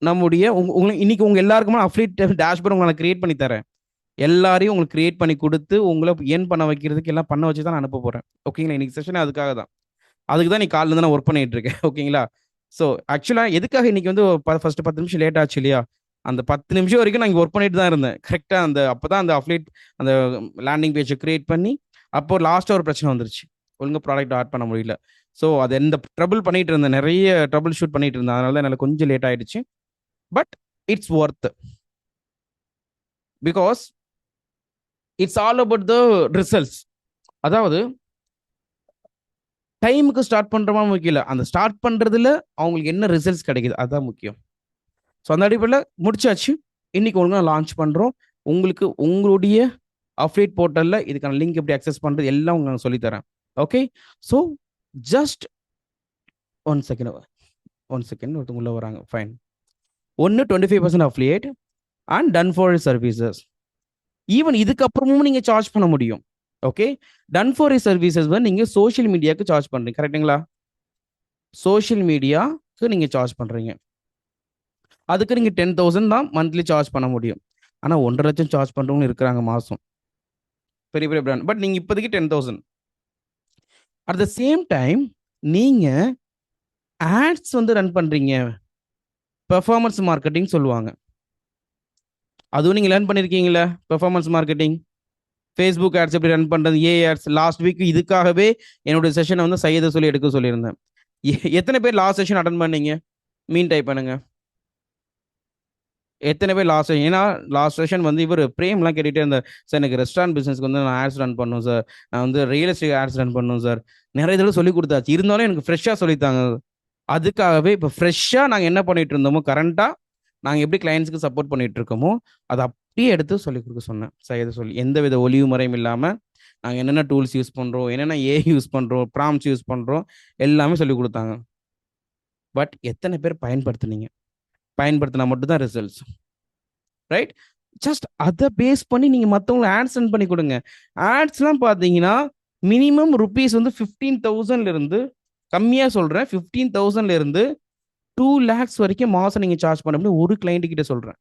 நம்முடைய உங்களுக்கு இன்னைக்கு உங்கள் எல்லாருக்குமே அஃப்லீட் டேஷ்போர்ட் உங்களை கிரியேட் பண்ணி தரேன். எல்லாரையும் உங்களுக்கு கிரியேட் பண்ணி கொடுத்து உங்களை ஏன் பண்ண வைக்கிறதுக்கு எல்லாம் பண்ண வச்சு தான் நான் அனுப்ப போகிறேன். ஓகேங்களா? இன்னைக்கு செஷன் அதுக்காக தான். அதுக்கு தான் நீ காலிலேருந்து நான் ஒர்க் பண்ணிட்டு இருக்கேன். ஓகேங்களா? ஸோ ஆக்சுவலாக எதுக்காக இன்னைக்கு வந்து ஃபர்ஸ்ட் 10 நிமிஷம் லேட் ஆச்சு இல்லையா? அந்த 10 நிமிஷம் வரைக்கும் நான் இங்கே ஒர்க் பண்ணிட்டு தான் இருந்தேன். கரெக்டாக அப்போ தான் அந்த அஃப்லீட் அந்த லேண்டிங் பேஜை கிரியேட் பண்ணி, அப்போ லாஸ்ட்டாக ஒரு பிரச்சனை வந்துருச்சு, ஒழுங்காக ப்ராடக்ட் ஆட் பண்ண முடியல. ஸோ அது எந்த ட்ரபிள் பண்ணிட்டு இருந்தேன், நிறைய ட்ரபிள் ஷூட் பண்ணிட்டு இருந்தேன். அதனால தான் என்னால் கொஞ்சம் லேட் ஆயிடுச்சு. But it's worth, because it's all about the results. அதாவது டைமுக்கு ஸ்டார்ட் பண்ணுறமா முக்கியம் இல்லை, அந்த ஸ்டார்ட் பண்ணுறதுல அவங்களுக்கு என்ன ரிசல்ட்ஸ் கிடைக்குது அதுதான் முக்கியம். ஸோ அந்த அடிப்படையில் முடிச்சாச்சு. இன்னைக்கு ஒழுங்காக லான்ச் பண்ணுறோம். உங்களுக்கு உங்களுடைய அஃப்லேட் போர்ட்டலில் இதுக்கான லிங்க் எப்படி அக்சஸ் பண்ணுறது எல்லாம் உங்களுக்கு சொல்லித்தரேன். Okay, so just one second ஒருத்தவங்க உள்ள வராங்க. ஃபைன். ஒன்று 25% affiliate and done for services. Even இதுக்கப்புறமும் நீங்கள் சார்ஜ் பண்ண முடியும். ஓகே, டன் ஃபார் சர்வீசஸ் வந்து நீங்கள் சோஷியல் மீடியாவுக்கு சார்ஜ் பண்ணுறீங்க, கரெக்டுங்களா? சோஷியல் மீடியாவுக்கு நீங்கள் சார்ஜ் பண்ணுறீங்க, அதுக்கு நீங்கள் 10,000 தான் மந்த்லி சார்ஜ் பண்ண முடியும். ஆனால் 1.5 லட்சம் சார்ஜ் பண்ணுறவங்க இருக்கிறாங்க மாதம், பெரிய பெரிய பிராண்ட். பட் நீங்கள் இப்போதைக்கு 10,000. அட் த சேம் டைம் நீங்கள் ஆட்ஸ் வந்து ரன் பண்ணுறீங்க, பெர்ஃபார்மன்ஸ் மார்க்கெட்டிங் சொல்லுவாங்க. அதுவும் நீங்கள் லேர்ன் பண்ணியிருக்கீங்களா? பெர்ஃபார்மன்ஸ் மார்க்கெட்டிங், ஃபேஸ்புக் ஆட்ஸ் எப்படி ரன் பண்ணுறது, ஆட்ஸ். லாஸ்ட் வீக் இதுக்காகவே என்னுடைய செஷனை வந்து சையதை சொல்லி எடுக்க சொல்லியிருந்தேன். எத்தனை பேர் லாஸ்ட் செஷன் அட்டன் பண்ணீங்க? மீன் டைப் பண்ணுங்க. எத்தனை பேர் லாஸ்ட், ஏன்னா லாஸ்ட் செஷன் வந்து இவர் பிரேம்லாம் கேட்டுகிட்டே இருந்தார், சார் எனக்கு ரெஸ்டாரண்ட் பிஸ்னஸ்க்கு வந்து நான் ஆட்ஸ் ரன் பண்ணணும் சார், நான் வந்து ரியல் எஸ்டேட் ஆட்ஸ் ரன் பண்ணணும் சார். நிறைய தடவை சொல்லி கொடுத்தாச்சு, இருந்தாலும் எனக்கு ஃப்ரெஷ்ஷாக சொல்லித்தாங்க. அதுக்காகவே இப்போ ஃப்ரெஷ்ஷாக நாங்கள் என்ன பண்ணிட்டு இருந்தோமோ, கரண்ட்டாக நாங்கள் எப்படி கிளைண்ட்ஸுக்கு சப்போர்ட் பண்ணிட்டு இருக்கோமோ அதை அப்படியே எடுத்து சொல்லிக் கொடுக்க சொன்னேன். சையதை சொல்லி எந்த வித ஒளிவு முறையும் இல்லாமல் நாங்கள் என்னென்ன டூல்ஸ் யூஸ் பண்ணுறோம், என்னென்ன யூஸ் பண்ணுறோம், ப்ராம்ப்ட்ஸ் யூஸ் பண்ணுறோம், எல்லாமே சொல்லி கொடுத்தாங்க. பட் எத்தனை பேர் பயன்படுத்துனீங்க? பயன்படுத்தினா மட்டும்தான் ரிசல்ட்ஸ், ரைட்? ஜஸ்ட் அதை பேஸ் பண்ணி நீங்கள் மற்றவங்களை ஆட்ஸ் ரன் பண்ணி கொடுங்க. ஆட்ஸ்லாம் பார்த்தீங்கன்னா மினிமம் ருபீஸ் வந்து 15,000 கம்மியாக சொல்கிறேன், 15,000 2 lakhs வரைக்கும் மாதம் நீங்கள் சார்ஜ் பண்ண முடியும் ஒரு கிளைண்ட் கிட்ட சொல்கிறேன்.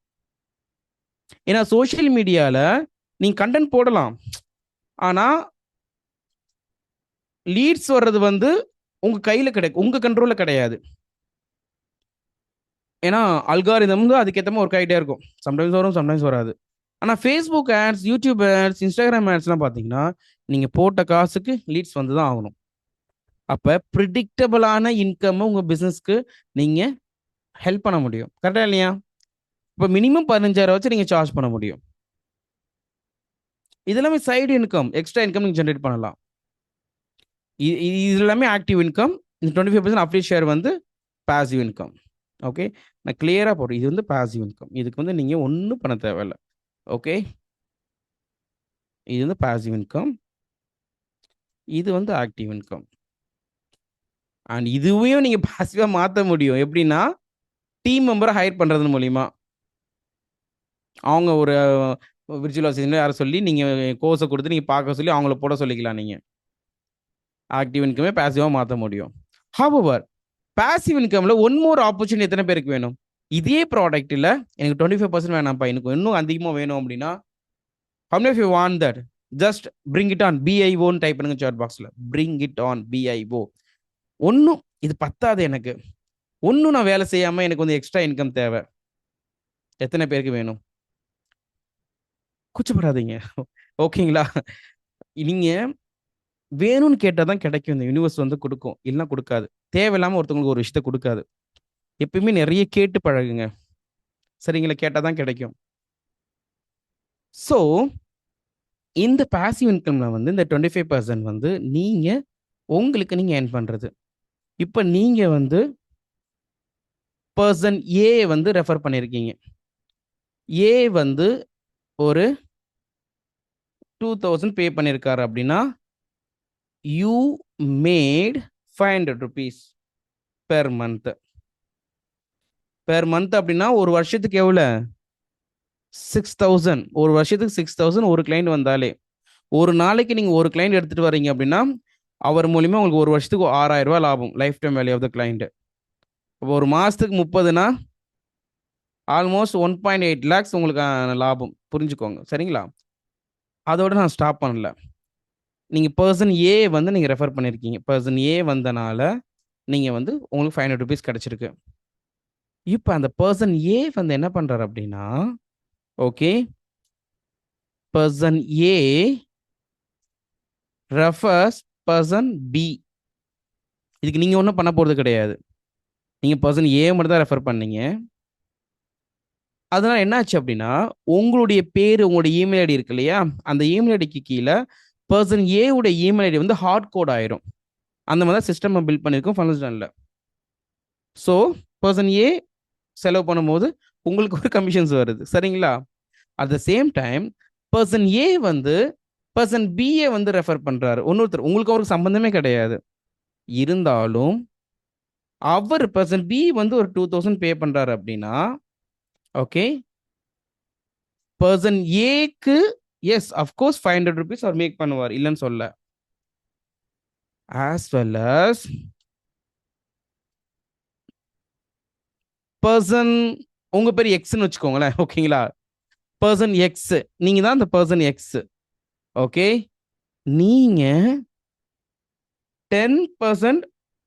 ஏன்னா சோஷியல் மீடியாவில் நீங்கள் கண்டென்ட் போடலாம், ஆனால் லீட்ஸ் வர்றது வந்து உங்கள் கையில் கிடைக்கும், உங்கள் கண்ட்ரோலில் கிடையாது. ஏன்னா அல்காரிதம் வந்து அதுக்கேற்ற மாதிரி ஒர்க் ஆகிட்டே இருக்கும், சம்டைம்ஸ் வரும் சம்டைம்ஸ் வராது. ஆனால் Facebook ads, YouTube ads, Instagram ஆட்ஸ்லாம் பார்த்தீங்கன்னா நீங்கள் போட்ட காசுக்கு லீட்ஸ் வந்து தான் ஆகணும். அப்போ ப்ரிடிக்டபிளான இன்கம் உங்கள் பிஸ்னஸ்க்கு நீங்கள் ஹெல்ப் பண்ண முடியும், கரெக்டாக இல்லையா? இப்போ மினிமம் 15,000 வச்சு நீங்கள் சார்ஜ் பண்ண முடியும். இது எல்லாமே சைடு இன்கம், எக்ஸ்ட்ரா இன்கம் நீங்கள் ஜென்ரேட் பண்ணலாம். இது எல்லாமே ஆக்டிவ் இன்கம். இந்த 25% அப்டேட் ஷேர் வந்து பாசிவ் இன்கம். ஓகே, நான் கிளியராக போடுறேன், இது வந்து பாசிவ் இன்கம். இதுக்கு வந்து நீங்கள் ஒன்றும் பண்ண தேவையில்லை. ஓகே, இது வந்து பாசிவ் இன்கம். இது வந்து ஆக்டிவ் இன்கம். அண்ட் இதுவையும் நீங்க பாசிவா மாத்த முடியும். எப்படின்னா, டீம் மெம்பரை ஹையர் பண்றது மூலியமா. அவங்க ஒரு விர்ச்சுவல் அசிஸ்டன்ட் யார சொல்லி நீங்க கோர்ஸ குடுத்து நீங்க பார்க்க சொல்லி அவங்கள போட சொல்லிக்கலாம் நீங்க. ஆக்டிவ் இன்கமே பாசிவா மாத்த முடியும். ஹவெவர், பாசிவ் இன்கம்ல ஒன் மோர் ஆப்பர்ச்சுனிட்டி எத்தனை பேருக்கு வேணும்? இதே ப்ராடக்ட்ல எனக்கு 25% வேணாம்ப்பா, எனக்கு இன்னும் அதிகமா வேணும் அப்படின்னா, how many of you want that? Just bring it on, BIO ன்னு டைப் பண்ணுங்க சாட் பாக்ஸ்ல. bring it on, BIO. ஒன்னும் இது பத்தாது எனக்கு. ஒன்னும் நான் வேலை செய்யாம எனக்கு வந்து எக்ஸ்ட்ரா இன்கம் தேவை. எத்தனை பேருக்கு வேணும்? கூச்சப்படாதீங்க. ஓகேங்களா? நீங்க வேணும்னு கேட்டா தான் கிடைக்கும். இந்த யூனிவர்ஸ் வந்து கொடுக்கும். இல்லைன்னா கொடுக்காது. தேவையில்லாம ஒருத்தவங்களுக்கு ஒரு விஷயத்த கொடுக்காது. எப்பயுமே நிறைய கேட்டு பழகுங்க. சரிங்களா? கேட்டா தான் கிடைக்கும். ஸோ இந்த பாசிவ் இன்கம்ல வந்து இந்த 25% வந்து நீங்க உங்களுக்கு நீங்க ஏர்ன் பண்றது. இப்ப நீங்க வந்து பர்சன் ஏ வந்து ரெஃபர் பண்ணியிருக்கீங்க. ஏ வந்து ஒரு 2000 பே பண்ணியிருக்காரு அப்படின்னா, you made 500 rupees per month. Per month அப்படின்னா ஒரு வருஷத்துக்கு எவ்வளோ? 6000. ஒரு வருஷத்துக்கு 6000 ஒரு கிளைண்ட் வந்தாலே. ஒரு நாளைக்கு நீங்க ஒரு கிளைண்ட் எடுத்துட்டு வர்றீங்க அப்படின்னா, அவர் மூலியமா உங்களுக்கு ஒரு வருஷத்துக்கு 6000 ரூபாய் லாபம். Lifetime value of the client. இப்போ ஒரு மாசத்துக்கு 30னா ஆல்மோஸ்ட் 1.8 lakhs உங்களுக்கு லாபம். புரிஞ்சுக்கோங்க. சரிங்களா? அதோட நான் ஸ்டாப் பண்ணல. நீங்க பர்சன் ஏ வந்து நீங்க ரெஃபர் பண்ணியிருக்கீங்க. பர்சன் ஏ வந்தனால நீங்க வந்து உங்களுக்கு 500 rupees கிடைச்சிருக்கு. இப்போ அந்த பர்சன் ஏ வந்து என்ன பண்றாரு அப்படின்னா, ஓகே, பர்சன் ஏ ரெஃபர்ஸ் பர்சன் பி. இதுக்கு நீங்க ஒன்றும் பண்ண போறது கிடையாது. நீங்க பர்சன் ஏ மட்டும் தான் ரெஃபர் பண்ணீங்க. அதனால என்ன ஆச்சு அப்படின்னா, உங்களுடைய பேர், உங்களுடைய இமெயில் ஐடி இருக்கு இல்லையா, அந்த இமெயில் ஐடிக்கு கீழே பர்சன் ஏ உடைய இமெயில் ஐடி வந்து ஹார்ட் கோட் ஆயிரும். அந்த மாதிரி தான் சிஸ்டம் பில்ட் பண்ணியிருக்கோம் ஃபனல்ஸ்டன்ல. ஸோ பர்சன் ஏ செலவு பண்ணும்போது உங்களுக்கு ஒரு கமிஷன்ஸ் வருது. சரிங்களா? At the same time person A வந்து பர்சன் பிஏ வந்து ரெஃபர் பண்றாரு. இன்னொருத்தர், உங்களுக்கு அவருக்கு சம்பந்தமே கிடையாது. இருந்தாலும் அவர் பர்சன் பி வந்து ஒரு 2000 பே பண்றாரு அப்படின்னா, ஓகே, பர்சன் ஏக்கு எஸ் அஃப்கோர்ஸ் 500 rupees அவர் மேக் பண்ணுவார், இல்லைன்னு சொல்ல. ஆஸ் வெல் அஸ் பர்சன், உங்க பேர் எக்ஸ்ன்னு வச்சுக்கோங்களேன். ஓகேங்களா? பர்சன் எக்ஸ், நீங்க தான் அந்த பர்சன் எக்ஸ். ஓகே, நீங்க 10%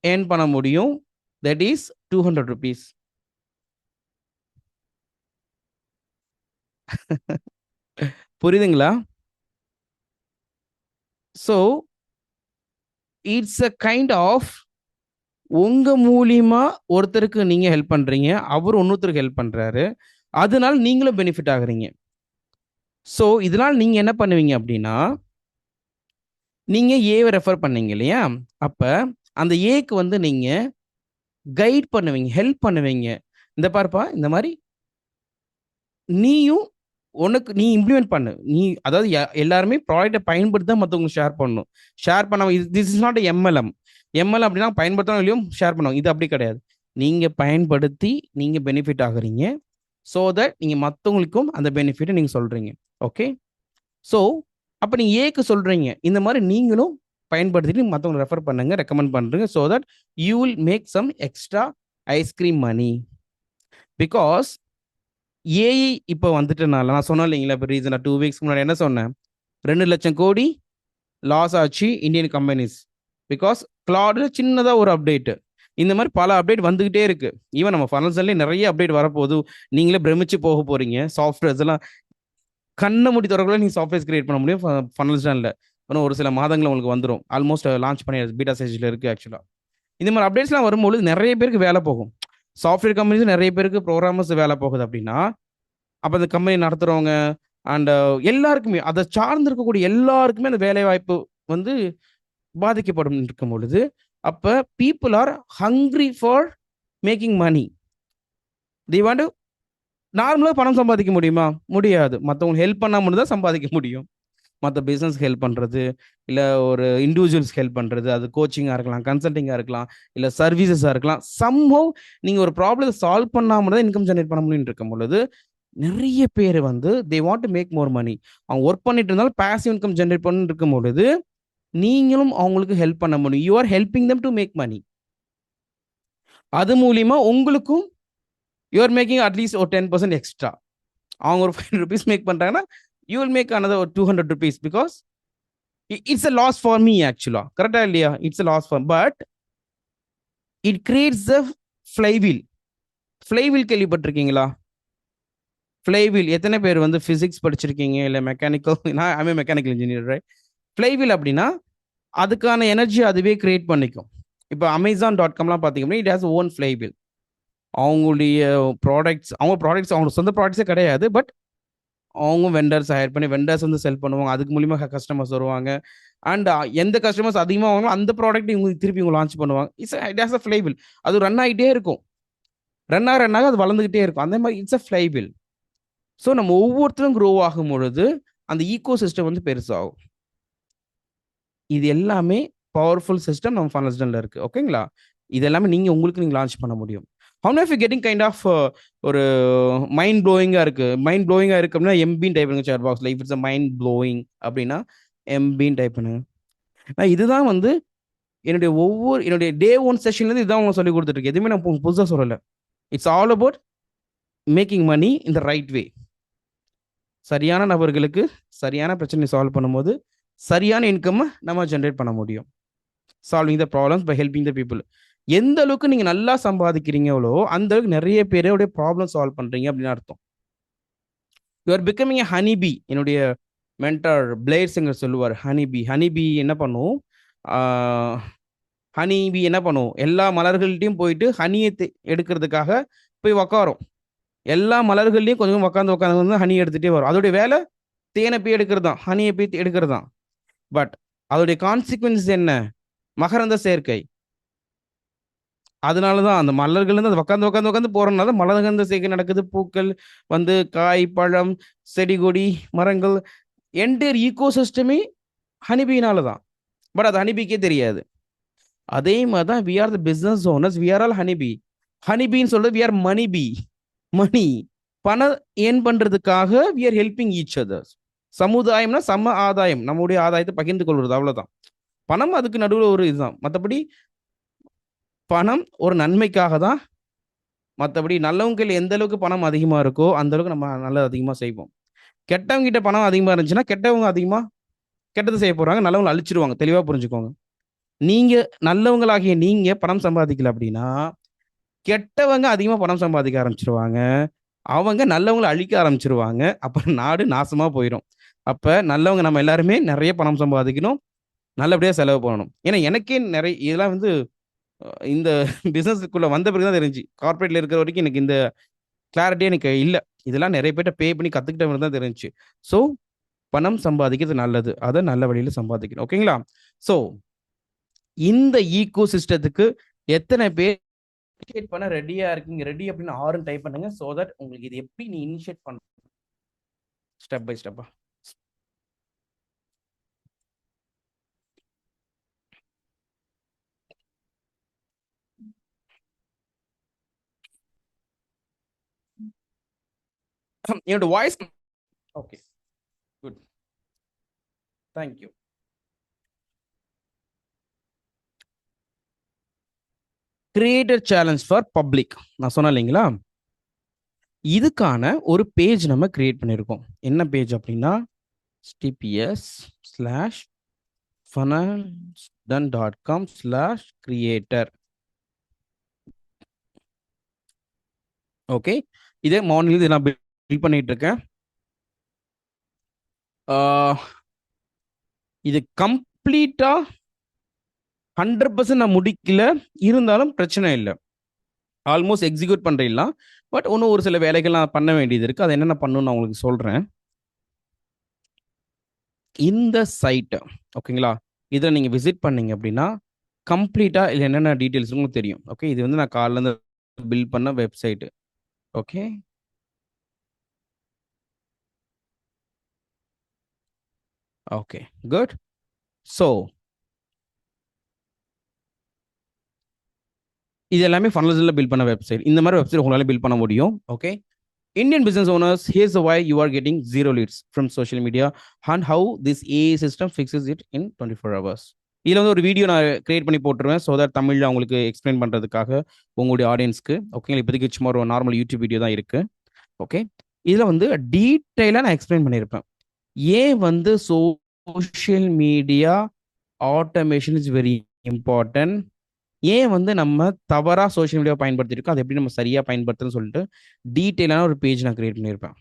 ஏர்ன் பண்ண முடியும். That is 200 rupees. புரியுதுங்களா? So it's a kind of, உங்க மூலியமா ஒருத்தருக்கு நீங்க ஹெல்ப் பண்றீங்க, அவர் இன்னொருத்தருக்கு ஹெல்ப் பண்றாரு, அதனால நீங்களும் பெனிஃபிட் ஆகுறீங்க. ஸோ இதனால நீங்க என்ன பண்ணுவீங்க அப்படின்னா, நீங்க ஏவை ரெஃபர் பண்ணீங்க இல்லையா, அப்ப அந்த ஏக்கு வந்து நீங்க கைட் பண்ணுவீங்க, ஹெல்ப் பண்ணுவீங்க. இந்த பாருப்பா, இந்த மாதிரி நீயும் உனக்கு நீ இம்ப்ளிமெண்ட் பண்ணு. நீ அதாவது எல்லாருமே ப்ராடக்ட்டை பயன்படுத்தி தான் மற்றவங்களுக்கு ஷேர் பண்ணணும். ஷேர் பண்ண this is not MLM. MLM அப்படின்னா பயன்படுத்தணும் இல்லையோ ஷேர் பண்ணுவாங்க. இது அப்படி கிடையாது. நீங்க பயன்படுத்தி நீங்க பெனிஃபிட் ஆகுறீங்க. ஸோ தட் நீங்க மற்றவங்களுக்கும் அந்த பெனிஃபிட்டை நீங்க சொல்றீங்க. ஓகே, ஸோ அப்போ நீங்க ஏக்கு சொல்றீங்க, இந்த மாதிரி நீங்களும் பயன்படுத்திட்டு மற்றவங்க ரெஃபர் பண்ணுங்க, ரெக்கமெண்ட் பண்றீங்க. So that you will make some extra ice cream money. Because AI இப்போ வந்துட்டனால, நான் சொன்னேன் இல்லைங்களா, இப்போ ரீசனாக 2 weeks முன்னாடி என்ன சொன்னேன், 2 லட்சம் கோடி லாஸ் ஆச்சு இந்தியன் கம்பெனிஸ். பிகாஸ் கிளாட்ல சின்னதாக ஒரு அப்டேட். இந்த மாதிரி பல அப்டேட் வந்துகிட்டே இருக்கு. ஈவன் நம்ம ஃபனல்ஸ்லேயே நிறைய அப்டேட் வரப்போகுது. நீங்களே பிரமிச்சு போக போறீங்க. சாஃப்ட்வேர்ஸ் எல்லாம் கண்ணை மூடி திறக்கல நீங்கள் சாஃப்ட்வேர்ஸ் கிரியேட் பண்ண முடியும் ஃபனல்ஸ்டானில். இன்னும் ஒரு சில மாதங்கள் உங்களுக்கு வந்துடும். ஆல்மோஸ்ட் லான்ச் பண்ணி பீட்டா ஸ்டேஜில் இருக்குது ஆக்சுவலாக. இந்த மாதிரி அப்டேட்ஸ்லாம் வரும்போது நிறைய பேருக்கு வேலை போகும். சாஃப்ட்வேர் கம்பெனிஸ் நிறைய பேருக்கு ப்ரோக்ராமர்ஸ் வேலை போகுது அப்படின்னா, அப்போ அந்த கம்பெனி நடத்துகிறவங்க அண்ட் எல்லாருக்குமே, அதை சார்ந்து இருக்கக்கூடிய எல்லாருக்குமே அந்த வேலை வாய்ப்பு வந்து பாதிக்கப்படும் இருக்கும் பொழுது, அப்போ people are hungry for making money. They want to, நார்மலாக பணம் சம்பாதிக்க முடியுமா? முடியாது. மற்றவங்களுக்கு ஹெல்ப் பண்ணால் மட்டும் தான் சம்பாதிக்க முடியும். மற்ற பிஸ்னஸ் ஹெல்ப் பண்ணுறது, இல்லை ஒரு இண்டிவிஜுவல்ஸ்க்கு ஹெல்ப் பண்ணுறது, அது கோச்சிங்காக இருக்கலாம், கன்சல்டிங்காக இருக்கலாம், இல்லை சர்வீசஸாக இருக்கலாம். சம்ஹவ் நீங்கள் ஒரு ப்ராப்ளத்தை சால்வ் பண்ணாமல் தான் இன்கம் ஜென்ரேட் பண்ண முடியும்னு இருக்கும் பொழுது நிறைய பேர் வந்து they want to make more money. அவங்க ஒர்க் பண்ணிட்டு இருந்தாலும் பாசிவ் இன்கம் ஜென்ரேட் பண்ணி இருக்கும் பொழுது நீங்களும் அவங்களுக்கு ஹெல்ப் பண்ண முடியும். You are helping them to make money. அது மூலியமா உங்களுக்கும் யூ ஆர் மேக்கிங் அட்லீஸ்ட் ஒரு 10% எக்ஸ்ட்ரா. அவங்க ஒரு 5 rupees மேக் பண்றாங்கன்னா யூ வில் மேக் another ஒரு 200 rupees because it's a loss for me ஆக்சுவலா. கரெக்டா இல்லையா? It's a loss for, but it creates a flywheel. flywheel கேள்விப்பட்டிருக்கீங்களா? flywheel எத்தனை பேர் வந்து பிசிக்ஸ் படிச்சிருக்கீங்க, இல்லை மெக்கானிக்கல்? நான் ஐ மீன் மெக்கானிக்கல் இன்ஜினியர், ரைட்? flywheel அப்படின்னா அதுக்கான எனர்ஜி அதுவே கிரியேட் பண்ணிக்கும். இப்போ Amazon.comலாம் பார்த்தீங்கன்னா இட் ஹேஸ் ஓன் flywheel. அவங்களுடைய ப்ராடக்ட்ஸ் அவங்க சொந்த ப்ராடக்ட்ஸே கிடையாது, பட் அவங்க வெண்டர்ஸ் ஹையர் பண்ணி வெண்டர்ஸ் வந்து செல் பண்ணுவாங்க. அதுக்கு மூலியமாக கஸ்டமர்ஸ் வருவாங்க. அண்ட் எந்த கஸ்டமர்ஸ் அதிகமாக வாங்க அந்த ப்ராடக்ட் இவங்க திருப்பி இவங்க லான்ச் பண்ணுவாங்க. It has a flywheel. அது ரன் ஆகிட்டே இருக்கும். ரன் ஆக அது வளர்ந்துகிட்டே இருக்கும். அந்த மாதிரி இட்ஸ் அ flywheel. ஸோ நம்ம ஒவ்வொருத்தரும் க்ரோ ஆகும் பொழுது அந்த ஈகோ சிஸ்டம் வந்து பெருசாகும். இது எல்லாமே பவர்ஃபுல் சிஸ்டம் நம்ம ஃபனல்ஸ்டன்ல இருக்கு. ஓகேங்களா? இது எல்லாமே நீங்க லான்ச் பண்ண முடியும். How of you getting kind of ஒரு மைண்ட் ப்ளோயிங்காக இருக்கு. மைண்ட் ப்ளோயிங்காக இருக்கு அப்படின்னா எம்பின்னு டைப் பண்ணுங்க சேட் பாக்ஸ்ல. இஃப் இட்ஸ் மைண்ட் ப்ளோயிங் அப்படின்னா எம்பின்னு டைப் பண்ணுங்க. நான் இதுதான் வந்து என்னுடைய டே 1 செஷன்லேருந்து இதுதான் உங்களுக்கு சொல்லி கொடுத்துட்டு இருக்கு. எதுவுமே நான் புதுசாக சொல்லலை. It's all about making money in the right way. சரியான நபர்களுக்கு சரியான பிரச்சனை சால்வ் பண்ணும்போது சரியான இன்கம் நம்ம ஜென்ரேட் பண்ண முடியும். Solving the problems by helping the people. எந்த அளவுக்கு நீங்க நல்லா சம்பாதிக்கிறீங்களோ அந்த அளவுக்கு நிறைய பேருடைய ப்ராப்ளம் சால்வ் பண்றீங்க அப்படின்னு அர்த்தம். You are becoming a honeybee. என்னுடைய மென்டர் பிளேர் சிங்கர் சொல்லுவார், ஹனிபி என்ன பண்ணும், ஹனிபி என்ன பண்ணும், எல்லா மலர்கள்ட்டையும் போயிட்டு ஹனியை எடுக்கிறதுக்காக போய் உக்காரும். எல்லா மலர்கள்லையும் கொஞ்சம் உட்காந்து வந்து ஹனி எடுத்துகிட்டே வரும். அதோடைய வேலை தேனை போய் எடுக்கிறது தான், ஹனியை போய் எடுக்கிறது தான். பட் அதோடைய கான்சிக்வன்ஸ் என்ன? மகரந்த சேர்க்கை. அதனாலதான் அந்த மலர்கள் இருந்து உட்காந்து போறதுனால மலர்கந்த சேர்க்கை நடக்குது. பூக்கள் வந்து காய், பழம், செடி, கொடி, மரங்கள், என்டையர் ஈகோ சிஸ்டமே ஹனிபினால தான். பட் அது ஹனிபிக்கே தெரியாது. அதே மாதிரி தான் we are the business owners, we are all honeybee. ஹனிபின்னு சொல்றது we are money bee. Money பணம் ஏன் பண்றதுக்காக we are helping each others. சமுதாயம்னா சம ஆதாயம், நம்முடைய ஆதாயத்தை பகிர்ந்து கொள்வது, அவ்வளவுதான். பணம் அதுக்கு நடுவில் ஒரு இதுதான். மற்றபடி பணம் ஒரு நன்மைக்காக தான். மற்றபடி நல்லவங்க கையில் எந்த அளவுக்கு பணம் அதிகமாக இருக்கோ அந்த அளவுக்கு நம்ம நல்லது அதிகமாக செய்வோம். கெட்டவங்க கிட்ட பணம் அதிகமாக இருந்துச்சுன்னா கெட்டவங்க அதிகமாக கெட்டது செய்ய போறாங்க, நல்லவங்களை அழிச்சிருவாங்க. தெளிவாக புரிஞ்சுக்கோங்க. நீங்க நல்லவங்களாகிய நீங்க பணம் சம்பாதிக்கல அப்படின்னா கெட்டவங்க அதிகமாக பணம் சம்பாதிக்க ஆரம்பிச்சிருவாங்க. அவங்க நல்லவங்களை அழிக்க ஆரம்பிச்சிருவாங்க. அப்புறம் நாடு நாசமா போயிடும். அப்ப நல்லவங்க நம்ம எல்லாருமே நிறைய பணம் சம்பாதிக்கணும், நல்லபடியாக செலவு பண்ணணும். ஏன்னா எனக்கே நிறைய இதெல்லாம் வந்து இந்த பிசினஸ்க்குள்ள வந்த பிறகு தான் தெரிஞ்சு. கார்பரேட்ல இருக்கிற வரைக்கும் எனக்கு இந்த கிளாரிட்டியே எனக்கு இல்லை. இதெல்லாம் நிறைய பேர்ட்ட பே பண்ணி கத்துக்கிட்ட தான் தெரிஞ்சு. ஸோ பணம் சம்பாதிக்கிறது நல்லது, அதை நல்ல வழியில சம்பாதிக்கணும். ஓகேங்களா? ஸோ இந்த ஈகோ சிஸ்டத்துக்கு எத்தனை பேர் இனிஷியேட் பண்ண ரெடியா இருக்கீங்க? ரெடி அப்படின்னு 6 டைப் பண்ணுங்க. ஸோ தட் உங்களுக்கு இது எப்படி நீ இனிஷியேட் பண்ண ஸ்டெப் பை ஸ்டெப்பா. என்னோட voice okay, good, thank you. Creator challenge for public நான் சொன்னேன் இல்லைங்களா? இதுக்கான ஒரு பேஜ் நம்ம கிரியேட் பண்ணியிருக்கோம். என்ன பேஜ் அப்படின்னா stps/funnelsdone.com/creator. ஓகே, இதே மார்னிங் இது நான் பில்ட் பண்ணிட்டு இருக்கேன். இது கம்ப்ளீட்டா 100% நான் முடிக்கல, இருந்தாலும் பிரச்சனை இல்லை. ஆல்மோஸ்ட் எக்ஸிக்யூட் பண்றீங்களா? பட் இன்னும் ஒரு சில வேலைகள் நான் பண்ண வேண்டியது இருக்கு. அதை என்னென்ன பண்ணணும்னு நான் உங்களுக்கு சொல்றேன். இந்த சைட் ஓகேங்களா, இதில் நீங்க விசிட் பண்ணீங்க அப்படின்னா கம்ப்ளீட்டா இல்லை என்னென்ன டீட்டெயில்ஸ் உங்களுக்கு தெரியும். ஓகே, இது வந்து நான் காலைல இருந்து பில்ட் பண்ண website. Okay, okay, good. So இது எல்லாமே ஃபனல்ஸில் பில்ட் பண்ண வெப்சைட். இந்த மாதிரி வெப்சைட் உங்களால் பில்ட் பண்ண முடியும். Okay, Indian business owners, here's why you are getting zero leads from social media and how this AI system fixes it in 24 hours. இதில் வந்து ஒரு வீடியோ நான் கிரியேட் பண்ணி போட்டுருவேன், ஸோ தட் தமிழில் அவங்களுக்கு எக்ஸ்பிளைன் பண்ணுறதுக்காக உங்களுடைய ஆடியன்ஸ்க்கு. ஓகே, இப்போதைக்கு சும்மா ஒரு நார்மல் யூடியூப் வீடியோ தான் இருக்குது. ஓகே, இதில் வந்து டீட்டெயிலாக நான் எக்ஸ்பிளைன் பண்ணியிருப்பேன். ஏன் வந்து social media automation is very important, ஏன் வந்து நம்ம தவறாக சோஷியல் மீடியா பயன்படுத்திருக்கோம், அது எப்படி நம்ம சரியாக பயன்படுத்துன்னு சொல்லிட்டு டீட்டெயிலான ஒரு பேஜ் நான் கிரியேட் பண்ணியிருப்பேன்.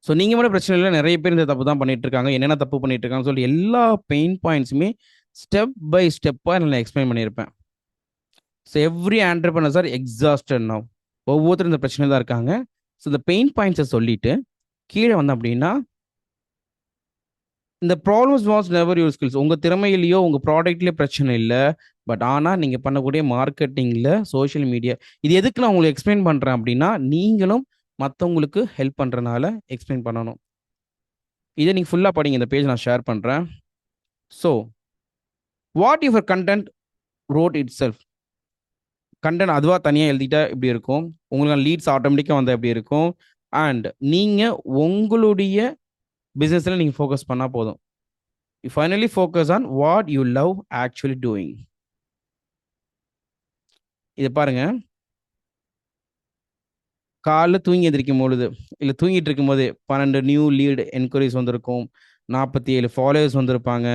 ஸோ நீங்கள் மட்டும் பிரச்சனை இல்லை, நிறைய பேர் இந்த தப்பு தான் பண்ணிட்டு இருக்காங்க, என்னென்ன தப்பு பண்ணிட்டு இருக்காங்கன்னு சொல்லி எல்லா பெயின் பாயிண்ட்ஸுமே ஸ்டெப் பை ஸ்டெப்பாக நான் எக்ஸ்பிளைன் பண்ணியிருப்பேன். So every entrepreneurs are exhausted now. ஒவ்வொருத்தரும் இந்த பிரச்சனை தான் இருக்காங்க. ஸோ இந்த பெயின் பாயிண்ட்ஸை சொல்லிட்டு கீழே வந்தோம் அப்படின்னா, இந்த problems was never your skills. உங்கள் திறமையிலையோ உங்கள் ப்ராடக்ட்லேயோ பிரச்சனை இல்லை, பட் ஆனால் நீங்கள் பண்ணக்கூடிய மார்க்கெட்டிங்கில் சோஷியல் மீடியா, இது எதுக்கு நான் உங்களுக்கு எக்ஸ்பிளைன் பண்ணுறேன் அப்படின்னா, நீங்களும் மற்றவங்களுக்கு ஹெல்ப் பண்ணுறனால எக்ஸ்பிளைன் பண்ணணும். இதை நீங்கள் ஃபுல்லாக படிங்க, இந்த பேஜ் நான் ஷேர் பண்ணுறேன். So what your content road it self. Content அதுவாக தனியாக எழுதிட்டா எப்படி இருக்கும், உங்களுக்கு லீட்ஸ் ஆட்டோமேட்டிக்காக வந்தால் எப்படி இருக்கும், அண்ட் நீங்கள் உங்களுடைய பிஸ்னஸில் நீங்கள் ஃபோக்கஸ் பண்ணால் போதும். You finally focus on what you love actually doing. இதை பாருங்க, காலைல தூங்கி எந்திரிக்கும் பொழுது இல்லை தூங்கிட்டு இருக்கும்போது 12 நியூ லீட் என்கொயரிஸ் வந்திருக்கும், 47 ஃபாலோவர்ஸ் வந்திருப்பாங்க,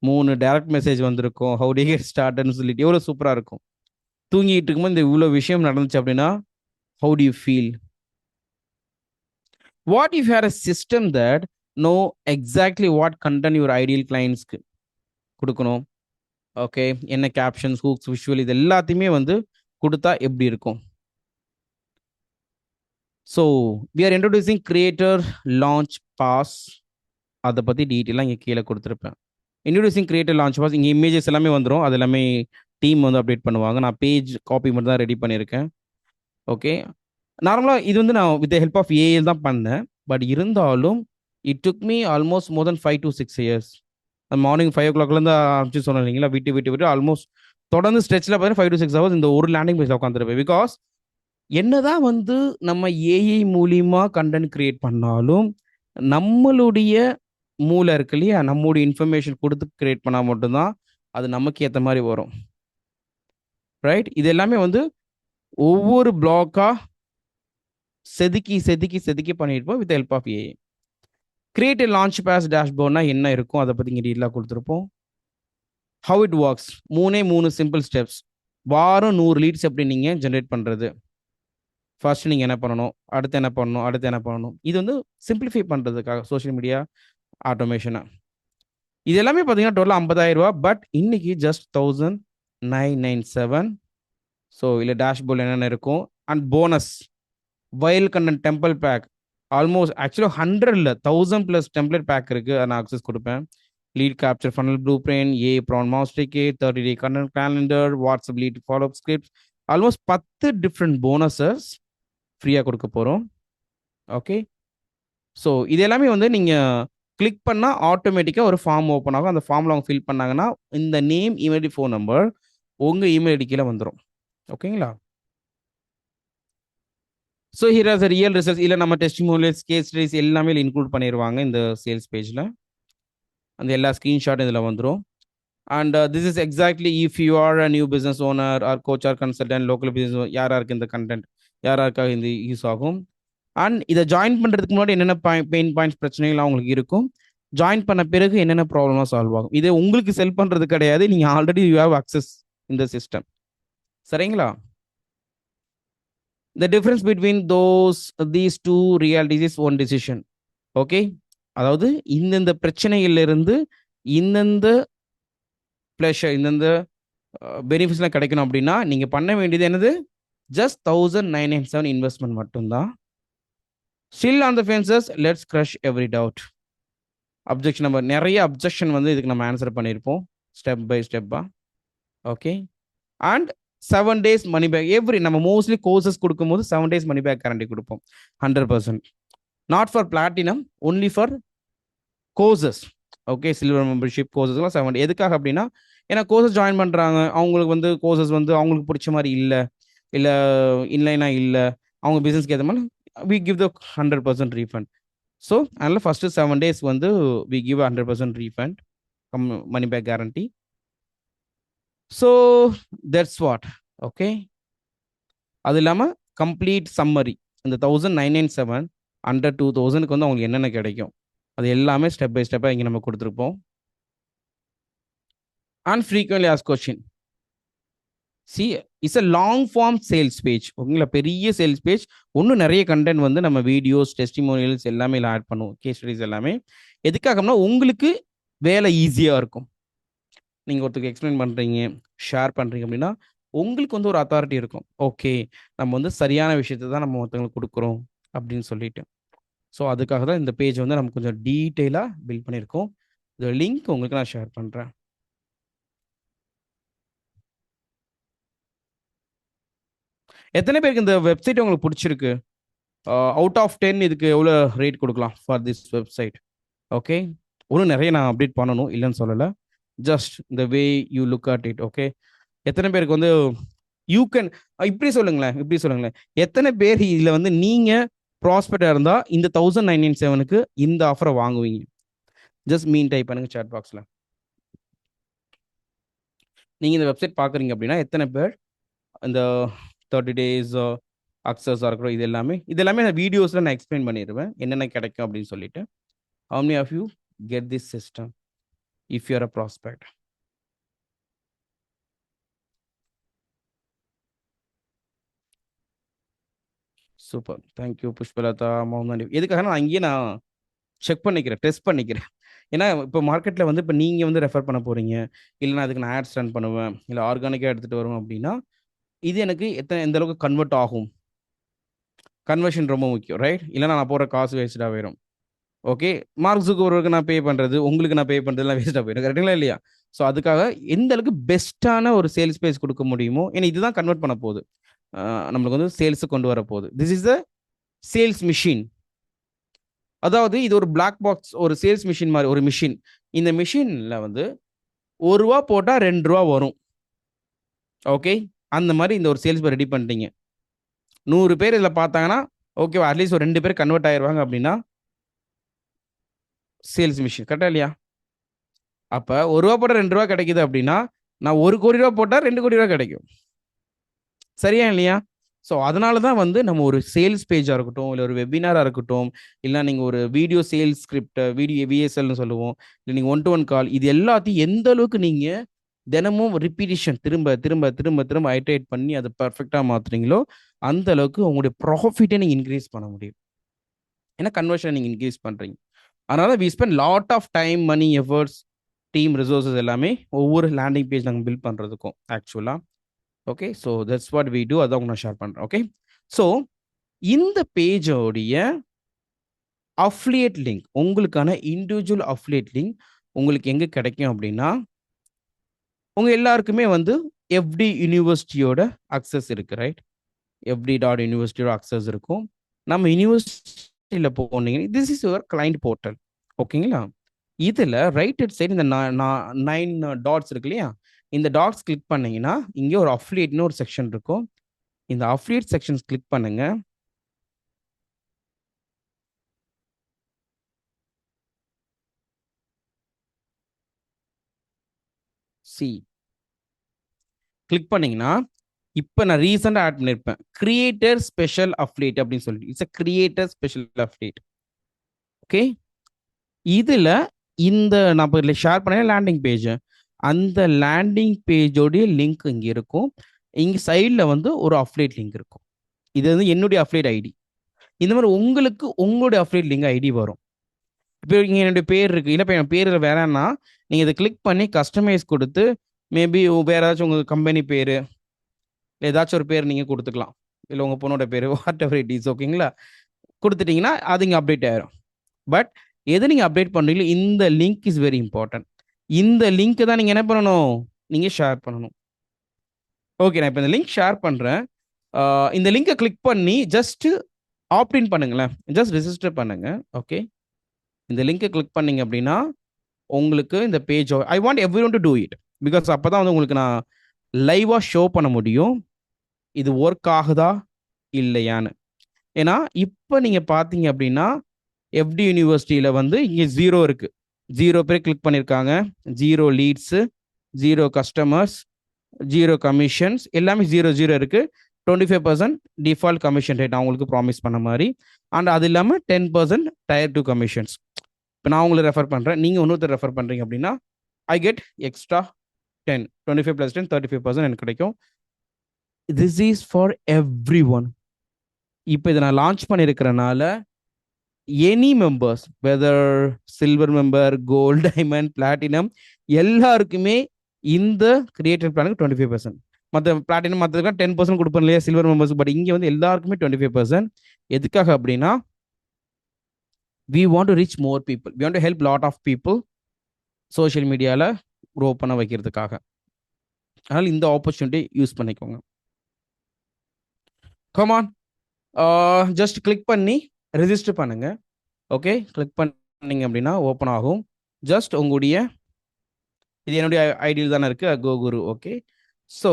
3 டைரக்ட் மெசேஜ் வந்திருக்கும், ஹவு டு கெட் ஸ்டார்ட்னு சொல்லிட்டு எவ்வளோ சூப்பராக இருக்கும். தூங்கிட்டு இருக்கும்போது இந்த இவ்வளோ விஷயம் நடந்துச்சு அப்படின்னா how do you feel? What if here a system that know exactly what content your ideal கிளைண்ட்ஸ்க்கு கொடுக்கணும். ஓகே, என்ன கேப்ஷன்ஸ், ஹூக்ஸ், விஷுவல், இது எல்லாத்தையுமே வந்து கொடுத்தா எப்படி இருக்கும்? So we are introducing creator launch pass. அதை பற்றி டீட்டெயிலாக இங்கே கீழே கொடுத்துருப்பேன். இன்ட்ரோடியூசிங் கிரியேட்டர் லான்ச் பாஸ், இங்கே இமேஜஸ் எல்லாமே வந்துடும், அது எல்லாமே டீம் வந்து அப்டேட் பண்ணுவாங்க. நான் பேஜ் காப்பி மட்டும் தான் ரெடி பண்ணியிருக்கேன். ஓகே, நார்மலாக இது வந்து நான் வித் ஹெல்ப் ஆஃப் ஏஐ தான் பண்ணேன், பட் இருந்தாலும் it took me almost more then 5 to 6 years. Morning 5 o'clockலேருந்து ஆரம்பிச்சு சொன்னேன் இல்லைங்களா, விட்டு ஆல்மோஸ்ட் தொடர்ந்து ஸ்ட்ரெச்சில் பார்த்தீங்கன்னா 5 to 6 hours இந்த ஒரு லேண்டிங் பேஜில் உட்காந்துருப்பேன். பிகாஸ் என்னதான் வந்து நம்ம ஏஐ மூலியமா கண்டென்ட் கிரியேட் பண்ணாலும் நம்மளுடைய மூளை இருக்கு இல்லையா, நம்மளுடைய இன்ஃபர்மேஷன் கொடுத்து கிரியேட் பண்ணால் மட்டும்தான் அது நமக்கு ஏற்ற மாதிரி வரும். ரைட், இது எல்லாமே வந்து ஒவ்வொரு பிளாக்காக செதுக்கி செதுக்கி செதுக்கி பண்ணியிருப்போம் with help of AI. Create a launch base டேஷ்போர்ட்னா என்ன இருக்கும் அதை பற்றி இங்கே டீட்டெயிலாக கொடுத்துருப்போம். How it works, 3 simple steps. வாரம் 100 லீட்ஸ் எப்படி நீங்கள் ஜென்ரேட் பண்ணுறது, ஃபர்ஸ்ட் நீங்கள் என்ன பண்ணணும், அடுத்து என்ன பண்ணணும், இது வந்து சிம்பிளிஃபை பண்ணுறதுக்காக சோஷியல் மீடியா ஆட்டோமேஷனை. இது எல்லாமே பார்த்தீங்கன்னா டோட்டலாக 50,000 ரூபா, பட் இன்னைக்கு ஜஸ்ட் 1,997. ஸோ இல்லை டேஷ்போர்டில் என்னென்ன இருக்கும், and bonus while content template pack almost ஆக்சுவலாக 100,000+ டெம்ப்ளேட் பேக் இருக்குது, அதை நான் அக்சஸ் கொடுப்பேன். Lead capture funnel blueprint, a ப்ரான் மாஸ்டர்கே, 30 day content calendar, WhatsApp lead follow up script, almost 10 different bonuses ஃப்ரீயாக கொடுக்க போகிறோம். ஓகே, ஸோ இது எல்லாமே வந்து நீங்கள் கிளிக் பண்ணால் ஆட்டோமேட்டிக்காக ஒரு ஃபார்ம் ஓப்பன் ஆகும். அந்த ஃபார்மில் அவங்க ஃபில் பண்ணாங்கன்னா இந்த name, email ID, phone number உங்கள் இமெயில் ஐடி கீழே வந்துடும். ஓகேங்களா? So here are the real results. இல்லை நம்ம டெஸ்டிமோனியல்ஸ், கேஸ் ஸ்டடிஸ் எல்லாமே இன்க்ளூட் பண்ணிடுவாங்க இந்த சேல்ஸ் பேஜில். அந்த எல்லா ஸ்க்ரீன்ஷாட் இதில் வந்துடும். And this is exactly if you are a new business owner or coach or consultant, local business, யாராருக்கு இந்த கண்டென்ட் யாராருக்காக இந்த யூஸ் ஆகும். அண்ட் இதை ஜாயின் பண்ணுறதுக்கு முன்னாடி என்னென்ன பெயின் பாயிண்ட்ஸ் பிரச்சனைகள் அவங்களுக்கு இருக்கும், ஜாயின் பண்ண பிறகு என்னென்ன ப்ராப்ளமாக சால்வ் ஆகும். இதை உங்களுக்கு செல் பண்ணுறது கிடையாது, நீங்கள் ஆல்ரெடி யூ ஹேவ் அக்சஸ் இந்த சிஸ்டம். சரிங்களா? The difference between these two realities is one decision. Okay, அதாவது இந்தந்த பிரச்சனைகளிலிருந்து இந்தந்த ப்ளஷர், இந்தந்த பெனிஃபிட்ஸ்லாம் கிடைக்கணும் அப்படின்னா நீங்கள் பண்ண வேண்டியது என்னது, ஜஸ்ட் 1,997 இன்வெஸ்ட்மெண்ட் மட்டும்தான். Still on the fences, let's crush every doubt. Objection number, நிறைய அப்ஜெக்ஷன் வந்து இதுக்கு நம்ம ஆன்சர் பண்ணியிருப்போம் ஸ்டெப் பை ஸ்டெப்பாக. Okay, and 7 days money back every, நம்ம மோஸ்ட்லி கோர்சஸ் கொடுக்கும்போது 7 days மணி பேக் கேரண்டி கொடுப்போம் 100%. Not for platinum, only for courses. Okay, silver membership கோர்சஸ்லாம் 7 டே. எதுக்காக அப்படின்னா, ஏன்னா கோர்சஸ் ஜாயின் பண்ணுறாங்க, அவங்களுக்கு வந்து கோர்சஸ் வந்து அவங்களுக்கு பிடிச்ச மாதிரி இல்லை, இல்லை இன்லைனா இல்லை, அவங்க பிஸ்னஸ்க்கு ஏற்ற மாதிரி we give the 100% refund. So அதனால் ஃபஸ்ட்டு 7 days வந்து we give 100% refund, money back guarantee. So that's what. Okay, அது இல்லாமல் கம்ப்ளீட் சம்மரி இந்த 1997 அண்டர் 2000க்கு வந்து அவங்களுக்கு என்னென்ன கிடைக்கும் அது எல்லாமே ஸ்டெப் பை ஸ்டெப்பாக இங்கே நம்ம கொடுத்துருப்போம். And frequently asked question. See it's a long form sales page. ஓகேங்களா, பெரிய சேல்ஸ் பேஜ். இன்னும் நிறைய கண்டென்ட் வந்து நம்ம வீடியோஸ், டெஸ்டிமோனியல்ஸ் எல்லாமே இதில் ஆட் பண்ணுவோம், கேஸ் ஸ்டடிஸ் எல்லாமே. எதுக்காகனா உங்களுக்கு வேலை ஈஸியாக இருக்கும். நீங்கள் ஒருத்தருக்கு எக்ஸ்பிளைன் பண்ணுறீங்க, ஷேர் பண்ணுறீங்க அப்படின்னா உங்களுக்கு வந்து ஒரு அத்தாரிட்டி இருக்கும். ஓகே, நம்ம வந்து சரியான விஷயத்தை தான் நம்ம ஒருத்தவங்களுக்கு கொடுக்குறோம் அப்படின்னு சொல்லிட்டு. ஸோ அதுக்காக தான் இந்த பேஜ் வந்து நம்ம கொஞ்சம் டீட்டெயிலாக பில்ட் பண்ணியிருக்கோம். இந்த லிங்க் உங்களுக்கு நான் ஷேர் பண்ணுறேன். எத்தனை பேருக்கு இந்த வெப்சைட் உங்களுக்கு பிடிச்சிருக்கு? அவுட் ஆஃப் 10 இதுக்கு எவ்வளோ ரேட் கொடுக்கலாம் ஃபார் திஸ் வெப்சைட்? ஓகே, இன்னும் நிறைய நான் அப்டேட் பண்ணணும், இல்லைன்னு சொல்லலை. ஜஸ்ட் இந்த way you look at it. Okay, எத்தனை பேருக்கு வந்து யூ கேன் இப்படி சொல்லுங்களேன், எத்தனை பேர் இதில் வந்து நீங்கள் ப்ராஸ்பெக்டாக இருந்தால் இந்த 1997க்கு இந்த ஆஃபரை வாங்குவீங்க? ஜஸ்ட் மீன் டைப் பண்ணுங்க சாட் பாக்ஸில். நீங்கள் இந்த வெப்சைட் பார்க்குறீங்க அப்படின்னா எத்தனை பேர் இந்த 30 days அக்சஸாக இருக்கட்டும், இது எல்லாமே நான் வீடியோஸில் நான் எக்ஸ்பிளைன் பண்ணிடுவேன் என்னென்ன கிடைக்கும் அப்படின்னு சொல்லிட்டு. How many of you get this system if you are a prospect? Super, thank you Pushpalatha Mohammed. எதுக்காக நான் அங்கேயே நான் செக் பண்ணிக்கிறேன், டெஸ்ட் பண்ணிக்கிறேன். ஏன்னா இப்போ மார்க்கெட்டில் வந்து இப்போ நீங்கள் வந்து ரெஃபர் பண்ண போகிறீங்க, இல்லைனா அதுக்கு நான் ஆட்ஸ் ரன் பண்ணுவேன், இல்லை ஆர்கானிக்காக எடுத்துகிட்டு வருவேன் அப்படின்னா இது எனக்கு எந்த அளவுக்கு கன்வெர்ட் ஆகும். கன்வர்ஷன் ரொம்ப முக்கியம், ரைட்? இல்லைனா நான் போகிற காசு வேஸ்ட்டாக போயிடும். ஓகே, மார்க் ஜுக்கர்பர்க்கு நான் பே பண்ணுறது, உங்களுக்கு நான் பே பண்ணுறதுலாம் வேஸ்ட்டாக போயிடும், கரெக்டுங்களா இல்லையா? ஸோ அதுக்காக எந்த அளவுக்கு பெஸ்ட்டான ஒரு சேல்ஸ் பேஜ் கொடுக்க முடியுமோ, ஏன்னா இதுதான் கன்வெர்ட் பண்ண போகுது, நம்மளுக்கு வந்து சேல்ஸு கொண்டு வர போகுது. This is the sales machine. அதாவது இது ஒரு பிளாக் பாக்ஸ், ஒரு சேல்ஸ் மிஷின் மாதிரி ஒரு மிஷின். இந்த மிஷினில் வந்து ₹1 போட்டால் ₹2 வரும். ஓகே, அந்த மாதிரி இந்த ஒரு சேல்ஸ் ரெடி பண்ணிட்டீங்க. 100 பேர் இதில் பார்த்தாங்கன்னா ஓகேவா, அட்லீஸ்ட் ஒரு 2 பேர் கன்வெர்ட் ஆயிடுவாங்க அப்படின்னா சேல்ஸ் மிஷின், கரெக்டா இல்லையா? அப்போ ₹1 போட்டால் ₹2 கிடைக்குது அப்படின்னா நான் ₹1 கோடி போட்டால் ₹2 கோடி கிடைக்கும், சரியா இல்லையா? ஸோ அதனால தான் வந்து நம்ம ஒரு சேல்ஸ் பேஜாக இருக்கட்டும், இல்லை ஒரு வெபினாராக இருக்கட்டும், இல்லை நீங்கள் ஒரு வீடியோ சேல்ஸ் ஸ்கிரிப்ட், வீடியோ விஎஸ்எல்னு சொல்லுவோம், இல்லை நீங்கள் 1-to-1 கால், இது எல்லாத்தையும் எந்த அளவுக்கு நீங்கள் தினமும் ரிப்பீட்டிஷன் திரும்ப திரும்ப திரும்ப திரும்ப ஐட்ரேட் பண்ணி அதை பர்ஃபெக்டாக மாற்றுறீங்களோ அந்த அளவுக்கு உங்களுடைய ப்ராஃபிட்டை நீங்கள் இன்க்ரீஸ் பண்ண முடியும். ஏன்னா கன்வர்ஷனை நீங்கள் இன்க்ரீஸ் பண்ணுறீங்க. அதனால we spend lot of time, money, efforts, team resources எல்லாமே ஒவ்வொரு லேண்டிங் பேஜ் நாங்கள் பில்ட் பண்ணுறதுக்கும் ஆக்சுவலாக. Okay, so that's what we do. அதான் நான் ஷேர் பண்ணுறேன். ஓகே, ஸோ இந்த பேஜோடைய அஃப்லியேட் லிங்க், உங்களுக்கான இண்டிவிஜுவல் அஃப்லியேட் லிங்க் உங்களுக்கு எங்கே கிடைக்கும் அப்படின்னா, உங்கள் எல்லாருக்குமே வந்து எஃப்டி யூனிவர்சிட்டியோட அக்சஸ் இருக்குது, ரைட்? fd.university அக்சஸ் இருக்கும். நம்ம யூனிவர்சிட்டியில் போனீங்கன்னா this is your client portal. ஓகேங்களா, இதில் ரைட் ஹெட் சைடு இந்த 9 டாட்ஸ் இருக்கு இல்லையா, இந்த டாட்ஸ் கிளிக் பண்ணீங்கன்னா இங்கே ஒரு அஃப்லியேட்னு ஒரு செக்ஷன் இருக்கும். இந்த அஃப்லியேட் செக்ஷன்ஸ் கிளிக் பண்ணுங்க. சி கிளிக் பண்ணீங்கன்னா இப்போ நான் ரீசெண்டாக ஆட் பண்ணியிருப்பேன், கிரியேட்டர் ஸ்பெஷல் அஃப்லியேட் அப்படின்னு சொல்லிட்டு. It's a creator special affiliate. Okay, இதில் இந்த நான் இப்போ ஷேர் பண்ண லேண்டிங் பேஜ், அந்த லேண்டிங் பேஜோடைய லிங்க் இங்கே இருக்கும். இங்கே சைடில் வந்து ஒரு அஃப்லியேட் லிங்க் இருக்கும். இது வந்து என்னுடைய அஃப்லியேட் ஐடி. இந்த மாதிரி உங்களுக்கு உங்களுடைய அஃப்லியேட் லிங்க் ஐடி வரும். இப்போ இங்கே என்னுடைய பேர் இருக்குது, இல்லை இப்போ என் பேரில் வேறன்னா நீங்கள் இதை கிளிக் பண்ணி கஸ்டமைஸ் கொடுத்து மேபி வேறு ஏதாச்சும் உங்கள் கம்பெனி பேர் இல்லை ஏதாச்சும் ஒரு பேர் நீங்கள் கொடுத்துக்கலாம், இல்லை உங்கள் பொண்ணோட பேர், வாட் எவர் இட் இஸ். ஓகேங்களா, கொடுத்துட்டிங்கன்னா அது இங்கே அப்டேட் ஆயிரும். பட் எது நீங்கள் அப்டேட் பண்ணுறீங்களோ இந்த லிங்க் இஸ் வெரி இம்பார்ட்டன்ட். இந்த லிங்க்கை தான் நீங்கள் என்ன பண்ணணும், நீங்கள் ஷேர் பண்ணணும். ஓகே, நான் இப்போ இந்த லிங்க் ஷேர் பண்ணுறேன். இந்த லிங்கை கிளிக் பண்ணி ஜஸ்ட்டு ஆப்டின் பண்ணுங்களேன், ஜஸ்ட் ரெஜிஸ்டர் பண்ணுங்க. ஓகே, இந்த லிங்கை கிளிக் பண்ணீங்க அப்படின்னா உங்களுக்கு இந்த page I want every one to do it. Because அப்போ தான் வந்து உங்களுக்கு நான் லைவாக ஷோ பண்ண முடியும் இது ஒர்க் ஆகுதா இல்லையான்னு. ஏன்னா இப்போ நீங்கள் பார்த்தீங்க அப்படின்னா எஃப்டி யூனிவர்சிட்டியில் வந்து இங்கே 0 இருக்குது. 0 பேர் கிளிக் பண்ணியிருக்காங்க, 0 லீட்ஸு, 0 கஸ்டமர்ஸ், 0 கமிஷன்ஸ், எல்லாமே 0 இருக்குது. 25% டிஃபால்ட் கமிஷன் ரேட் நான் உங்களுக்கு ப்ராமிஸ் பண்ண மாதிரி. அண்ட் அது இல்லாமல் 10% Tier 2 கமிஷன்ஸ். இப்போ நான் உங்களை ரெஃபர் பண்ணுறேன், நீங்கள் இன்னொருத்தர் ரெஃபர் பண்ணுறீங்க அப்படின்னா ஐ கெட் எக்ஸ்ட்ரா 10, 25 + 10 35% எனக்கு கிடைக்கும். This is for every one. இப்போ இதை நான் லான்ச் பண்ணியிருக்கிறனால any members, whether silver member, gold, diamond, platinum, எல்லாருக்குமே இந்த கிரியேட்டர் பிளானுக்கு 25%. மற்ற பிளாட்டினம் மற்றதுக்கு 10% கொடுப்பேன் இல்லையா சில்வர் மெம்பர்ஸ், பட் இங்கே வந்து எல்லாருக்குமே 25%. எதுக்காக அப்படின்னா we want to reach more people, we want to help lot of people social மீடியாவில் க்ரோ பண்ண வைக்கிறதுக்காக. அதனால் இந்த ஆப்பர்ச்சுனிட்டி யூஸ் பண்ணிக்கோங்க. கமான், ஜஸ்ட் கிளிக் பண்ணி ரெஜிஸ்டர் பண்ணுங்க. ஓகே, கிளிக் பண்ணீங்க அப்படின்னா ஓப்பன் ஆகும். ஜஸ்ட் உங்களுடைய இது என்னுடைய ஐடியில் தானே இருக்கு, கோகுரு. Okay, so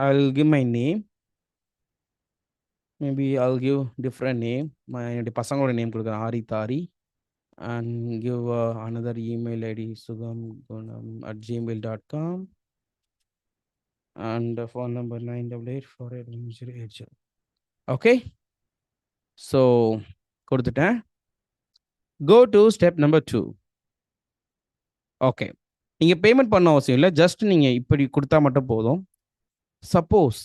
I'll give my name, maybe I'll give different name. என்னுடைய பசங்களோட நேம் கொடுக்குறேன், Aari, and give another email ID, sugamgunam@gmail.com, and phone number 9884818080. Okay, so கொடுத்துட்டேன். Go to step number 2. Okay, நீங்கள் பேமெண்ட் பண்ண அவசியம் இல்லை, ஜஸ்ட் நீங்கள் இப்படி கொடுத்தா மட்டும் போதும். சப்போஸ்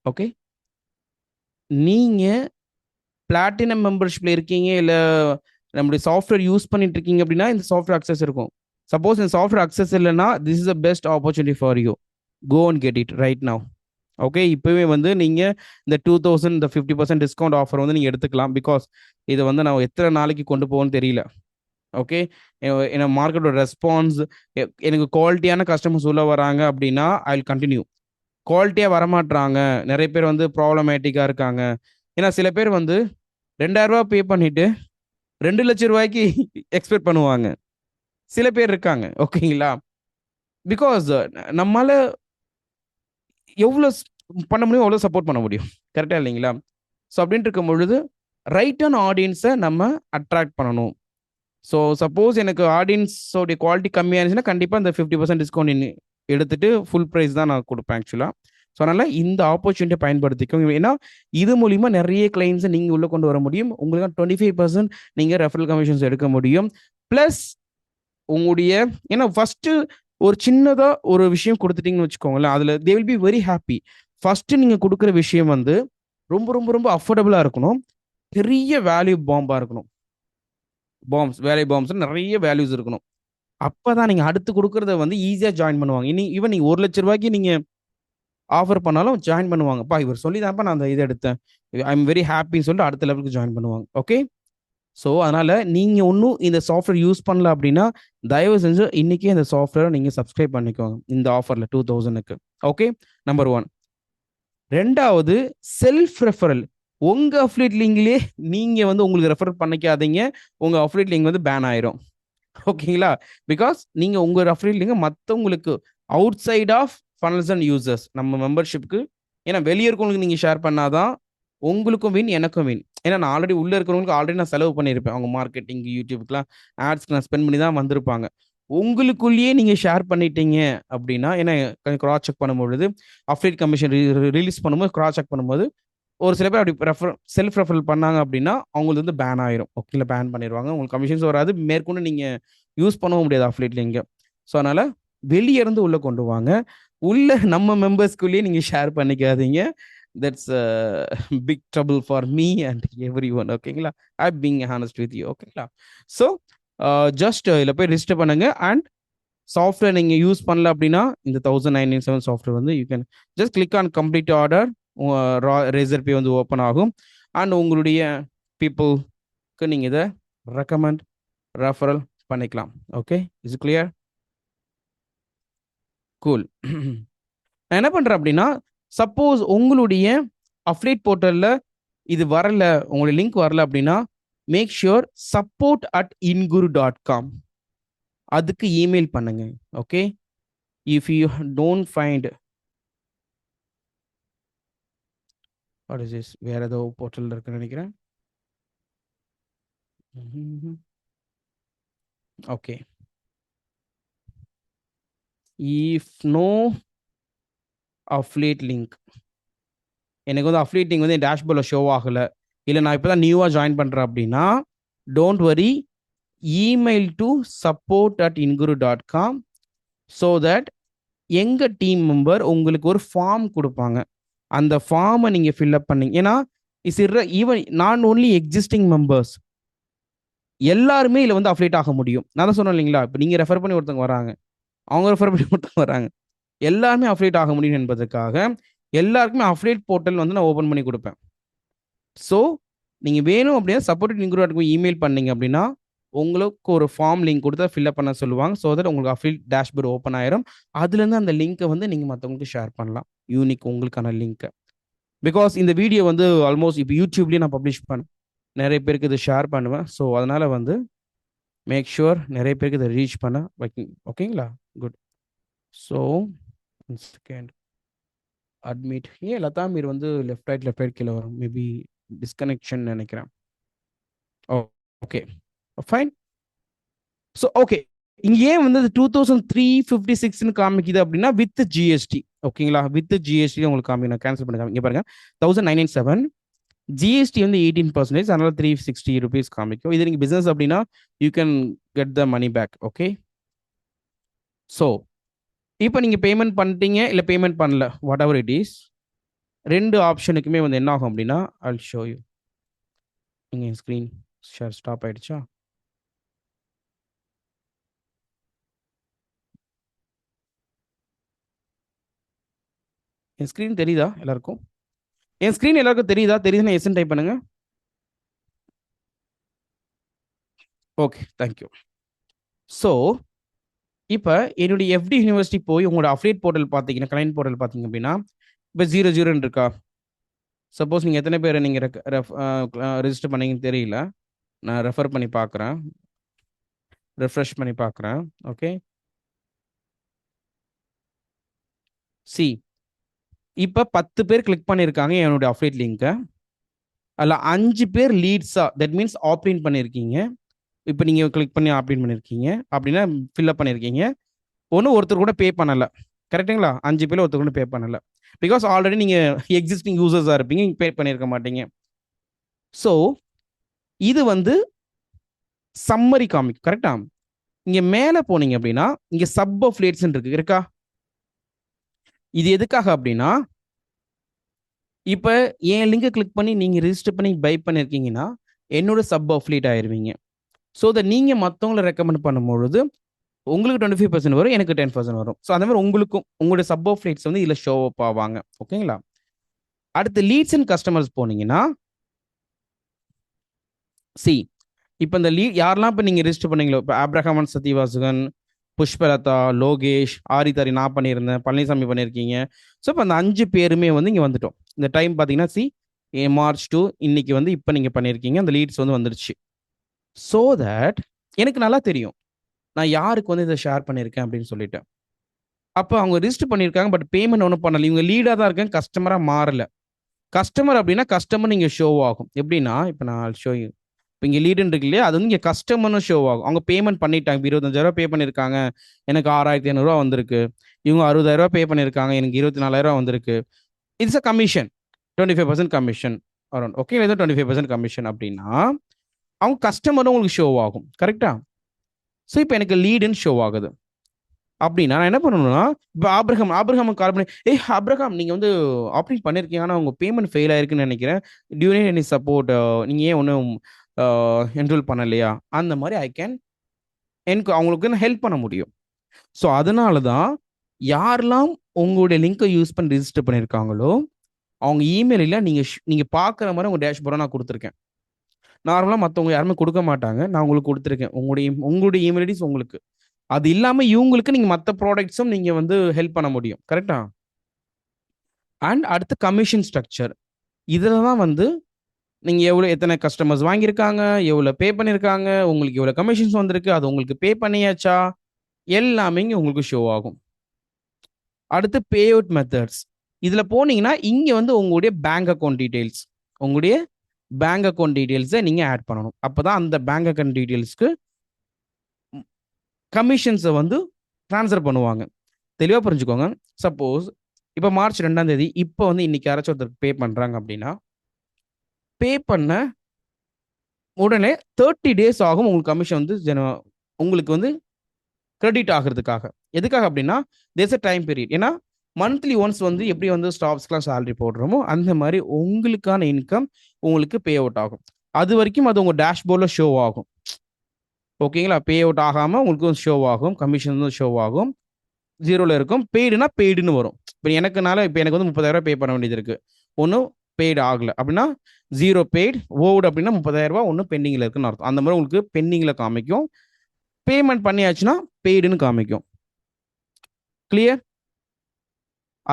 ஓகே நீங்கள் பிளாட்டினம் மெம்பர்ஷிப்பில் இருக்கீங்க, இல்லை நம்மளுடைய சாஃப்ட்வேர் யூஸ் பண்ணிட்டு இருக்கீங்க அப்படின்னா இந்த சாஃப்ட்வேர் அக்சஸ் இருக்கும். சப்போஸ் இந்த சாஃப்ட்வேர் அக்சஸ் இல்லைன்னா this is a best opportunity for you. Go and get it right now. Okay, இப்போவே வந்து நீங்கள் இந்த 2000 இந்த 50% டிஸ்கவுண்ட் ஆஃபர் வந்து நீங்கள் எடுத்துக்கலாம். பிகாஸ் இதை வந்து நான் எத்தனை நாளைக்கு கொண்டு போகணும்னு தெரியல. ஓகே, என்ன மார்க்கெட்டோட ரெஸ்பான்ஸ், எனக்கு குவாலிட்டியான கஸ்டமர்ஸ் உள்ள வராங்க அப்படின்னா ஐ வில் கண்டினியூ. குவாலிட்டியாக வரமாட்றாங்க, நிறைய பேர் வந்து ப்ராப்ளமேட்டிக்காக இருக்காங்க. ஏன்னா சில பேர் வந்து 2000 ரூபா பே பண்ணிட்டு 2 லட்சம் ரூபாய்க்கு எக்ஸ்பெக்ட் பண்ணுவாங்க, சில பேர் இருக்காங்க. ஓகேங்களா, பிகாஸ் நம்மளால எவ்வளோ பண்ண முடியும் அவ்வளோ சப்போர்ட் பண்ண முடியும், கரெக்டாக இல்லைங்களா? ஸோ அப்படின்ட்டு இருக்கும் பொழுது ரைட்டான ஆடியன்ஸை நம்ம அட்ராக்ட் பண்ணணும். ஸோ சப்போஸ் எனக்கு ஆடியன்ஸோடைய குவாலிட்டி கம்மியாக இருந்துச்சுன்னா கண்டிப்பாக இந்த 50% டிஸ்கவுண்ட் எடுத்துட்டு ஃபுல் ப்ரைஸ் தான் நான் கொடுப்பேன் ஆக்சுவலாக. ஸோ அதனால் இந்த ஆப்பர்ச்சுனிட்டியை பயன்படுத்திக்கோங்க. ஏன்னா இது மூலிமா நிறைய கிளைண்ட்ஸை நீங்கள் உள்ளே கொண்டு வர முடியும். உங்களுக்கு 25% நீங்கள் ரெஃபரல் கமிஷன்ஸ் எடுக்க முடியும். ப்ளஸ் உங்களுடைய ஏன்னா ஃபஸ்ட்டு ஒரு சின்னதாக ஒரு விஷயம் கொடுத்துட்டீங்கன்னு வச்சுக்கோங்களேன், அதில் they will be very happy. First நீங்கள் கொடுக்குற விஷயம் வந்து ரொம்ப ரொம்ப ரொம்ப அஃபோர்டபுளாக இருக்கணும், பெரிய வேல்யூ பாம்பாக இருக்கணும். வேல்யூ பாம்ஸ் நிறைய வேல்யூஸ் இருக்கணும். அப்போ தான் நீங்கள் அடுத்து கொடுக்குறத வந்து ஈஸியாக ஜாயின் பண்ணுவாங்க. ஈவன் நீங்கள் 1 லட்ச ரூபாய்க்கு நீங்கள் ஆஃபர் பண்ணாலும் ஜாயின் பண்ணுவாங்கப்பா, இவர் சொல்லி தான்ப்பா நான் அந்த இதை எடுத்தேன், ஐ எம் வெரி ஹாப்பின்னு சொல்லிட்டு அடுத்த லெவலுக்கு ஜாயின் பண்ணுவாங்க. ஓகே, ஸோ அதனால் நீங்கள் இன்னும் இந்த சாஃப்ட்வேர் யூஸ் பண்ணல அப்படின்னா தயவு செஞ்சு இன்றைக்கே இந்த சாஃப்ட்வேரை நீங்கள் சப்ஸ்கிரைப் பண்ணிக்கோங்க இந்த ஆஃபரில் 2000க்கு. Okay, number 1. ரெண்டாவது, செல்ஃப் ரெஃபரல். உங்கள் அஃபிலியேட் லிங்க்லேயே நீங்கள் வந்து உங்களுக்கு ரெஃபர் பண்ணிக்காதீங்க, உங்கள் அஃபிலியேட் லிங்க் வந்து பேன் ஆயிரும். ஓகேங்களா, பிகாஸ் நீங்கள் உங்கள் அஃபிலியேட் லிங்கை மற்றவங்களுக்கு outside of funnels and users நம்ம மெம்பர்ஷிப்புக்கு, ஏன்னா வெளியே இருக்கவங்களுக்கு நீங்கள் ஷேர் பண்ணாதான் உங்களுக்கும் வின் எனக்கும் வின். ஏன்னா நான் ஆல்ரெடி உள்ளே இருக்கிறவங்களுக்கு ஆல்ரெடி நான் செலவு பண்ணியிருப்பேன், அவங்க மார்க்கெட்டிங் யூடியூப்க்குலாம் ஆட்ஸ்க்கு நான் ஸ்பெண்ட் பண்ணி தான் வந்திருப்பாங்க. உங்களுக்குள்ளேயே நீங்கள் ஷேர் பண்ணிட்டீங்க அப்படின்னா, ஏன்னா கிராஸ் செக் பண்ணும்பொழுது அஃபிலியேட் கமிஷன் ரிலீஸ் பண்ணும்போது கிராஸ் செக் பண்ணும்போது ஒரு சில பேர் அப்படி செல்ஃப் ரெஃபரல் பண்ணாங்க அப்படின்னா அவங்களுக்கு வந்து பேன் ஆயிரும். ஓகேங்களா, பேன் பண்ணிடுவாங்க, உங்களுக்கு கமிஷன்ஸ் வராது, மேற்கொண்டு நீங்கள் யூஸ் பண்ணவும் முடியாது அஃபிலியேட் லிங்கை. ஸோ அதனால் வெளியே இருந்து உள்ளே கொண்டு வாங்க, உள்ள நம்ம மெம்பர்ஸ்குள்ளேயே நீங்கள் ஷேர் பண்ணிக்காதீங்க. That's big trouble for me and every one. ஓகேங்களா, I being honest with you. ஓகேங்களா, ஸோ ஜஸ்ட் இதில் போய் ரிஜிஸ்டர் பண்ணுங்க. அண்ட் சாஃப்ட்வேர் நீங்கள் யூஸ் பண்ணல அப்படின்னா இந்த 1997 சாஃப்ட்வேர் வந்து you can just click on complete order, Razorpay வந்து ஓப்பன் ஆகும். அண்ட் உங்களுடைய பீப்புளுக்கு நீங்கள் இதை ரெக்கமெண்ட் ரெஃபரல் பண்ணிக்கலாம். Okay, is clear? கூல். நான் என்ன பண்ணுறேன் அப்படின்னா, சப்போஸ் உங்களுடைய அஃபிலியேட் போர்ட்டலில் இது வரல, உங்களுடைய லிங்க் வரல அப்படின்னா மேக் ஷுர் support@inguru.com. அதுக்கு இமெயில் பண்ணுங்க. Okay, if you don't find what is this, வேற ஏதோ போர்ட்டல் இருக்குன்னு நினைக்கிறேன். Okay, if no affiliate link, எனக்கு வந்து அஃப்லேட் லிங்க் வந்து என் டேஷ்போர்டில் ஷோ ஆகலை, இல்லை நான் இப்போ தான் நியூவாக ஜாயின் பண்ணுறேன் அப்படின்னா, don't worry, email to support@inguru.com so that எங்கள் டீம் மெம்பர் உங்களுக்கு ஒரு ஃபார்ம் கொடுப்பாங்க. அந்த ஃபார்மை நீங்கள் ஃபில்அப் பண்ணீங்க. ஏன்னா இஸ் ஈவன் நான் ஓன்லி எக்ஸிஸ்டிங் மெம்பர்ஸ் எல்லாருமே இதில் வந்து அஃப்லேட் ஆக முடியும். நான் தான் சொன்னேன் இல்லைங்களா, இப்போ நீங்கள் ரெஃபர் பண்ணி ஒருத்தவங்க வராங்க, அவங்க ரெஃபர் பண்ணி ஒருத்தவங்க வராங்க, எல்லாருமே அஃப்லேட் ஆக முடியும் என்பதற்காக எல்லாருக்குமே அஃப்லேட் போர்ட்டல் வந்து நான் ஓப்பன் பண்ணி கொடுப்பேன். ஸோ நீங்கள் வேணும் அப்படின்னா support@inguru.com இமெயில் பண்ணீங்க அப்படின்னா உங்களுக்கு ஒரு ஃபார்ம் லிங்க் கொடுத்தா ஃபில்அப் பண்ண சொல்லுவாங்க. ஸோ தட் உங்களுக்கு அஃப்லேட் டேஷ்போர்டு ஓப்பன் ஆயிரும். அதுலேருந்து அந்த லிங்க்கை வந்து நீங்கள் மற்றவங்களுக்கு ஷேர் பண்ணலாம், யூனிக் உங்களுக்கான லிங்க்கை. பிகாஸ் இந்த வீடியோ வந்து ஆல்மோஸ்ட் இப்போ யூடியூப்லேயே நான் பப்ளிஷ் பண்ணேன், நிறைய பேருக்கு இது ஷேர் பண்ணுவேன். ஸோ அதனால் வந்து மேக் ஷுர் நிறைய பேருக்கு இதை ரீச் பண்ண வைக்கிங்க. ஓகேங்களா, good. So second admit Latha Meer வந்து லெஃப்ட் ரைட் கீழே வரும், மேபி டிஸ்கனெக்ஷன் நினைக்கிறேன். Okay fine. ஸோ ஓகே, இங்கே ஏன் வந்து 2356 காமிக்குது அப்படின்னா வித் ஜிஎஸ்டி. ஓகேங்களா, வித் ஜிஎஸ்டி உங்களுக்கு காமி, நான் கேன்சல் பண்ண இங்கே பாருங்க 1997, ஜிஎஸ்டி வந்து 18%, அதனால 360 rupees காமிக்கும். இது நீங்கள் பிஸ்னஸ் அப்படின்னா you can get the money back. Okay, so இப்போ நீங்கள் பேமெண்ட் பண்ணிட்டீங்க இல்லை பேமெண்ட் பண்ணல, வாட் எவர் இட் இஸ், ரெண்டு ஆப்ஷனுக்குமே வந்து என்ன ஆகும் அப்படின்னா ஐல் ஷோ யூ. நீங்கள் ஸ்க்ரீன் ஷேர் ஸ்டாப் ஆயிடுச்சா? என் ஸ்க்ரீன் தெரியுதா எல்லாருக்கும்? என் ஸ்க்ரீன் எல்லாருக்கும் தெரியுதா? தெரியுதுன்னா எஸ்ன்னு டைப் பண்ணுங்க. Okay, thank you. ஸோ இப்போ என்னுடைய எஃப்டி யூனிவர்சிட்டி போய் உங்களோட அஃப்லேட் போர்ட்டல் பார்த்தீங்கன்னா, கிளைண்ட் போர்ட்டல் பார்த்தீங்க அப்படின்னா இப்போ 00 இருக்கா? சப்போஸ் நீங்கள் எத்தனை பேர் நீங்கள் ரெஜிஸ்டர் பண்ணீங்கன்னு தெரியல, நான் ரெஃபர் பண்ணி பார்க்குறேன், ரெஃப்ரெஷ் பண்ணி பார்க்குறேன். ஓகே, சி இப்போ 10 பேர் கிளிக் பண்ணியிருக்காங்க என்னுடைய அஃப்லேட் லிங்க்கை, அதில் 5 பேர் லீட்ஸாக, தட் மீன்ஸ் ஆப்டின் பண்ணியிருக்கீங்க. இப்போ நீங்கள் கிளிக் பண்ணி ஆப்டின் பண்ணியிருக்கீங்க அப்படின்னா ஃபில்அப் பண்ணியிருக்கீங்க. ஒருத்தர் கூட பே பண்ணலை, கரெக்டுங்களா? 5 பேர் ஒருத்தர் கூட பே பண்ணலை, பிகாஸ் ஆல்ரெடி நீங்கள் எக்ஸிஸ்டிங் யூசர்ஸாக இருப்பீங்க, பே பண்ணியிருக்க மாட்டீங்க. ஸோ இது வந்து சம்மரி காமிக், கரெக்டா? இங்கே மேலே போனீங்க அப்படின்னா இங்கே சப் அஃப்லேட்ஸ் இருக்கா? இது எதுக்காக அப்படின்னா இப்போ என் லிங்கை கிளிக் பண்ணி நீங்கள் ரிஜிஸ்டர் பண்ணி பை பண்ணியிருக்கீங்கன்னா என்னோட சப் அஃப்லேட் ஆயிடுவீங்க. ஸோ அதை நீங்கள் மற்றவங்களை ரெக்கமெண்ட் பண்ணும்பொழுது உங்களுக்கு 25% வரும், எனக்கு 10% வரும். ஸோ அந்த மாதிரி உங்களுக்கும் உங்களுடைய சப் அஃப்லேட்ஸ் வந்து இதில் ஷோ அப் ஆவாங்க. ஓகேங்களா? அடுத்து லீட்ஸ் அண்ட் கஸ்டமர்ஸ் போனீங்கன்னா சி இப்போ இந்த யாரெல்லாம் இப்போ நீங்கள் ரிஜிஸ்டர் பண்ணீங்களோ, இப்போ ஆப்ரஹாமன் சத்யவாசகன், புஷ்பலதா, லோகேஷ், ஆரிதாரி நான் பண்ணியிருந்தேன், பழனிசாமி பண்ணியிருக்கீங்க. ஸோ இப்போ அந்த 5 பேருமே வந்து இங்கே வந்துட்டோம். இந்த டைம் பார்த்தீங்கன்னா மார்ச் 2 இன்னைக்கு வந்து இப்போ நீங்கள் பண்ணியிருக்கீங்க, அந்த லீட்ஸ் வந்து வந்துடுச்சு. ஸோ தட் எனக்கு நல்லா தெரியும் நான் யாருக்கு வந்து இதை ஷேர் பண்ணியிருக்கேன் அப்படின்னு சொல்லிட்டு. அப்போ அவங்க ரிஜிஸ்டர் பண்ணியிருக்காங்க, பட் பேமெண்ட் ஒன்றும் பண்ணல, இவங்க லீடாக தான் இருக்காங்க, கஸ்டமராக மாறல. கஸ்டமர் அப்படின்னா கஸ்டமர் நீங்கள் ஷோ ஆகும். எப்படின்னா இப்போ நான் ஷோ இப்போ இங்கே லீடுன்னு இருக்கு இல்லையா, அது வந்து இங்கே கஸ்டமர்னு ஷோ ஆகும். அவங்க பேமெண்ட் பண்ணிட்டாங்க, 25,000 பே பண்ணியிருக்காங்க, எனக்கு 6,500 வந்திருக்கு. இவங்க 60,000 பே பண்ணியிருக்காங்க, எனக்கு 24,000 வந்திருக்கு. It's a commission, 25% commission around. Okay, இது 25% கமிஷன் அப்படின்னா அவங்க கஸ்டமரும் உங்களுக்கு ஷோ ஆகும், கரெக்டா? ஸோ இப்போ எனக்கு லீடுன்னு ஷோ ஆகுது அப்படின்னா நான் என்ன பண்ணணும்னா, இப்போ ஆப்ரஹாம் கால் பண்ணி ஆப்ரஹாம் நீங்கள் வந்து ஆப்ரேட் பண்ணியிருக்கீங்க, ஆனால் உங்கள் பேமெண்ட் ஃபெயில் ஆயிருக்குன்னு நினைக்கிறேன், டியூ நீட் எனி சப்போர்ட், நீங்கள் ஏன் ஒன்றும் என்ரோல் பண்ணலையா? அந்த மாதிரி எனக்கு அவங்களுக்கு ஹெல்ப் பண்ண முடியும். ஸோ அதனால தான் யாரெல்லாம் உங்களுடைய லிங்கை யூஸ் பண்ணி ரிஜிஸ்டர் பண்ணியிருக்காங்களோ அவங்க இமெயிலில் நீங்கள் பார்க்குற மாதிரி உங்கள் டேஷ்போர்டை நான் கொடுத்துருக்கேன். நார்மலாக மற்றவங்க யாருமே கொடுக்க மாட்டாங்க, நான் உங்களுக்கு கொடுத்துருக்கேன். உங்களுடைய இமெயில் ஐடிஸ் உங்களுக்கு, அது இல்லாமல் இவங்களுக்கு நீங்கள் மற்ற ப்ராடக்ட்ஸும் நீங்கள் வந்து ஹெல்ப் பண்ண முடியும், கரெக்டா? அண்ட் அடுத்து கமிஷன் ஸ்ட்ரக்சர், இதில் தான் வந்து நீங்கள் எத்தனை கஸ்டமர்ஸ் வாங்கியிருக்காங்க, எவ்வளோ பே பண்ணியிருக்காங்க, உங்களுக்கு எவ்வளோ கமிஷன்ஸ் வந்திருக்கு, அது உங்களுக்கு பே பண்ணியாச்சா, எல்லாமே இங்கே உங்களுக்கு ஷோ ஆகும். அடுத்து பே அவுட் மெத்தட்ஸ். இதில் போனீங்கன்னா இங்கே வந்து உங்களுடைய பேங்க் அக்கௌண்ட் டீட்டெயில்ஸ், உங்களுடைய பேங்க் அக்கௌண்ட் டீட்டெயில்ஸை நீங்கள் ஆட் பண்ணணும். அப்போ தான் அந்த பேங்க் அக்கௌண்ட் டீட்டெயில்ஸ்க்கு கமிஷன்ஸை வந்து ட்ரான்ஸ்ஃபர் பண்ணுவாங்க. தெளிவாக புரிஞ்சுக்கோங்க. சப்போஸ் இப்போ மார்ச் 2ஆம் தேதி இப்போ வந்து இன்னைக்கு யாராச்சும் ஒருத்தர் பே பண்ணுறாங்க அப்படின்னா, பே பண்ண உடனே 30 டேஸ் ஆகும் உங்களுக்கு கமிஷன் வந்து உங்களுக்கு வந்து கிரெடிட் ஆகிறதுக்காக. எதுக்காக அப்படின்னா தேர்ஸ் அ டைம் பீரியட். ஏன்னா மந்த்லி ஒன்ஸ் வந்து எப்படி வந்து ஸ்டாஃப்ஸ்க்குலாம் சேலரி போடுறோமோ அந்த மாதிரி உங்களுக்கான இன்கம் உங்களுக்கு பே அவுட் ஆகும். அது வரைக்கும் அது உங்கள் டேஷ்போர்டில் ஷோ ஆகும். ஓகேங்களா? பே அவுட் ஆகாமல் உங்களுக்கு ஷோ ஆகும், கமிஷன் ஷோ ஆகும், ஜீரோவில் இருக்கும். பெய்டுனா பெய்டுன்னு வரும். இப்போ எனக்கு வந்து 30,000 பே பண்ண வேண்டியது இருக்குது, ஒன்றும் பெய்டு ஆகலை அப்படின்னா ஜீரோ பெய்டு, ஓவுடு அப்படின்னா 30,000 ஒன்றும் பெண்டிங்கில் இருக்குன்னு அர்த்தம். அந்த மாதிரி உங்களுக்கு பெண்டிங்கில் காமிக்கும். பேமெண்ட் பண்ணியாச்சுன்னா பெய்டுன்னு காமிக்கும். கிளியர்?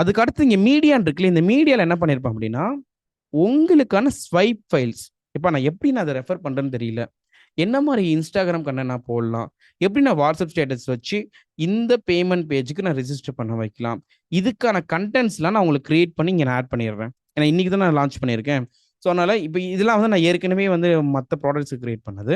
அதுக்கு அடுத்து இங்கே மீடியான்னு இருக்குல்ல, இந்த மீடியாவில் என்ன பண்ணியிருப்பேன் அப்படின்னா உங்களுக்கான ஸ்வைப் ஃபைல்ஸ். இப்போ நான் எப்படி நான் அதை ரெஃபர் பண்ணுறேன்னு தெரியல, என்ன மாதிரி இன்ஸ்டாகிராம் கண்ணை நான் போடலாம், எப்படி நான் வாட்ஸ்அப் ஸ்டேட்டஸ் வச்சு இந்த பேமெண்ட் பேஜுக்கு நான் ரெஜிஸ்டர் பண்ண வைக்கலாம், இதுக்கான கண்டென்ட்ஸ்லாம் நான் உங்களுக்கு கிரியேட் பண்ணி இங்கே நான் ஆட் பண்ணிடுறேன். ஏன்னா இன்றைக்கி தான் நான் லான்ச் பண்ணியிருக்கேன். ஸோ அதனால் இப்போ இதெல்லாம் வந்து நான் ஏற்கனவே வந்து மற்ற ப்ராடக்ட்ஸ் கிரியேட் பண்ணது.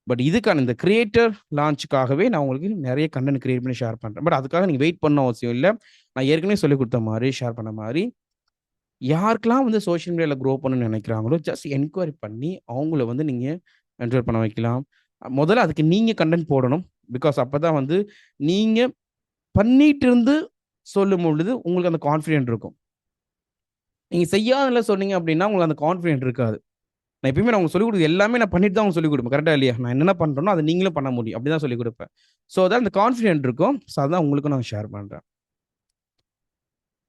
பட் இதுக்கான இந்த கிரியேட்டர் லான்ச்சுக்காகவே நான் உங்களுக்கு நிறைய கண்டென்ட் கிரியேட் பண்ணி ஷேர் பண்ணுறேன். பட் அதுக்காக நீங்கள் வெயிட் பண்ண அவசியம் இல்லை. நான் ஏற்கனவே சொல்லிக் கொடுத்த மாதிரி ஷேர் பண்ண மாதிரி யாருக்கெல்லாம் வந்து சோஷியல் மீடியாவில் க்ரோ பண்ணணும்னு நினைக்கிறாங்களோ ஜஸ்ட் என்கொயரி பண்ணி அவங்கள வந்து நீங்கள் என்ஜாய் பண்ண வைக்கலாம். முதல்ல அதுக்கு நீங்கள் கண்டென்ட் போடணும். பிகாஸ் அப்போ தான் வந்து நீங்கள் பண்ணிட்டு இருந்து சொல்லும் பொழுது உங்களுக்கு அந்த கான்ஃபிடென்ட் இருக்கும். நீங்கள் செய்யாததில் சொன்னீங்க அப்படின்னா உங்களுக்கு அந்த கான்ஃபிடென்ட் இருக்காது. நான் எப்பயுமே நான் உங்களுக்கு சொல்லிக் கொடுக்குறது எல்லாமே நான் பண்ணிட்டு தான் உங்களுக்கு சொல்லிக் கொடுப்பேன். கரெக்டாக இல்லையா? நான் என்னென்ன பண்ணுறேனோ அதை நீங்களும் பண்ண முடியும். அப்படி தான் சொல்லிக் கொடுப்பேன். ஸோ அதான் அந்த கான்ஃபிடென்ட் இருக்கும். ஸோ அதான் உங்களுக்கும் நான் ஷேர் பண்ணுறேன்.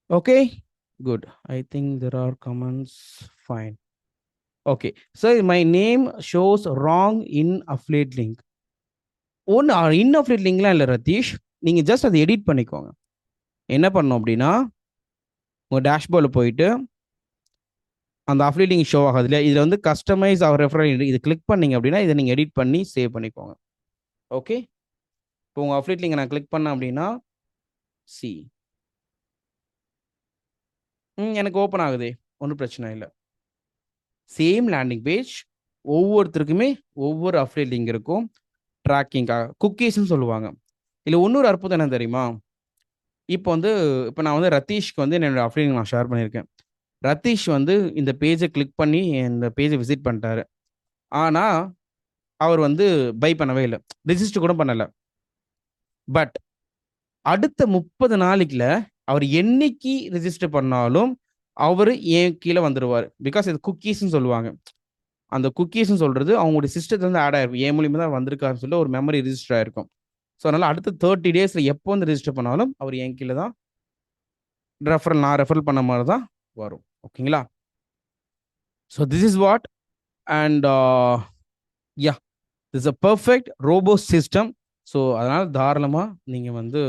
Okay, good. I think there are comments. Fine. Okay, so my name shows wrong in affiliate link. ஒன்று இன் அஃபிலியேட் லிங்க்லாம் இல்லை ரதீஷ், நீங்கள் ஜஸ்ட் அதை எடிட் பண்ணிக்கோங்க. என்ன பண்ணணும் அப்படின்னா உங்கள் டேஷ்போர்டில் போயிட்டு அந்த அஃபிலியேட் லிங்க் ஷோ ஆகாது இல்லையா, இதில் வந்து கஸ்டமைஸ் அவர் ரெஃபரல் இது கிளிக் பண்ணீங்க அப்படின்னா இதை நீங்கள் எடிட் பண்ணி சேவ் பண்ணிக்கோங்க. ஓகே, இப்போ உங்கள் அஃபிலியேட் லிங்கை நான் கிளிக் பண்ணேன் அப்படின்னா சி எனக்கு ஓப்பன் ஆகுது, ஒன்றும் பிரச்சனை இல்லை. சேம் லேண்டிங் பேஜ், ஒவ்வொருத்தருக்குமே ஒவ்வொரு அஃபிலியேட் லிங்க் இருக்கும் ட்ராக்கிங்காக, குக்கீஸ்ன்னு சொல்லுவாங்க. இல்லை இன்னொரு அற்புதம் என்ன தெரியுமா, இப்போ நான் வந்து ரதீஷ்க்கு வந்து என்னோட அஃபிலியேட் நான் ஷேர் பண்ணியிருக்கேன். ரதீஷ் வந்து இந்த பேஜை கிளிக் பண்ணி இந்த பேஜை விசிட் பண்ணிட்டாரு. ஆனால் அவர் வந்து பை பண்ணவே இல்லை, ரிஜிஸ்டர் கூட பண்ணலை. பட் அடுத்த 30 நாளைக்குல அவர் என்னைக்கு ரிஜிஸ்டர் பண்ணாலும் அவர் ஏன் கீழே வந்துடுவார். பிகாஸ் இது குக்கீஸ்ன்னு சொல்லுவாங்க. அந்த குக்கீஸ்ன்னு சொல்கிறது அவங்களுடைய சிஸ்டத்துலேருந்து ஆட் ஆயிருக்கும். ஏன் மூலியமாக தான் வந்திருக்காருன்னு சொல்லி ஒரு மெமரி ரிஜிஸ்டர் ஆயிருக்கும். ஸோ அதனால் அடுத்த 30 டேஸில் எப்போ வந்து ரிஜிஸ்டர் பண்ணாலும் அவர் என் கீழே தான் நான் ரெஃபரல் பண்ண மாதிரி தான் வரும். ஓகேங்களா? So this is what and yeah, this a perfect robo system. So அதனால் தாராளமாக நீங்கள் வந்து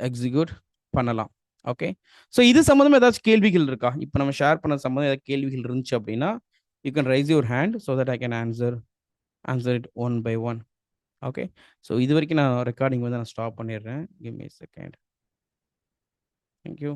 எக்ஸிக்யூட் பண்ணலாம். ஓகே, ஸோ இது சம்மந்தமாக ஏதாச்சும் கேள்விகள் இருக்கா? இப்போ நம்ம ஷேர் பண்ண சம்மந்தம் ஏதாவது கேள்விகள் இருந்துச்சு அப்படின்னா you can raise your hand so that I can answer it one by one. Okay, so இது வரைக்கும் நான் ரெக்கார்டிங் வந்து நான் ஸ்டாப் பண்ணிடுறேன். Give me a second. Thank you.